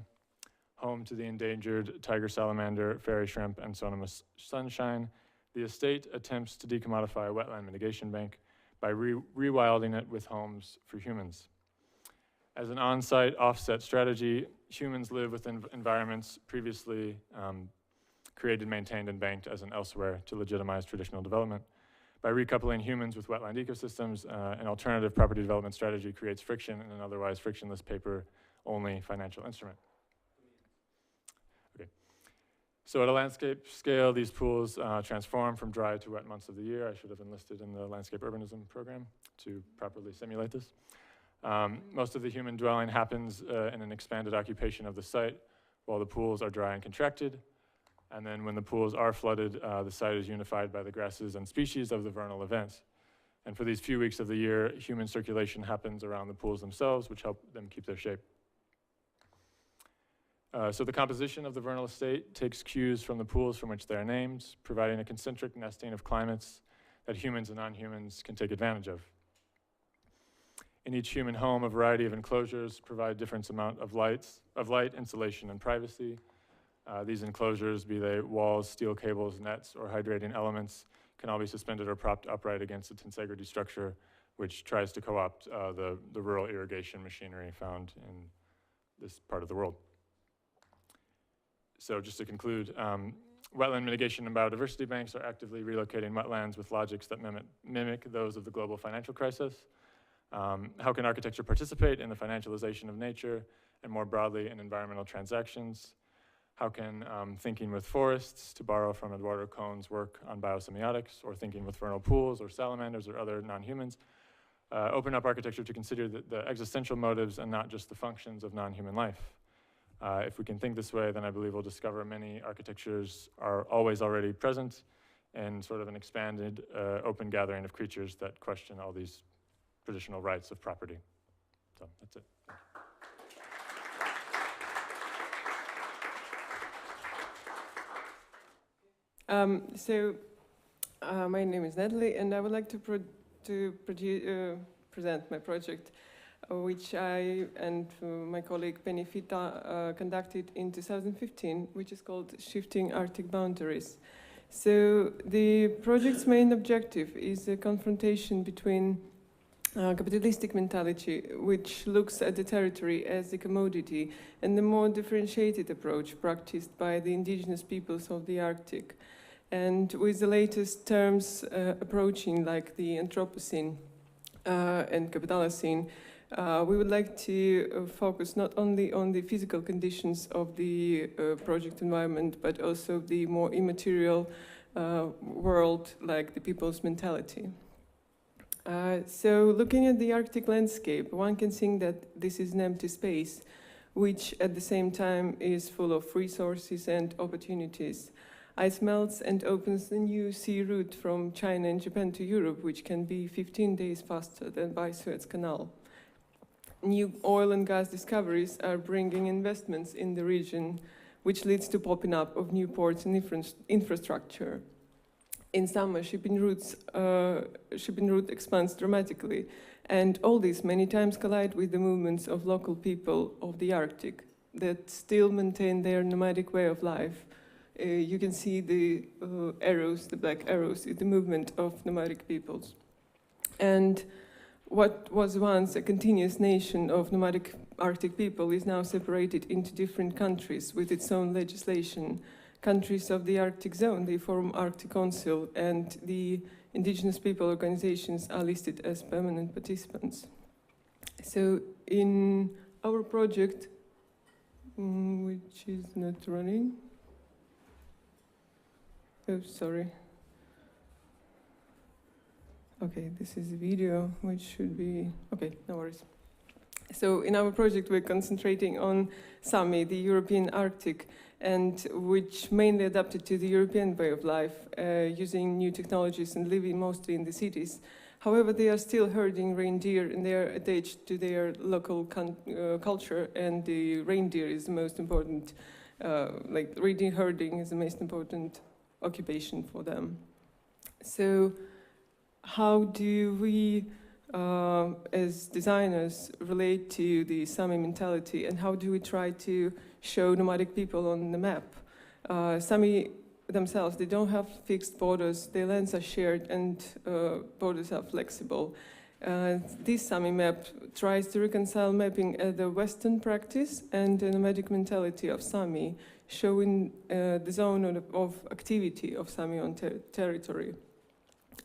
home to the endangered tiger salamander, fairy shrimp, and Sonomus sunshine. The estate attempts to decommodify a wetland mitigation bank by rewilding it with homes for humans. As an on-site offset strategy, humans live within environments previously created, maintained, and banked as an elsewhere to legitimize traditional development. By recoupling humans with wetland ecosystems, an alternative property development strategy creates friction in an otherwise frictionless paper-only financial instrument. Okay. So at a landscape scale, these pools transform from dry to wet months of the year. I should have enlisted in the landscape urbanism program to properly simulate this. Most of the human dwelling happens in an expanded occupation of the site while the pools are dry and contracted. And then when the pools are flooded, the site is unified by the grasses and species of the vernal events. And for these few weeks of the year, human circulation happens around the pools themselves, which help them keep their shape. So the composition of the vernal estate takes cues from the pools from which they are named, providing a concentric nesting of climates that humans and non-humans can take advantage of. In each human home, a variety of enclosures provide different amount of light, insulation, and privacy. These enclosures, be they walls, steel cables, nets, or hydrating elements, can all be suspended or propped upright against a tensegrity structure, which tries to co-opt the rural irrigation machinery found in this part of the world. So just to conclude, wetland mitigation and biodiversity banks are actively relocating wetlands with logics that mimic those of the global financial crisis. How can architecture participate in the financialization of nature and more broadly in environmental transactions? How can thinking with forests, to borrow from Eduardo Cohn's work on biosemiotics, or thinking with vernal pools or salamanders or other non-humans, open up architecture to consider the existential motives and not just the functions of non-human life? If we can think this way, then I believe we'll discover many architectures are always already present and sort of an expanded open gathering of creatures that question all these traditional rights of property. So that's it. My name is Natalie, and I would like to present my project, which I and my colleague Penny Fita conducted in 2015, which is called Shifting Arctic Boundaries. So the project's main objective is a confrontation between capitalistic mentality, which looks at the territory as a commodity, and the more differentiated approach practiced by the indigenous peoples of the Arctic. And with the latest terms approaching, like the Anthropocene and Capitalocene, we would like to focus not only on the physical conditions of the project environment, but also the more immaterial world, like the people's mentality. So looking at the Arctic landscape, one can think that this is an empty space, which at the same time is full of resources and opportunities. Ice melts and opens the new sea route from China and Japan to Europe, which can be 15 days faster than by Suez Canal. New oil and gas discoveries are bringing investments in the region, which leads to popping up of new ports and infrastructure. In summer, shipping route expands dramatically, and all these many times collide with the movements of local people of the Arctic that still maintain their nomadic way of life. You can see the arrows, the black arrows, is the movement of nomadic peoples. And what was once a continuous nation of nomadic Arctic people is now separated into different countries with its own legislation. Countries of the Arctic zone, they form Arctic Council, and the indigenous people organizations are listed as permanent participants. So in our project, which is not running, oh, sorry. Okay, this is a video, which should be, okay, no worries. So in our project, we're concentrating on Sami, the European Arctic, and which mainly adapted to the European way of life, using new technologies and living mostly in the cities. However, they are still herding reindeer, and they are attached to their local culture, and the reindeer is the most important, like reindeer herding is the most important occupation for them. So how do we, as designers, relate to the Sami mentality, and how do we try to show nomadic people on the map? Sami themselves, they don't have fixed borders, their lands are shared, and borders are flexible. This Sami map tries to reconcile mapping the Western practice and the nomadic mentality of Sami, showing the zone of activity of Sami on territory.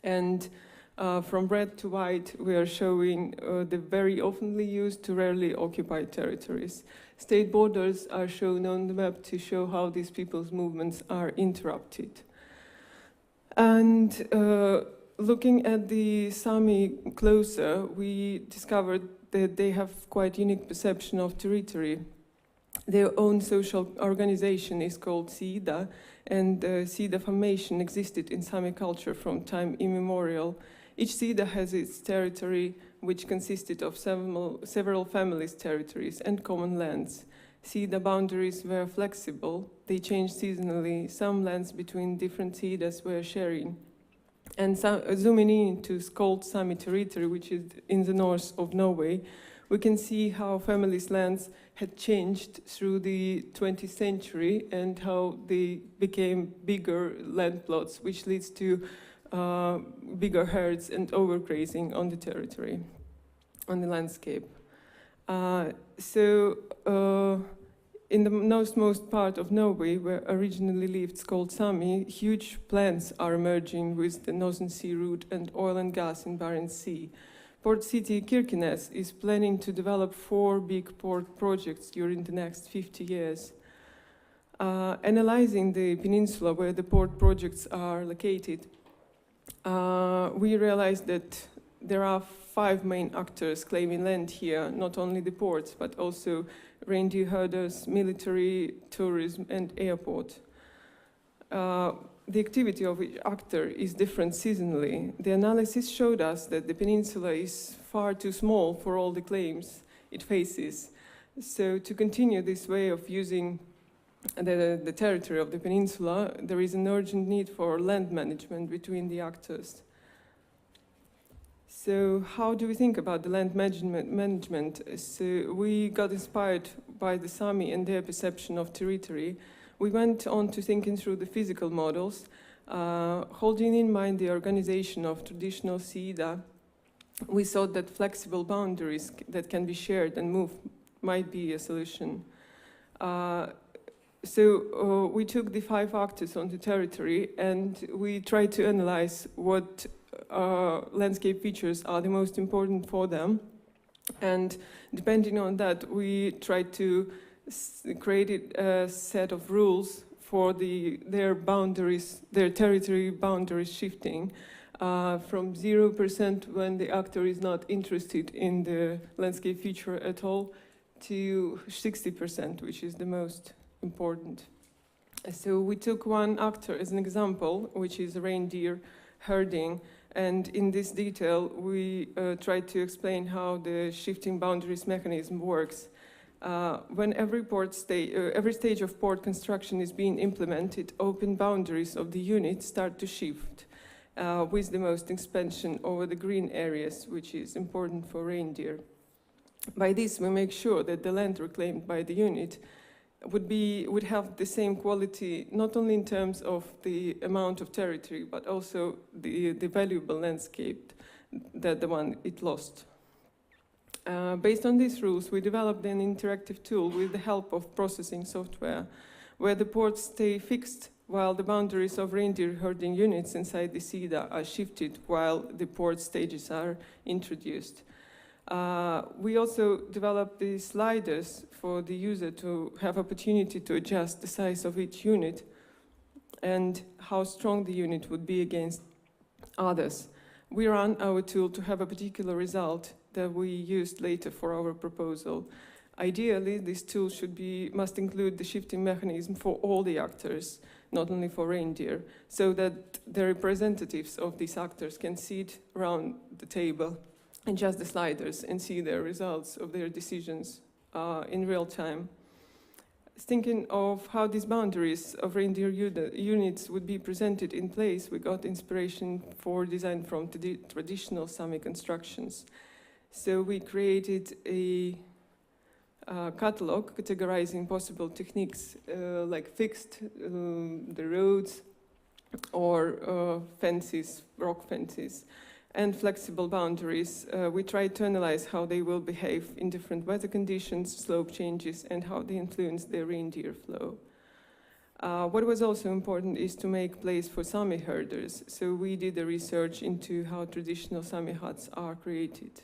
And from red to white, we are showing the very oftenly used to rarely occupied territories. State borders are shown on the map to show how these people's movements are interrupted. And looking at the Sami closer, we discovered that they have quite unique perception of territory. Their own social organization is called Siida, and Siida formation existed in Sami culture from time immemorial. Each Siida has its territory, which consisted of several families' territories and common lands. Siida boundaries were flexible. They changed seasonally. Some lands between different Siidas were sharing. And zooming into Skjold Sami territory, which is in the north of Norway, we can see how families' lands had changed through the 20th century and how they became bigger land plots, which leads to bigger herds and overgrazing on the territory, on the landscape. In the northmost part of Norway, where originally lived Skjold Sami, huge plans are emerging with the Northern Sea route and oil and gas in Barents Sea. Port city Kirkenes is planning to develop 4 big port projects during the next 50 years. Analyzing the peninsula where the port projects are located, we realized that there are 5 main actors claiming land here, not only the ports, but also reindeer herders, military, tourism, and airport. The activity of each actor is different seasonally. The analysis showed us that the peninsula is far too small for all the claims it faces. So to continue this way of using the territory of the peninsula, there is an urgent need for land management between the actors. So how do we think about the land management? So we got inspired by the Sami and their perception of territory. We went on to thinking through the physical models, holding in mind the organization of traditional Sida. We thought that flexible boundaries that can be shared and moved might be a solution. We took the 5 actors on the territory and we tried to analyze what landscape features are the most important for them. And depending on that, we tried to create a set of rules for their boundaries, their territory boundaries shifting from 0% when the actor is not interested in the landscape feature at all to 60%, which is the most important. So we took one actor as an example, which is reindeer herding. And in this detail, we tried to explain how the shifting boundaries mechanism works. When every stage of port construction is being implemented, open boundaries of the unit start to shift, with the most expansion over the green areas, which is important for reindeer. By this, we make sure that the land reclaimed by the unit would have the same quality, not only in terms of the amount of territory, but also the valuable landscape that the one it lost. Based on these rules, we developed an interactive tool with the help of processing software, where the ports stay fixed while the boundaries of reindeer herding units inside the SIDA are shifted while the port stages are introduced. We also developed the sliders for the user to have opportunity to adjust the size of each unit and how strong the unit would be against others. We ran our tool to have a particular result that we used later for our proposal. Ideally, this tool must include the shifting mechanism for all the actors, not only for reindeer, so that the representatives of these actors can sit around the table, adjust the sliders, and see the results of their decisions in real time. Thinking of how these boundaries of reindeer units would be presented in place, we got inspiration for design from traditional Sami constructions. So we created a catalog categorizing possible techniques like fixed, the roads, or fences, rock fences, and flexible boundaries. We tried to analyze how they will behave in different weather conditions, slope changes, and how they influence the reindeer flow. What was also important is to make place for Sami herders. So we did the research into how traditional Sami huts are created.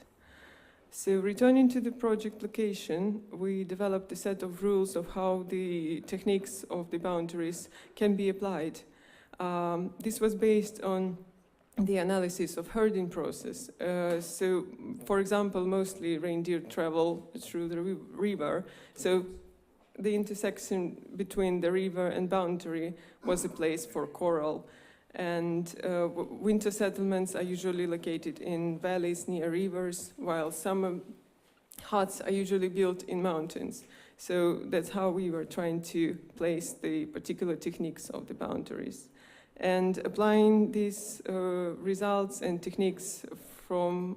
So returning to the project location, we developed a set of rules of how the techniques of the boundaries can be applied. This was based on the analysis of herding process. So, for example, mostly reindeer travel through the river. So the intersection between the river and boundary was a place for corral. And winter settlements are usually located in valleys near rivers, while summer huts are usually built in mountains. So that's how we were trying to place the particular techniques of the boundaries. And applying these results and techniques from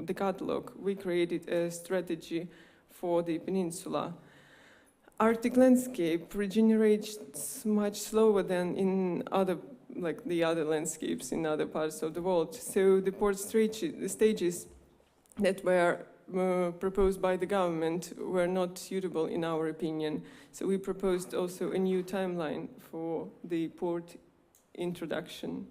the catalog, we created a strategy for the peninsula. Arctic landscape regenerates much slower than in other, like the other landscapes in other parts of the world. So the port stages that were proposed by the government were not suitable in our opinion. So we proposed also a new timeline for the port introduction.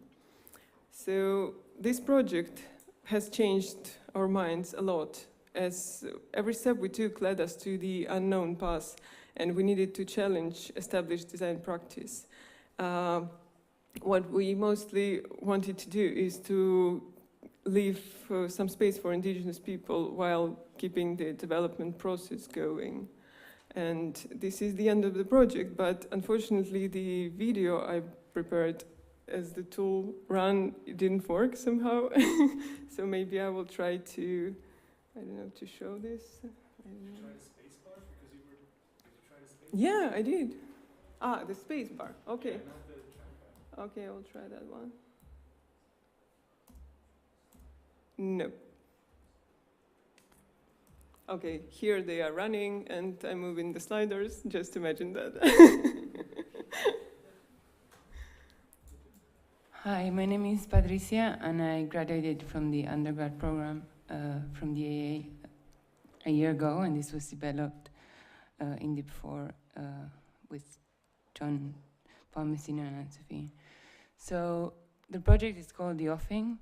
So this project has changed our minds a lot, as every step we took led us to the unknown path, and we needed to challenge established design practice. What we mostly wanted to do is to leave some space for indigenous people while keeping the development process going. And this is the end of the project, but unfortunately the video I prepared as the tool ran, it didn't work somehow. So maybe I will try to, I don't know, to show this. Did you try the space bar? Because did you try the space Yeah, I did. Ah, the space bar, okay. Yeah, not the trackpad. Okay, I'll try that one. No. Okay, here they are running and I'm moving the sliders, just imagine that. Hi, my name is Patricia and I graduated from the undergrad program from the AA a year ago, and this was developed in Deep 4 with John, Paul Messina and Anne-Sophie. So the project is called The Offing,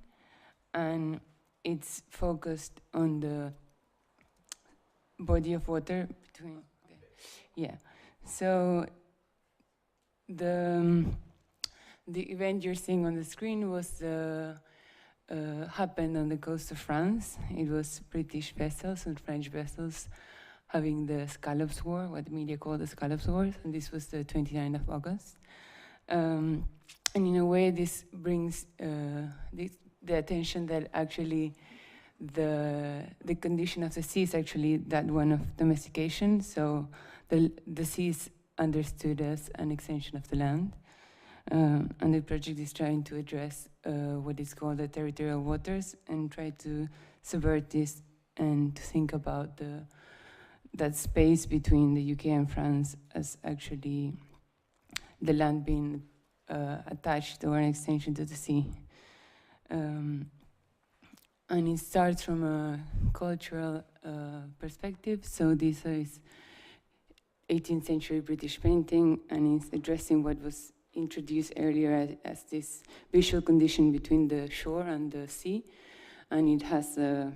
and it's focused on the body of water between, okay. Yeah. So the event you're seeing on the screen was happened on the coast of France. It was British vessels and French vessels having the Scallops War, what the media call the Scallops Wars, and this was the 29th of August. And in a way, this brings the attention that actually the condition of the sea is actually that one of domestication. So the sea is understood as an extension of the land. And the project is trying to address what is called the territorial waters and try to subvert this and to think about that space between the UK and France as actually the land being attached or an extension to the sea. And it starts from a cultural perspective. So this is 18th century British painting, and it's addressing what was introduced earlier as this visual condition between the shore and the sea, and it has a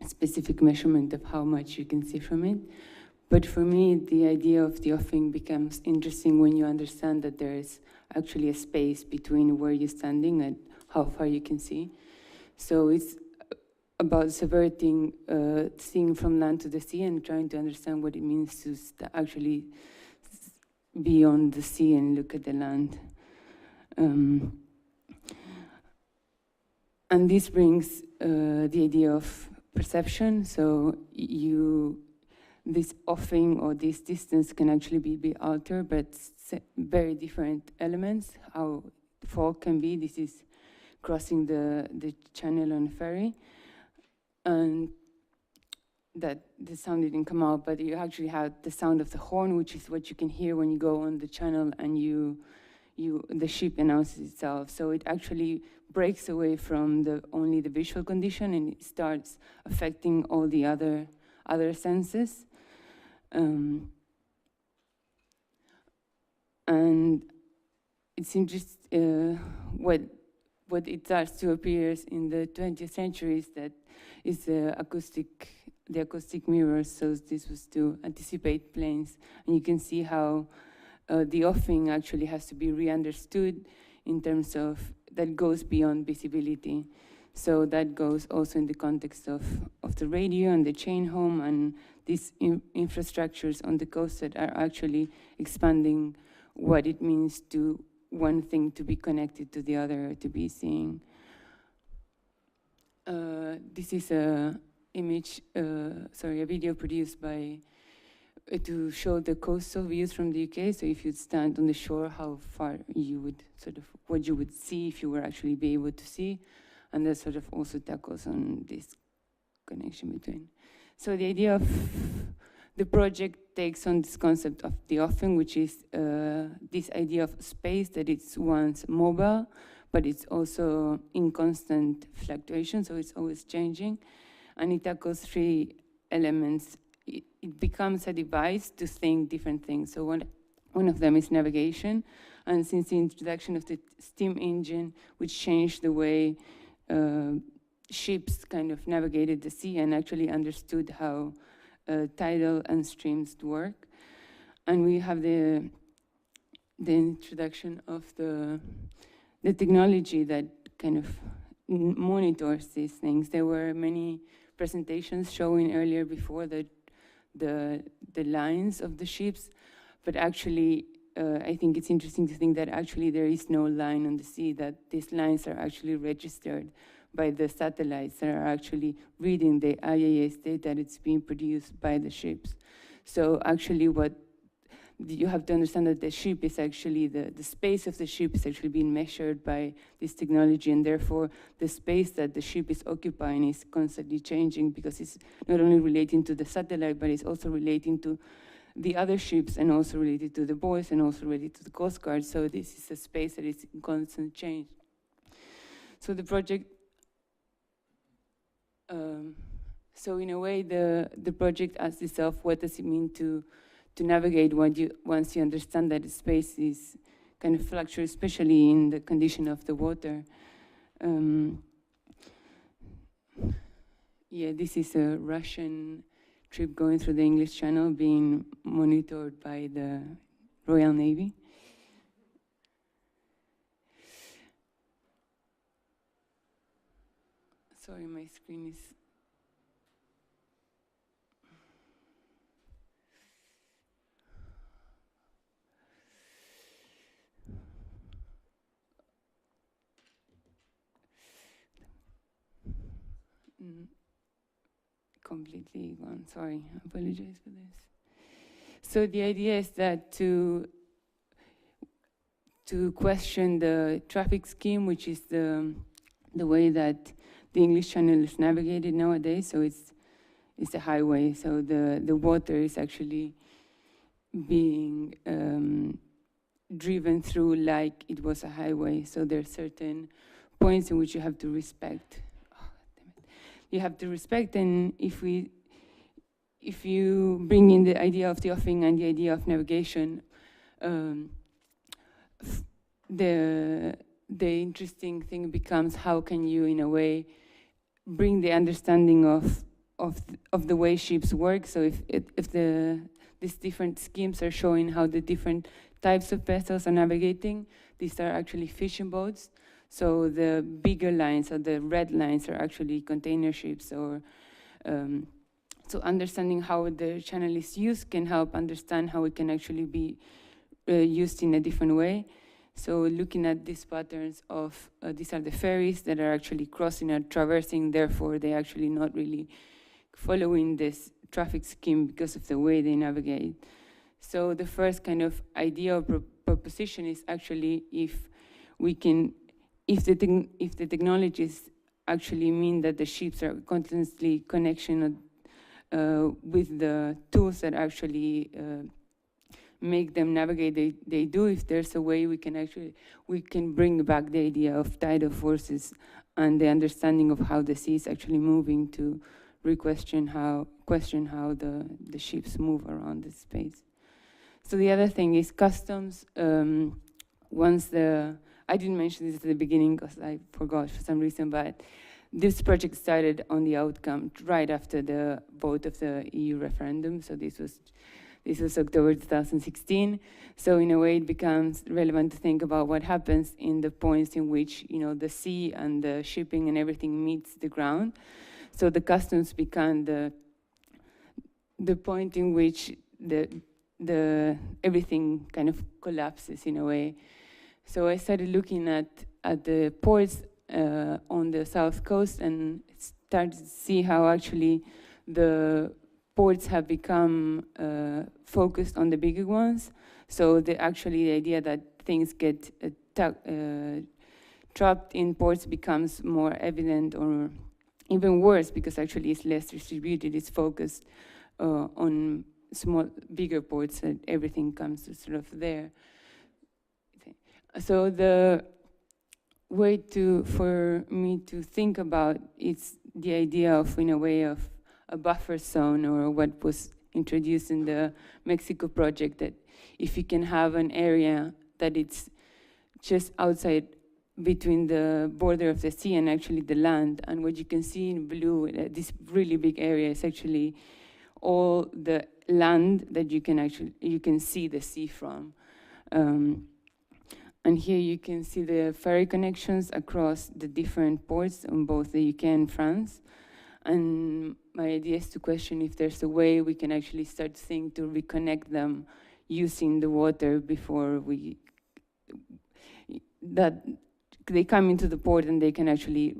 specific measurement of how much you can see from it. But for me, the idea of the offing becomes interesting when you understand that there is actually a space between where you're standing and how far you can see. So it's about subverting seeing from land to the sea and trying to understand what it means to actually be on the sea and look at the land. And this brings the idea of perception. So this offing or this distance can actually be altered, but very different elements. How fog can be. This is crossing the channel on a ferry, and that the sound didn't come out, but you actually had the sound of the horn, which is what you can hear when you go on the channel and the ship announces itself. So it actually breaks away from only the visual condition, and it starts affecting all the other senses. And it's interesting what it starts to appear in the 20th century is that is the acoustic mirrors. So this was to anticipate planes, and you can see how the offing actually has to be re-understood in terms of that goes beyond visibility. So that goes also in the context of the radio and the chain home and these infrastructures on the coast that are actually expanding what it means to one thing to be connected to the other, to be seeing. This is a video produced by to show the coastal views from the UK. So if you'd stand on the shore, how far you would what you would see if you were actually be able to see. And that sort of also tackles on this connection between. So the idea of the project takes on this concept of the offing, which is this idea of space that it's once mobile, but it's also in constant fluctuation, so it's always changing. And it tackles three elements. It becomes a device to think different things. So one of them is navigation. And since the introduction of the steam engine, which changed the way ships kind of navigated the sea and actually understood how tidal and streams work. And we have the introduction of the technology that kind of monitors these things. There were many presentations showing earlier before that the lines of the ships, but actually I think it's interesting to think that actually there is no line on the sea, that these lines are actually registered by the satellites that are actually reading the IAS data that's being produced by the ships. So actually what you have to understand that the ship is actually, the space of the ship is actually being measured by this technology, and therefore the space that the ship is occupying is constantly changing because it's not only relating to the satellite, but it's also relating to the other ships and also related to the buoys and also related to the Coast Guard. So this is a space that is in constant change. So the project, so in a way the project asks itself, what does it mean to navigate once you understand that the space is kind of fluctuating, especially in the condition of the water. Yeah, this is a Russian trip going through the English Channel being monitored by the Royal Navy. Sorry, my screen is... completely gone. Sorry, I apologize for this. So the idea is that to question the traffic scheme, which is the way that the English Channel is navigated nowadays. So it's a highway. So the water is actually being driven through like it was a highway. So there are certain points in which you have to respect. You have to respect, and if you bring in the idea of the offing and the idea of navigation, the interesting thing becomes how can you, in a way, bring the understanding of the way ships work. So if these different schemes are showing how the different types of vessels are navigating, these are actually fishing boats. So the bigger lines, or the red lines, are actually container ships. Or so understanding how the channel is used can help understand how it can actually be used in a different way. So looking at these patterns of, these are the ferries that are actually crossing and traversing, therefore they're actually not really following this traffic scheme because of the way they navigate. So the first kind of idea or proposition is actually if the technologies actually mean that the ships are constantly connected with the tools that actually make them navigate, they do. If there's a way we can bring back the idea of tidal forces and the understanding of how the sea is actually moving to question how the ships move around the space. So the other thing is customs. I didn't mention this at the beginning because I forgot for some reason, but this project started on the outcome right after the vote of the EU referendum. So this was October 2016. So in a way, it becomes relevant to think about what happens in the points in which the sea and the shipping and everything meets the ground. So the customs become the point in which the everything kind of collapses in a way. So I started looking at the ports on the south coast and started to see how actually the ports have become focused on the bigger ones. So actually the idea that things get trapped in ports becomes more evident, or even worse, because actually it's less distributed, it's focused on bigger ports, and everything comes to sort of there. So the way for me to think about it's the idea of, in a way, of a buffer zone, or what was introduced in the Mexico project, that if you can have an area that it's just outside between the border of the sea and actually the land, and what you can see in blue, this really big area is actually all the land that you can see the sea from. And here you can see the ferry connections across the different ports on both the UK and France. And my idea is to question if there's a way we can actually start to think to reconnect them using the water before that they come into the port, and they can actually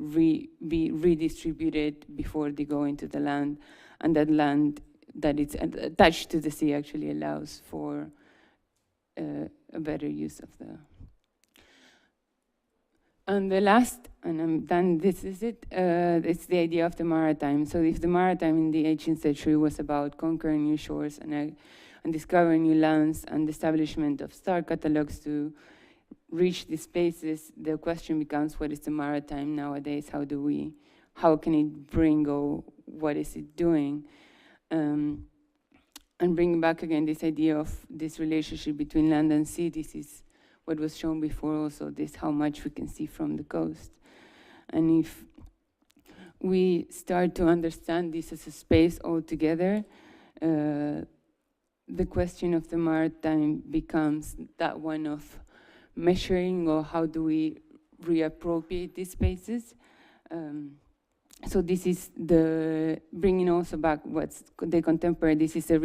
be redistributed before they go into the land. And that land that it's attached to the sea actually allows for a better use of the... And the last, and I'm done, this is it, it's the idea of the maritime. So if the maritime in the 18th century was about conquering new shores and discovering new lands and the establishment of star catalogs to reach these spaces, the question becomes, what is the maritime nowadays? How can it bring, or what is it doing? And bringing back again this idea of this relationship between land and sea, this is what was shown before also, this how much we can see from the coast. And if we start to understand this as a space altogether, the question of the maritime becomes that one of measuring, or how do we reappropriate these spaces. So this is the bringing also back what's the contemporary. This is the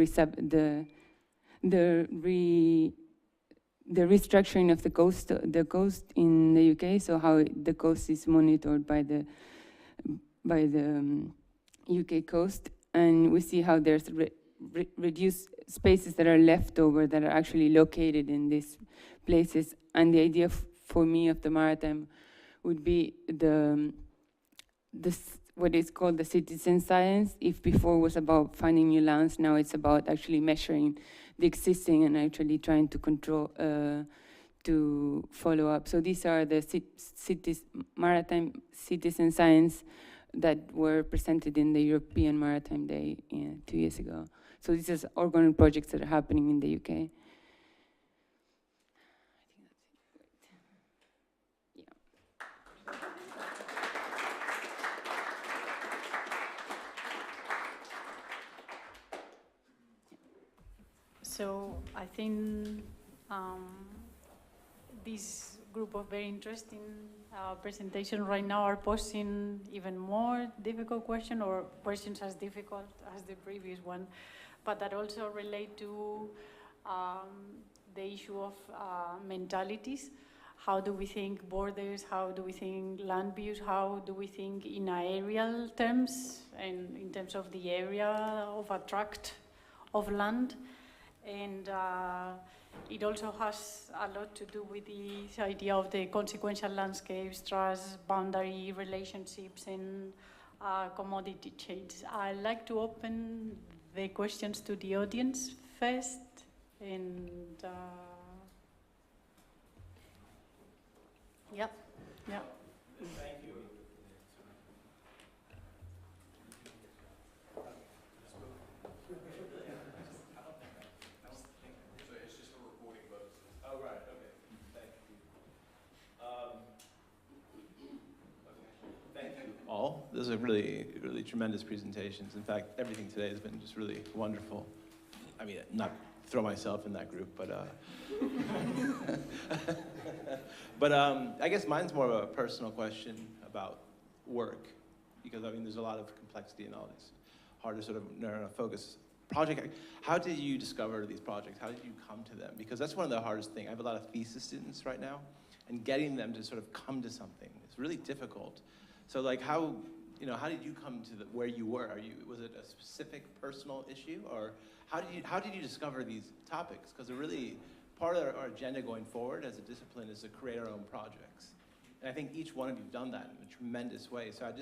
restructuring of the coast in the UK. So how the coast is monitored by the UK coast, and we see how there's reduced spaces that are left over that are actually located in these places. And the idea for me of the maritime would be what is called the citizen science. If before was about finding new lands, now it's about actually measuring the existing and actually trying to control, to follow up. So these are the maritime citizen science that were presented in the European Maritime Day 2 years ago. So these are ongoing projects that are happening in the UK. So I think this group of very interesting presentation right now are posing even more difficult questions, or questions as difficult as the previous one, but that also relate to the issue of mentalities. How do we think borders? How do we think land views? How do we think in aerial terms, and in terms of the area of a tract of land? And it also has a lot to do with the idea of the consequential landscapes, trust, boundary relationships, and commodity chains. I'd like to open the questions to the audience first. And yeah. Thank you. All. Those are really, really tremendous presentations. In fact, everything today has been just really wonderful. I mean, not throw myself in that group, but but I guess mine's more of a personal question about work, because I mean, there's a lot of complexity in all these hard to sort of narrow a focus. Project, how did you discover these projects? How did you come to them? Because that's one of the hardest things. I have a lot of thesis students right now, and getting them to sort of come to something is really difficult. So like, how how did you come to where you were? Was it a specific personal issue, or how did you discover these topics? Because they're really part of our agenda going forward as a discipline is to create our own projects. And I think each one of you have done that in a tremendous way. So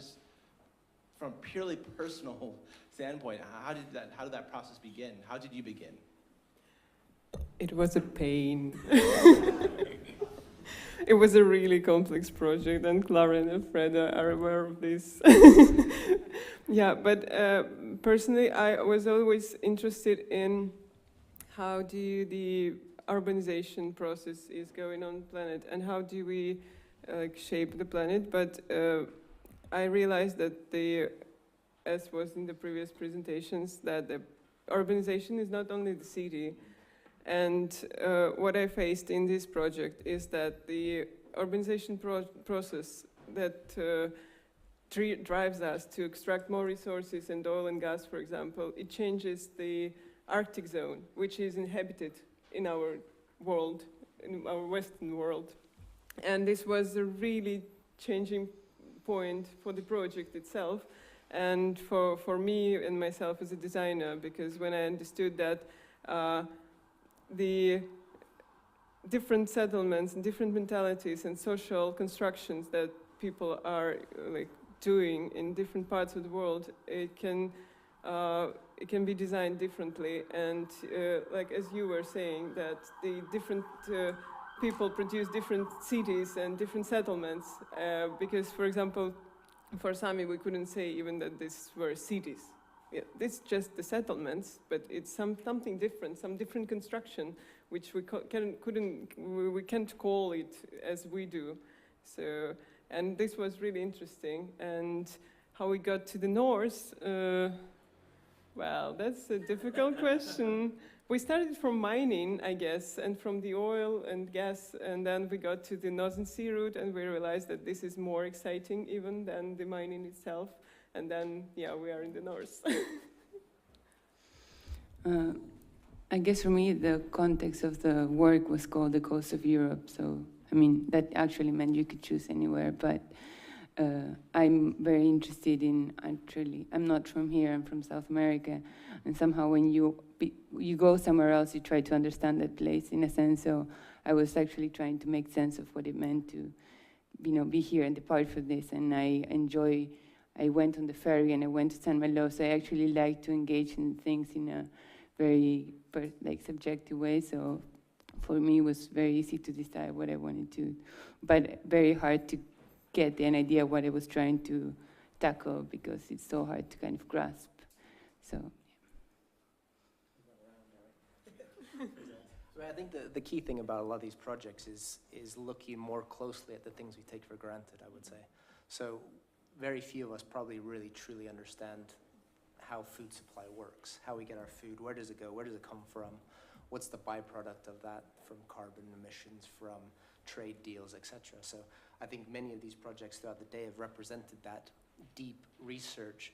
from a purely personal standpoint, how did that process begin? How did you begin? It was a pain. It was a really complex project, and Clara and Alfredo are aware of this. Yeah, but personally, I was always interested in how the urbanization process is going on the planet, and how do we shape the planet. But I realized that as was in the previous presentations, that the urbanization is not only the city. And what I faced in this project is that the urbanization process that drives us to extract more resources and oil and gas, for example, it changes the Arctic zone, which is inhabited in our world, in our Western world. And this was a really changing point for the project itself, and for me and myself as a designer, because when I understood that the different settlements and different mentalities and social constructions that people are doing in different parts of the world, it can be designed differently. And as you were saying, that the different people produce different cities and different settlements, because, for example, for Sami, we couldn't say even that these were cities. Yeah, it's just the settlements, but it's something different, some different construction, which we can't call it as we do. So, and this was really interesting. And how we got to the north, well, that's a difficult question. We started from mining, I guess, and from the oil and gas, and then we got to the Northern Sea route, and we realized that this is more exciting even than the mining itself. And then, yeah, we are in the north. I guess for me, the context of the work was called the coast of Europe. So, I mean, that actually meant you could choose anywhere. But I'm very interested in, actually, I'm not from here, I'm from South America. And somehow when you go somewhere else, you try to understand that place in a sense. So I was actually trying to make sense of what it meant to, be here and depart from this. And I went on the ferry and I went to San Malo, so I actually like to engage in things in a very subjective way. So for me, it was very easy to decide what I wanted to, but very hard to get an idea of what I was trying to tackle, because it's so hard to kind of grasp. So. I think the key thing about a lot of these projects is looking more closely at the things we take for granted, I would say. So very few of us probably really truly understand how food supply works, how we get our food, where does it go, where does it come from, what's the byproduct of that from carbon emissions, from trade deals, etc. So I think many of these projects throughout the day have represented that deep research,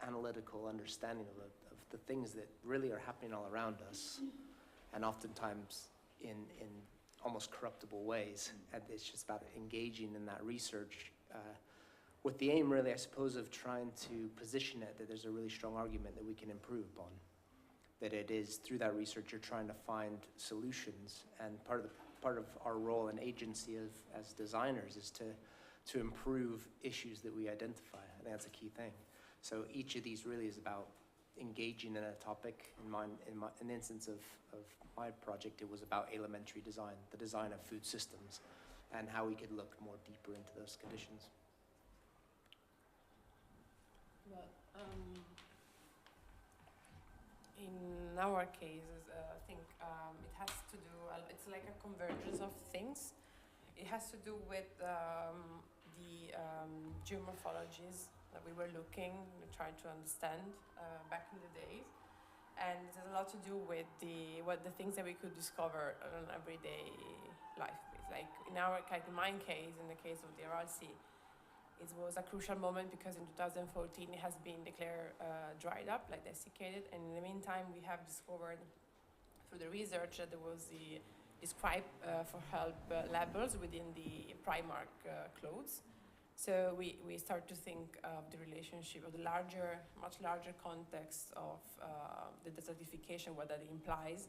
analytical understanding of the things that really are happening all around us, and oftentimes in almost corruptible ways. And it's just about engaging in that research with the aim, really, I suppose, of trying to position it that there's a really strong argument that we can improve upon. That it is through that research you're trying to find solutions, and part of our role and agency as designers is to improve issues that we identify. I think that's a key thing. So each of these really is about engaging in a topic. In the instance of my project, it was about elementary design, the design of food systems, and how we could look more deeper into those conditions. Well, in our cases, I think it has to do, it's like a convergence of things. It has to do with the geomorphologies that we were we tried to understand back in the days. And it has a lot to do with the things that we could discover on an everyday life. Like in my case, in the case of the Aral Sea, it was a crucial moment because in 2014 it has been declared dried up, like desiccated, and in the meantime we have discovered through the research that there was the describe for help labels within the Primark clothes, So we start to think of the relationship of the larger, much larger context of the desertification, what that implies.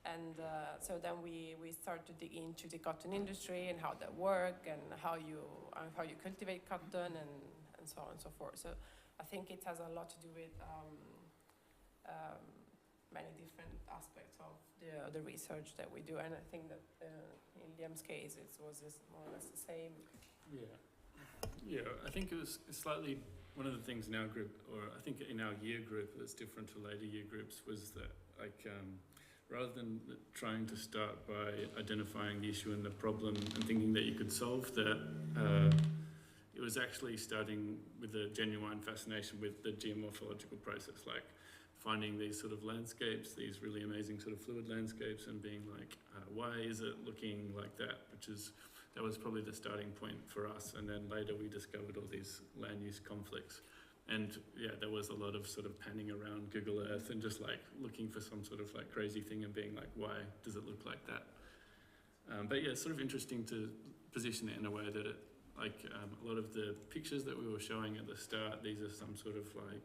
And so then we start to dig into the cotton industry and how that works and how you cultivate cotton and so on and so forth. So I think it has a lot to do with many different aspects of the research that we do. And I think that in Liam's case, it was more or less the same. Yeah, I think it was slightly, one of the things in our group, or I think in our year group that's different to later year groups, was that like rather than trying to start by identifying the issue and the problem and thinking that you could solve that, it was actually starting with a genuine fascination with the geomorphological process, like finding these sort of landscapes, these really amazing sort of fluid landscapes, and being like, why is it looking like that? That was probably the starting point for us. And then later we discovered all these land use conflicts. And yeah, there was a lot of sort of panning around Google Earth and just like looking for some sort of like crazy thing and being like, why does it look like that? But yeah, it's sort of interesting to position it in a way that it, like a lot of the pictures that we were showing at the start, these are some sort of like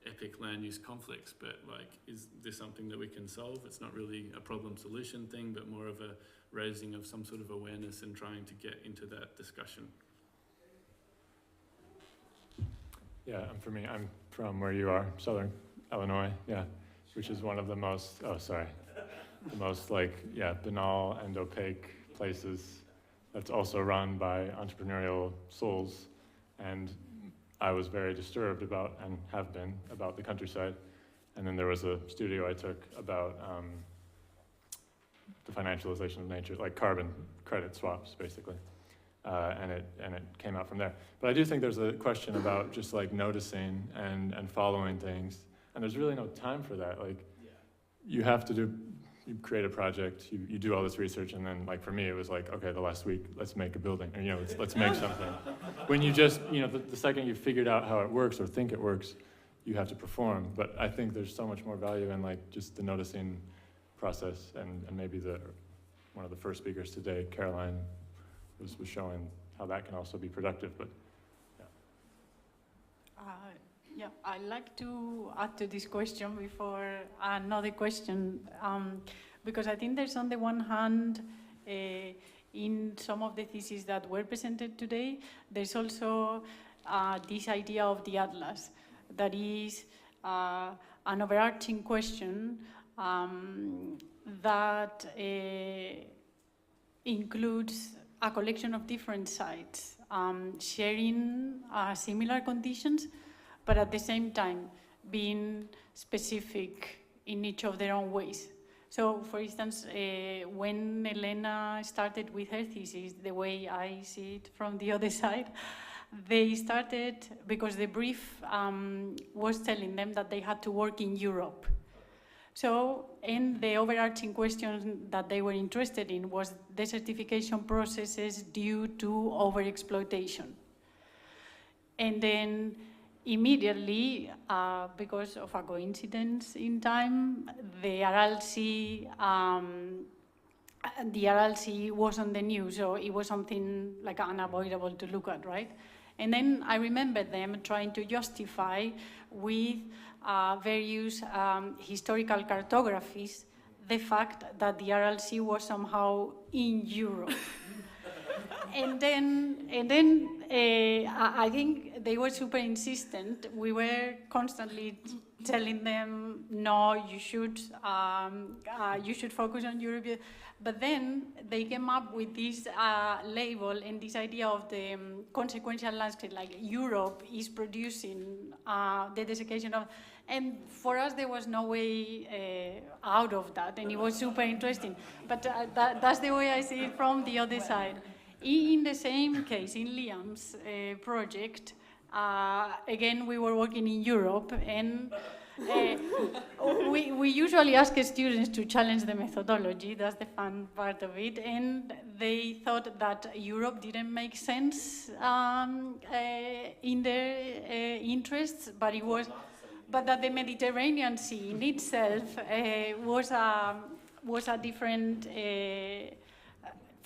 epic land use conflicts, but like, is this something that we can solve? It's not really a problem solution thing, but more of a raising of some sort of awareness and trying to get into that discussion. Yeah, and for me, I'm from where you are, Southern Illinois, yeah, which is one of the most, the most like, yeah, banal and opaque places that's also run by entrepreneurial souls. And I was very disturbed about, and have been, about the countryside. And then there was a studio I took about the financialization of nature, like carbon credit swaps, basically. And it came out from there. But I do think there's a question about just like noticing and following things. And there's really no time for that. Like, you have to you create a project, you do all this research, and then like for me, it was like, okay, the last week, let's make a building, or let's make something. When you just, the second you've figured out how it works or think it works, you have to perform. But I think there's so much more value in like just the noticing process, and maybe one of the first speakers today, Caroline, was showing how that can also be productive. But yeah, I'd like to add to this question before another question, because I think there's on the one hand, in some of the theses that were presented today, there's also this idea of the atlas, that is an overarching question that includes a collection of different sites sharing similar conditions, but at the same time being specific in each of their own ways. So, for instance, when Elena started with her thesis, the way I see it from the other side, they started because the brief was telling them that they had to work in Europe. So, and the overarching question that they were interested in was desertification processes due to overexploitation. And then immediately, because of a coincidence in time, the RLC was on the news, so it was something like unavoidable to look at, right? And then I remember them trying to justify with various historical cartographies the fact that the RLC was somehow in Europe. and then I think they were super insistent. We were constantly telling them, no, you should focus on Europe. But then they came up with this label and this idea of the consequential landscape, like Europe is producing the desiccation of, and for us there was no way out of that, and it was super interesting. But that's the way I see it from the other side. In the same case, in Liam's project, again, we were working in Europe, and we usually ask students to challenge the methodology. That's the fun part of it. And they thought that Europe didn't make sense in their interests, but that the Mediterranean Sea in itself was a different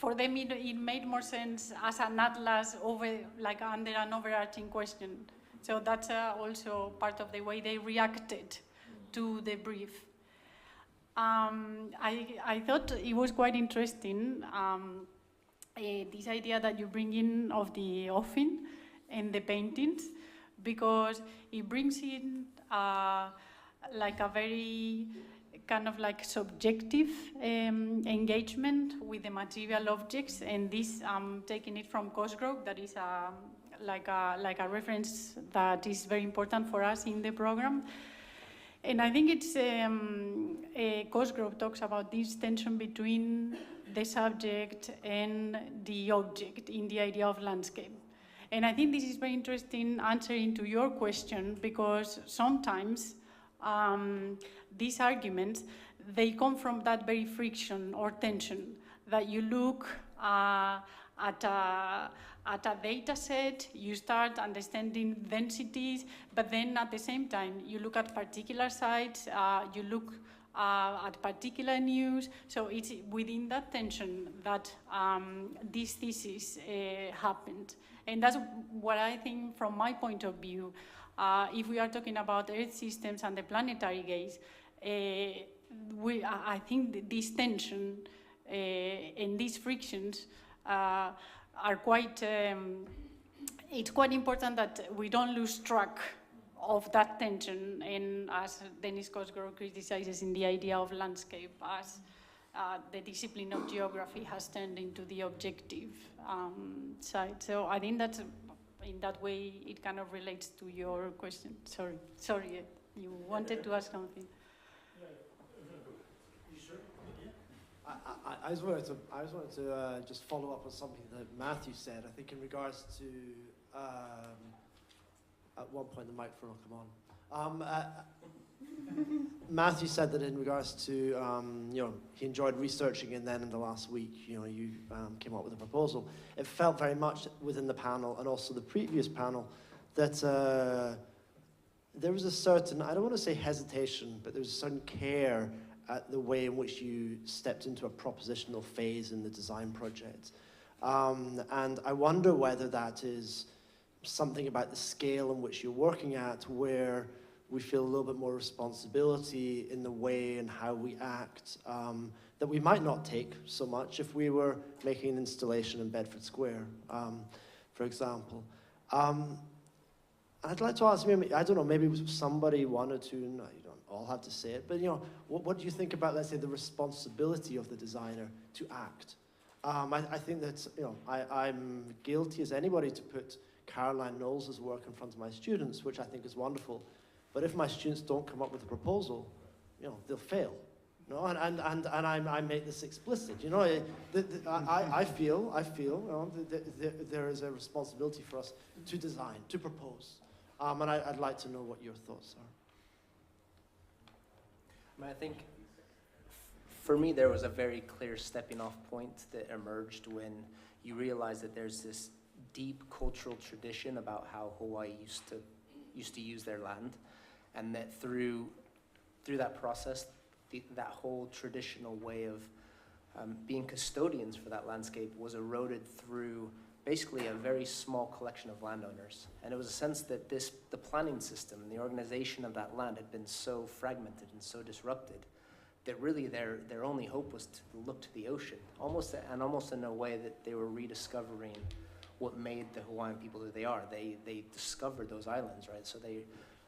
for them it made more sense as an atlas over, like under an overarching question. So that's also part of the way they reacted to the brief. I thought it was quite interesting, this idea that you bring in of the offing and the paintings, because it brings in like a very kind of like subjective engagement with the material objects, and this I'm taking it from Cosgrove, that is like a reference that is very important for us in the program. And I think it's Cosgrove talks about this tension between the subject and the object in the idea of landscape. And I think this is very interesting answering to your question, because sometimes these arguments, they come from that very friction or tension, that you look at a data set, you start understanding densities, but then at the same time, you look at particular sites, you look at particular news. So it's within that tension that this thesis happened. And that's what I think, from my point of view, if we are talking about Earth systems and the planetary gaze, I think this tension and these frictions are quite, it's quite important that we don't lose track of that tension, and as Dennis Cosgrove criticizes in the idea of landscape, as the discipline of geography has turned into the objective side. So I think that in that way it kind of relates to your question. Sorry, you wanted to ask something. I just wanted to just follow up on something that Matthew said. I think in regards to at one point the microphone will come on. Matthew said that in regards to you know, he enjoyed researching, and then in the last week, you know, you came up with a proposal. It felt very much within the panel and also the previous panel that there was a certain, I don't want to say hesitation, but there was a certain care at the way in which you stepped into a propositional phase in the design project. And I wonder whether that is something about the scale in which you're working at, where we feel a little bit more responsibility in the way and how we act, that we might not take so much if we were making an installation in Bedford Square, for example. I'd like to ask, maybe, I don't know, maybe somebody, one or two, no, you don't all have to say it, but you know, what do you think about, let's say, the responsibility of the designer to act? I think that, you know, I'm guilty as anybody to put Caroline Knowles' work in front of my students, which I think is wonderful. But if my students don't come up with a proposal, you know, they'll fail. You know, and I make this explicit. You know, I feel, you know, there is a responsibility for us to design, to propose. And I'd like to know what your thoughts are. I think for me, there was a very clear stepping off point that emerged when you realize that there's this deep cultural tradition about how Hawaii used to use their land, and that through that process, that whole traditional way of being custodians for that landscape was eroded through basically a very small collection of landowners. And it was a sense that the planning system and the organization of that land had been so fragmented and so disrupted that really their only hope was to look to the ocean, almost in a way that they were rediscovering what made the Hawaiian people who they are. They discovered those islands, right? So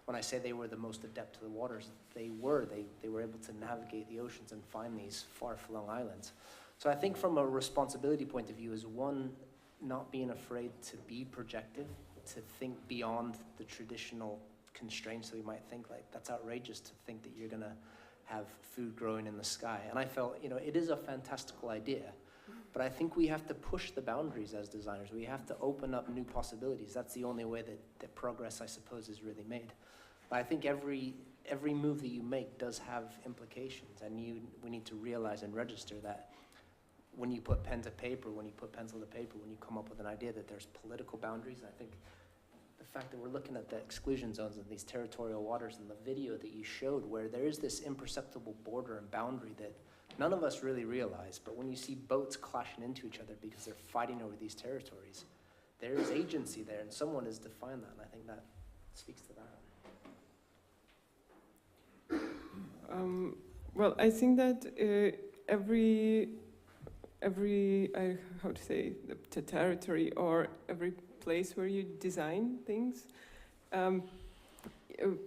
when I say they were the most adept to the waters, they were able to navigate the oceans and find these far-flung islands. So I think from a responsibility point of view is, one, not being afraid to be projective, to think beyond the traditional constraints that we might think, like, that's outrageous to think that you're gonna have food growing in the sky. And I felt, you know, it is a fantastical idea, but I think we have to push the boundaries as designers. We have to open up new possibilities. That's the only way that progress, I suppose, is really made. But I think every move that you make does have implications, and we need to realize and register that when you put pen to paper, when you put pencil to paper, when you come up with an idea, that there's political boundaries. And I think the fact that we're looking at the exclusion zones and these territorial waters in the video that you showed, where there is this imperceptible border and boundary that none of us really realize, but when you see boats clashing into each other because they're fighting over these territories, there is agency there, and someone has defined that, and I think that speaks to that. Well, I think that every how to say, the territory or every place where you design things,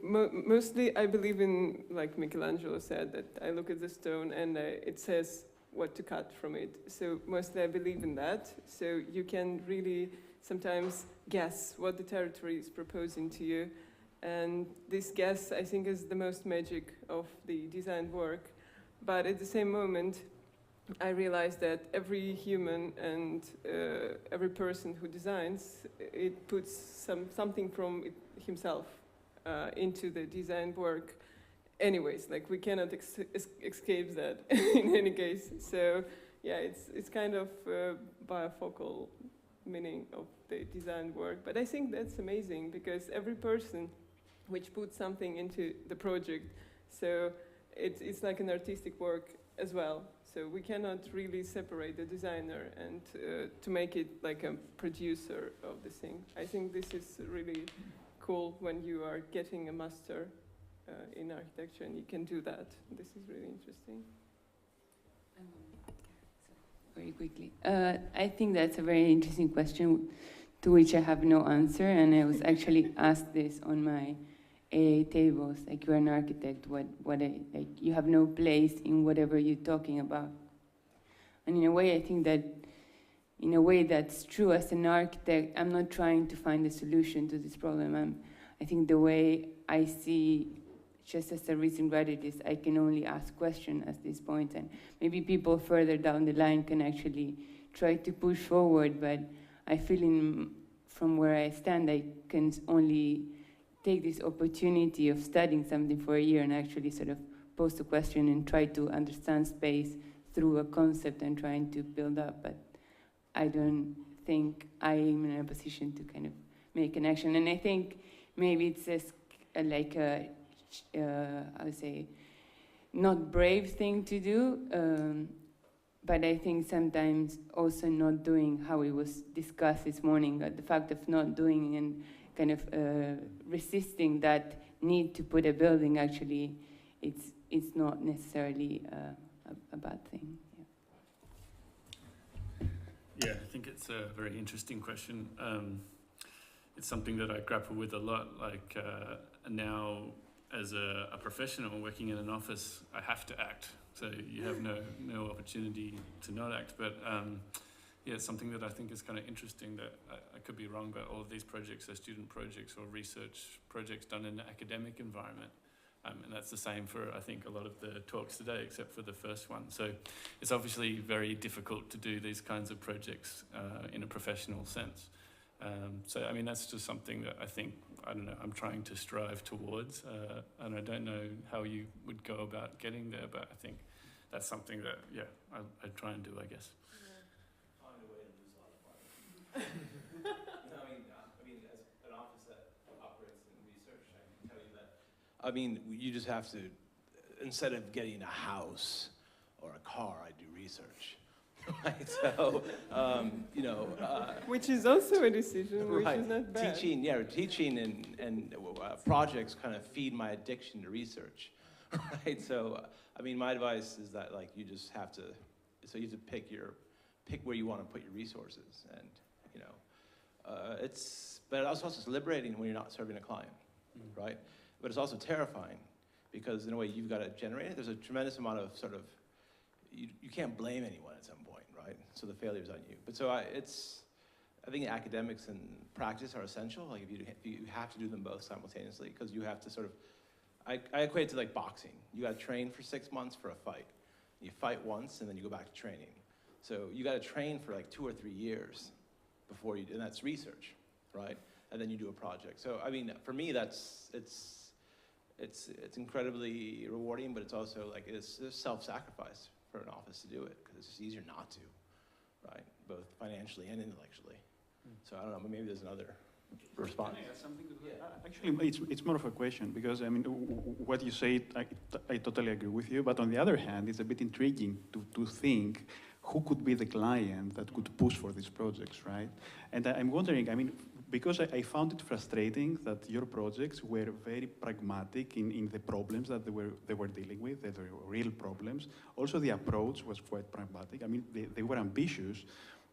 mostly I believe in, like Michelangelo said, that I look at the stone and it says what to cut from it. So mostly I believe in that. So you can really sometimes guess what the territory is proposing to you. And this guess, I think, is the most magic of the design work. But at the same moment, I realized that every human and every person who designs, it puts something from himself into the design work. Anyways, like we cannot escape that in any case. So yeah, it's kind of bifocal meaning of the design work. But I think that's amazing because every person which puts something into the project, so it's like an artistic work as well. So we cannot really separate the designer and to make it like a producer of the thing. I think this is really cool when you are getting a master in architecture and you can do that. This is really interesting. Very quickly. I think that's a very interesting question to which I have no answer, and I was actually asked this on my tables, like you're an architect, like you have no place in whatever you're talking about. And in a way, I think that, in a way that's true. As an architect, I'm not trying to find a solution to this problem. I think the way I see, just as a recent graduate, is I can only ask questions at this point, and maybe people further down the line can actually try to push forward, but I feel from where I stand, I can only take this opportunity of studying something for a year and actually sort of pose a question and try to understand space through a concept and trying to build up. But I don't think I am in a position to kind of make an action. And I think maybe it's just like a, I would say, not brave thing to do, but I think sometimes also not doing how it was discussed this morning, the fact of not doing and kind of resisting that need to put a building, actually, it's not necessarily a bad thing. Yeah, I think it's a very interesting question. It's something that I grapple with a lot. Like now, as a professional working in an office, I have to act. So you have no opportunity to not act. But yeah, it's something that I think is kind of interesting that I could be wrong, but all of these projects are student projects or research projects done in an academic environment. And that's the same for, I think, a lot of the talks today, except for the first one. So it's obviously very difficult to do these kinds of projects in a professional sense. So, I mean, that's just something that I think, I don't know, I'm trying to strive towards. And I don't know how you would go about getting there, but I think that's something that, yeah, I try and do, I guess. Find a way to lose a lot of money. No, I mean, as an office that operates in research, I can tell you that. I mean, you just have to, instead of getting a house or a car, I do research. Right, so, you know. Which is also a decision, which right. is not bad. Teaching and projects kind of feed my addiction to research, right? So, I mean, my advice is that, like, you just have to, so you have to pick where you want to put your resources, and, you know, but it's also liberating when you're not serving a client, right? But it's also terrifying, because in a way you've got to generate it. There's a tremendous amount of sort of, you can't blame anyone at some point, right? So the failure's on you. But so I think academics and practice are essential. Like if you have to do them both simultaneously, because you have to sort of, I equate it to like boxing. You got to train for 6 months for a fight. You fight once and then you go back to training. So you got to train for like 2 or 3 years before you do, and that's research, right? And then you do a project. So I mean, for me, it's incredibly rewarding, but it's also like it's self-sacrifice for an office to do it, because it's just easier not to, right? Both financially and intellectually. So I don't know, but maybe there's another respond. Actually, it's more of a question, because I mean, what you say, I totally agree with you. But on the other hand, it's a bit intriguing to think who could be the client that could push for these projects, right? And I'm wondering, I mean, because I found it frustrating that your projects were very pragmatic in the problems that they were dealing with, they were real problems. Also, the approach was quite pragmatic. I mean, they were ambitious,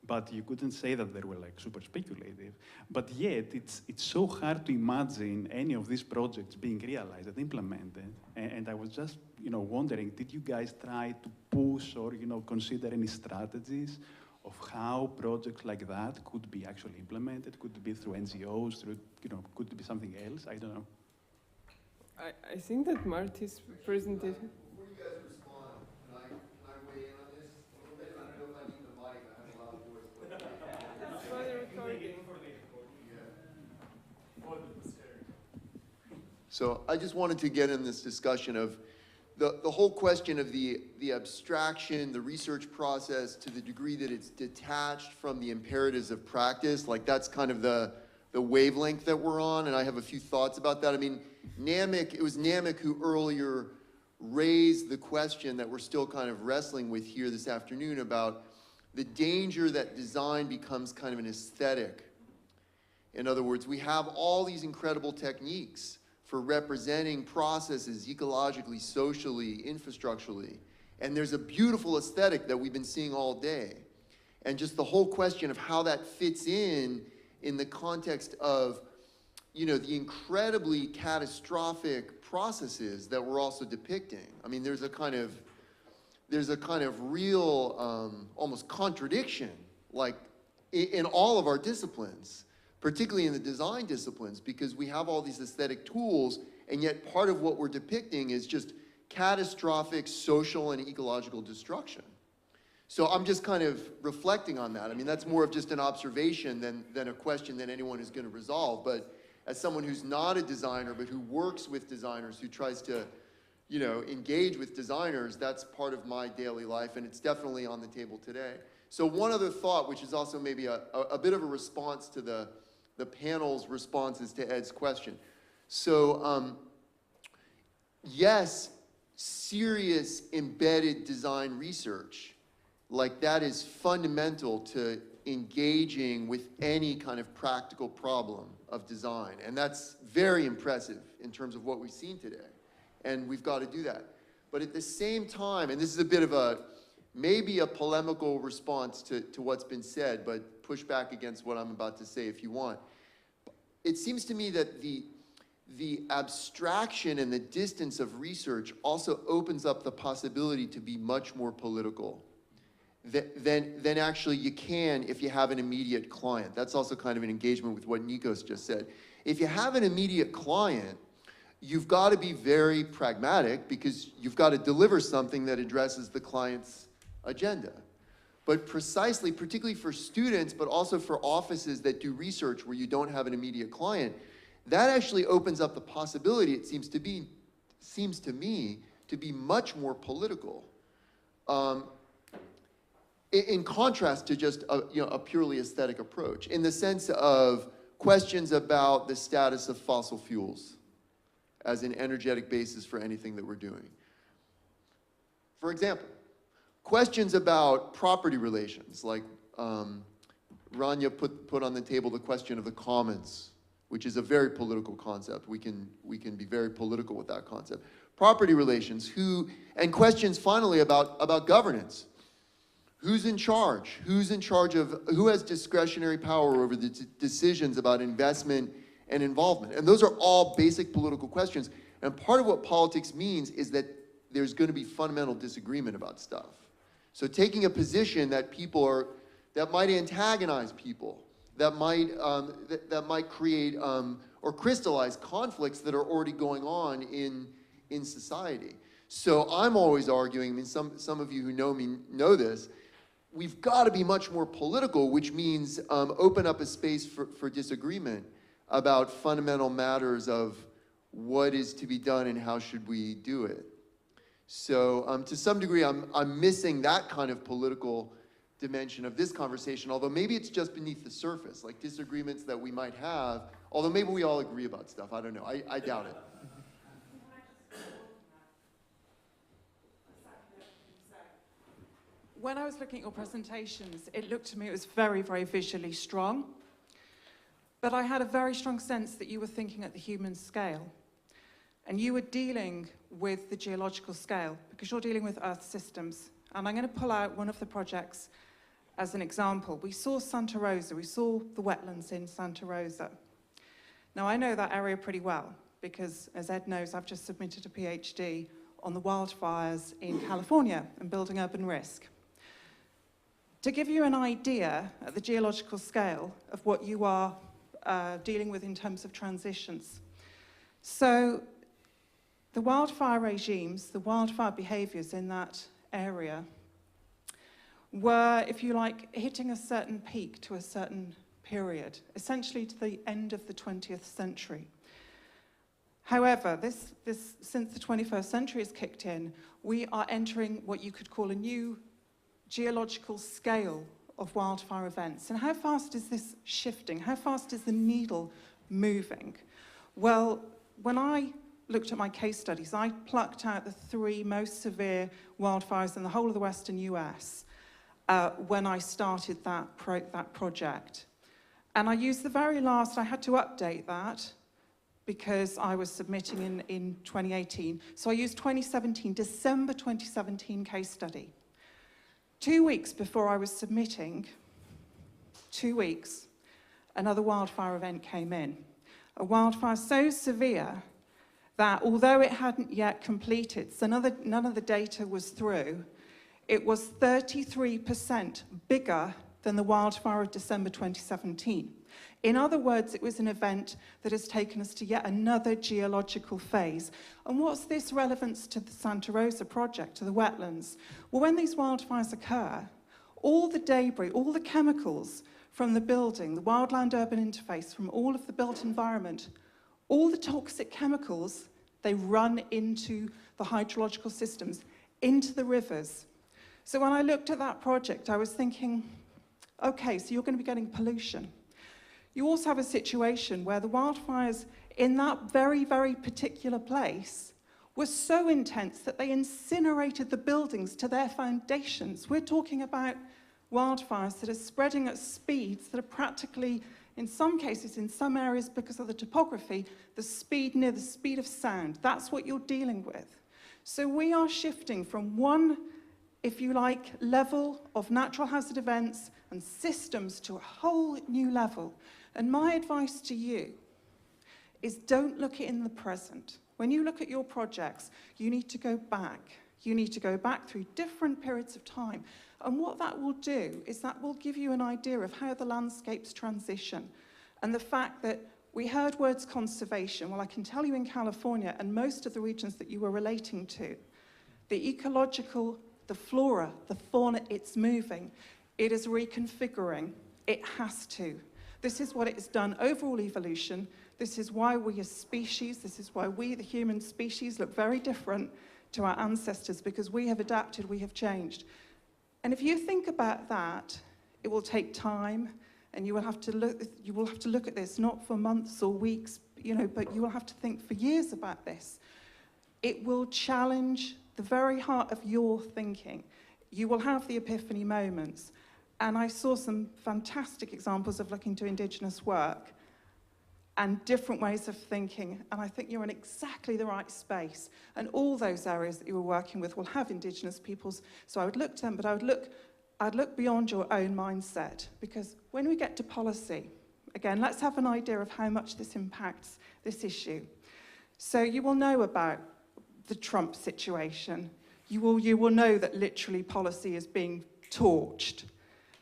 but you couldn't say that they were like super speculative. But yet, it's so hard to imagine any of these projects being realized and implemented. And I was just, wondering, did you guys try to push or, consider any strategies of how projects like that could be actually implemented? Could it be through NGOs, through, could it be something else? I don't know. I think that Marti's presentation. Before you guys respond, can I weigh in on this a little bit? I don't know if I need the mic, I have a loud voice. It's for the recording. So I just wanted to get in this discussion of the whole question of the abstraction, the research process, to the degree that it's detached from the imperatives of practice. Like, that's kind of the wavelength that we're on, and I have a few thoughts about that. I mean, it was Namik who earlier raised the question that we're still kind of wrestling with here this afternoon about the danger that design becomes kind of an aesthetic. In other words, we have all these incredible techniques for representing processes ecologically, socially, infrastructurally. And there's a beautiful aesthetic that we've been seeing all day. And just the whole question of how that fits in the context of, the incredibly catastrophic processes that we're also depicting. I mean, there's a kind of real, almost contradiction, like in all of our disciplines, particularly in the design disciplines, because we have all these aesthetic tools, and yet part of what we're depicting is just catastrophic social and ecological destruction. So I'm just kind of reflecting on that. I mean, that's more of just an observation than a question that anyone is going to resolve. But as someone who's not a designer, but who works with designers, who tries to, engage with designers, that's part of my daily life, and it's definitely on the table today. So one other thought, which is also maybe a bit of a response to the panel's responses to Ed's question. So yes, serious embedded design research, like that is fundamental to engaging with any kind of practical problem of design. And that's very impressive in terms of what we've seen today. And we've got to do that. But at the same time, and this is a bit of maybe a polemical response to what's been said, but push back against what I'm about to say if you want. It seems to me that the abstraction and the distance of research also opens up the possibility to be much more political than actually you can if you have an immediate client. That's also kind of an engagement with what Nikos just said. If you have an immediate client, you've got to be very pragmatic, because you've got to deliver something that addresses the client's agenda. But precisely, particularly for students, but also for offices that do research where you don't have an immediate client, that actually opens up the possibility, it seems to me, to be much more political. In contrast to just a purely aesthetic approach, in the sense of questions about the status of fossil fuels as an energetic basis for anything that we're doing. For example, questions about property relations, like Rania put on the table the question of the commons, which is a very political concept. We can be very political with that concept. Property relations, and questions finally about governance. Who's in charge? Who's in charge of, who has discretionary power over the decisions about investment and involvement? And those are all basic political questions. And part of what politics means is that there's going to be fundamental disagreement about stuff. So taking a position that that might antagonize people, that might create or crystallize conflicts that are already going on in society. So I'm always arguing, I mean, some of you who know me know this, we've got to be much more political, which means open up a space for disagreement about fundamental matters of what is to be done and how should we do it. So to some degree, I'm missing that kind of political dimension of this conversation, although maybe it's just beneath the surface, like disagreements that we might have, although maybe we all agree about stuff. I don't know. I doubt it. When I was looking at your presentations, it looked to me it was very, very visually strong. But I had a very strong sense that you were thinking at the human scale. And you were dealing with the geological scale, because you're dealing with Earth systems. And I'm going to pull out one of the projects as an example. We saw Santa Rosa. We saw the wetlands in Santa Rosa. Now, I know that area pretty well, because as Ed knows, I've just submitted a PhD on the wildfires in California and building urban risk. To give you an idea at the geological scale of what you are dealing with in terms of transitions. So the wildfire regimes, the wildfire behaviors in that area were, if you like, hitting a certain peak to a certain period, essentially to the end of the 20th century. However, since the 21st century has kicked in, we are entering what you could call a new geological scale of wildfire events. And how fast is this shifting? How fast is the needle moving? Well, when I looked at my case studies, I plucked out the 3 most severe wildfires in the whole of the Western US when I started that project. And I used the very last, I had to update that because I was submitting in 2018. So I used 2017, December 2017 case study. 2 weeks before I was submitting, 2 weeks, another wildfire event came in. A wildfire so severe that although it hadn't yet completed, so none of the data was through, it was 33% bigger than the wildfire of December 2017. In other words, it was an event that has taken us to yet another geological phase. And what's this relevance to the Santa Rosa project, to the wetlands? Well, when these wildfires occur, all the debris, all the chemicals from the building, the wildland-urban interface, from all of the built environment, all the toxic chemicals, they run into the hydrological systems, into the rivers. So when I looked at that project, I was thinking, okay, so you're going to be getting pollution. You also have a situation where the wildfires in that very, very particular place were so intense that they incinerated the buildings to their foundations. We're talking about wildfires that are spreading at speeds that are practically, in some cases, in some areas, because of the topography, the speed near the speed of sound. That's what you're dealing with. So we are shifting from one, if you like, level of natural hazard events and systems to a whole new level. And my advice to you is don't look at it in the present. When you look at your projects, you need to go back. You need to go back through different periods of time. And what that will do is that will give you an idea of how the landscapes transition. And the fact that we heard words conservation. Well, I can tell you in California and most of the regions that you were relating to, the ecological, the flora, the fauna, it's moving. It is reconfiguring. It has to. This is what it has done overall evolution. This is why we as species, this is why we, the human species, look very different to our ancestors, because we have adapted, we have changed. And if you think about that, it will take time, and you will have to look at this not for months or weeks, but you will have to think for years about this. It will challenge the very heart of your thinking. You will have the epiphany moments. And I saw some fantastic examples of looking to Indigenous work and different ways of thinking. And I think you're in exactly the right space. And all those areas that you were working with will have Indigenous peoples. So I would look to them, but I'd look beyond your own mindset. Because when we get to policy, again, let's have an idea of how much this impacts this issue. So you will know about the Trump situation. You will know that literally policy is being torched.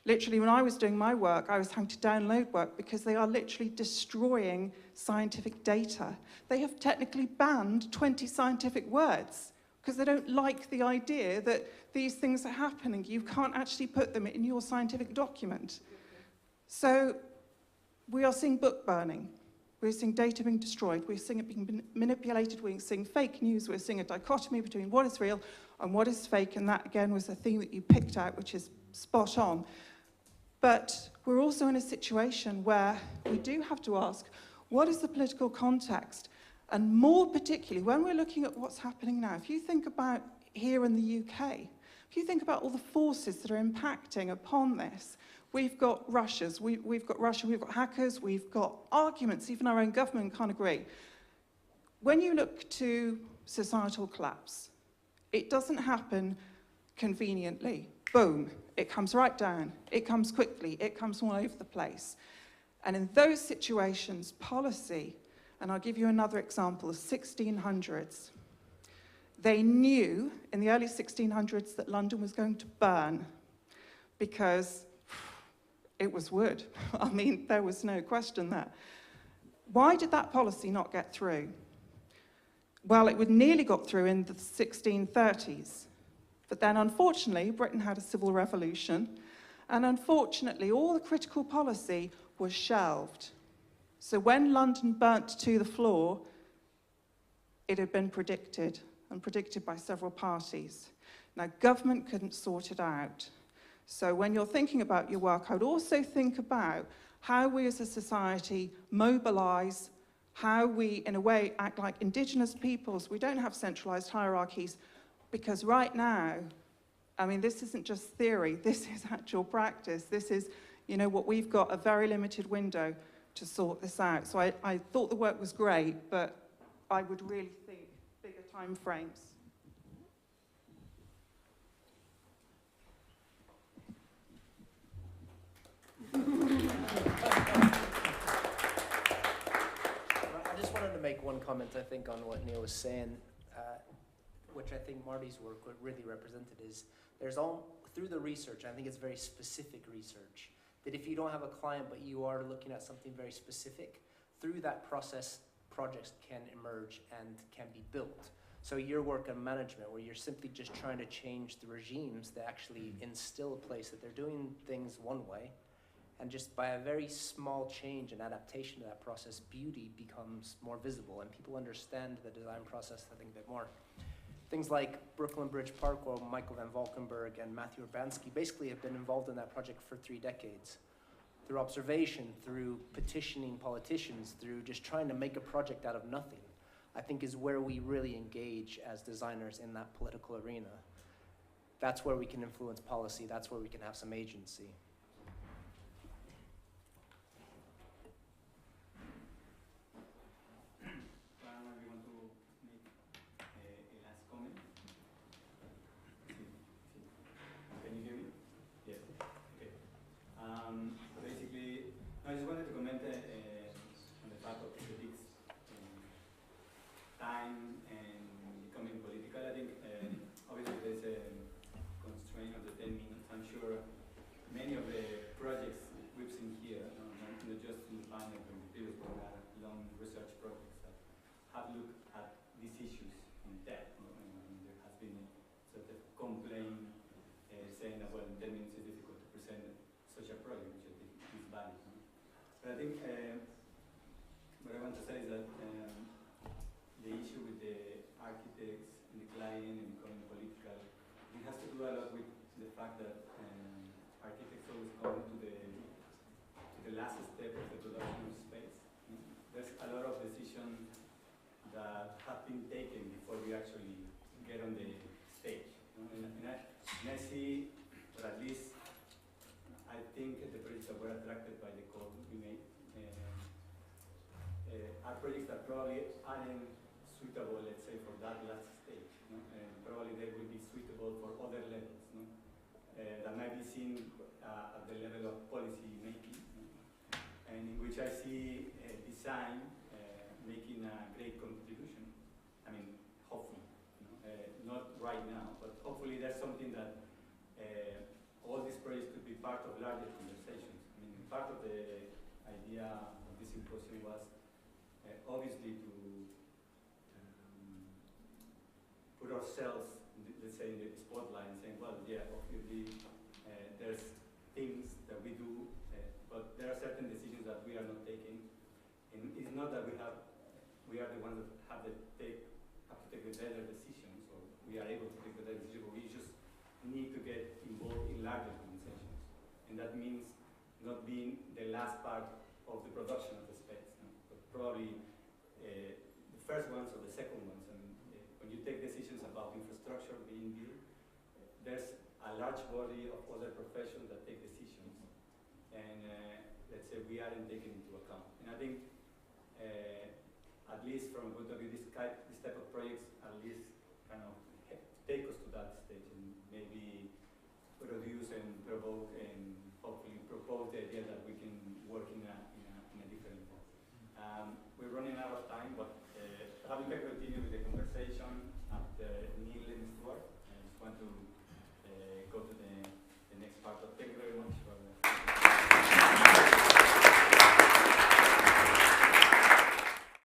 Literally, when I was doing my work, I was having to download work because they are literally destroying scientific data. They have technically banned 20 scientific words because they don't like the idea that these things are happening. You can't actually put them in your scientific document. So we are seeing book burning. we're seeing data being destroyed, we're seeing it being manipulated, we're seeing fake news, we're seeing a dichotomy between what is real and what is fake, and that again was the thing that you picked out, which is spot on. But we're also in a situation where we do have to ask, what is the political context? And more particularly, when we're looking at what's happening now, if you think about here in the UK, if you think about all the forces that are impacting upon this, we've got Russians, we've got Russia, we've got hackers, we've got arguments, even our own government can't agree. When you look to societal collapse, it doesn't happen conveniently. Boom, it comes right down, it comes quickly, it comes all over the place. And in those situations, policy, and I'll give you another example, the 1600s. They knew in the early 1600s that London was going to burn because it was wood. I mean, there was no question there. Why did that policy not get through? Well, it would nearly got through in the 1630s. But then, unfortunately, Britain had a civil revolution, and unfortunately, all the critical policy was shelved. So when London burnt to the floor, it had been predicted, and predicted by several parties. Now, government couldn't sort it out. So when you're thinking about your work, I would also think about how we as a society mobilize, how we, in a way, act like indigenous peoples. We don't have centralized hierarchies, because right now, I mean, this isn't just theory, this is actual practice. This is, you know, what we've got a very limited window to sort this out. So I thought the work was great, but I would really think bigger time frames. I just wanted to make one comment, I think, on what Neil was saying, which I think Marty's work really represented is, through the research, I think it's very specific research, that if you don't have a client but you are looking at something very specific, through that process, projects can emerge and can be built. So your work on management, where you're simply just trying to change the regimes that actually instill a place that they're doing things one way, and just by a very small change and adaptation to that process, beauty becomes more visible and people understand the design process, I think, a bit more. Things like Brooklyn Bridge Park, where Michael van Valkenburg and Matthew Urbanski basically have been involved in that project for 3 decades. Through observation, through petitioning politicians, through just trying to make a project out of nothing, I think is where we really engage as designers in that political arena. That's where we can influence policy, that's where we can have some agency. I just wanted to comment on the fact of politics, time, and becoming political. I think obviously there's a constraint of the 10 minutes. I'm sure many of the projects we've seen here, not just in the panel, but in the previous one, are long research projects that have looked at these issues in depth. And there has been a sort of complaint saying that, well, in 10 minutes it's difficult to present such a project, which I think is valid. But I think what I want to say is that the issue with the architects and the client and becoming political, it has to do a lot with the fact that architects always come to the last step of the production space. There's a lot of decisions that have been taken before we actually get on the stage. And I see, or at least I think the projects that were attracted by the call we made are projects that probably aren't suitable, let's say, for that last stage. And probably they will be suitable for other levels. That might be seen at the level of policy making, and in which I see design making a great contribution. I mean, hopefully, not right now, but hopefully there's something that all these projects could be part of larger conversations. I mean, part of the idea of this symposium was obviously to put ourselves, let's say, in the spotlight and saying, well, yeah, obviously there's things that we do, but there are certain decisions that we are not taking. And it's not that we are the ones that have to take the better decisions, or we are able to take the better decisions, but we just need to get involved in larger conversations. And that means not being the last part of the production of the space, but probably the first ones or the second ones. And when you take decisions about infrastructure being built, there's a large body of other professions that take decisions, and let's say we aren't taken into account. And I think, at least from a point of view, this type of projects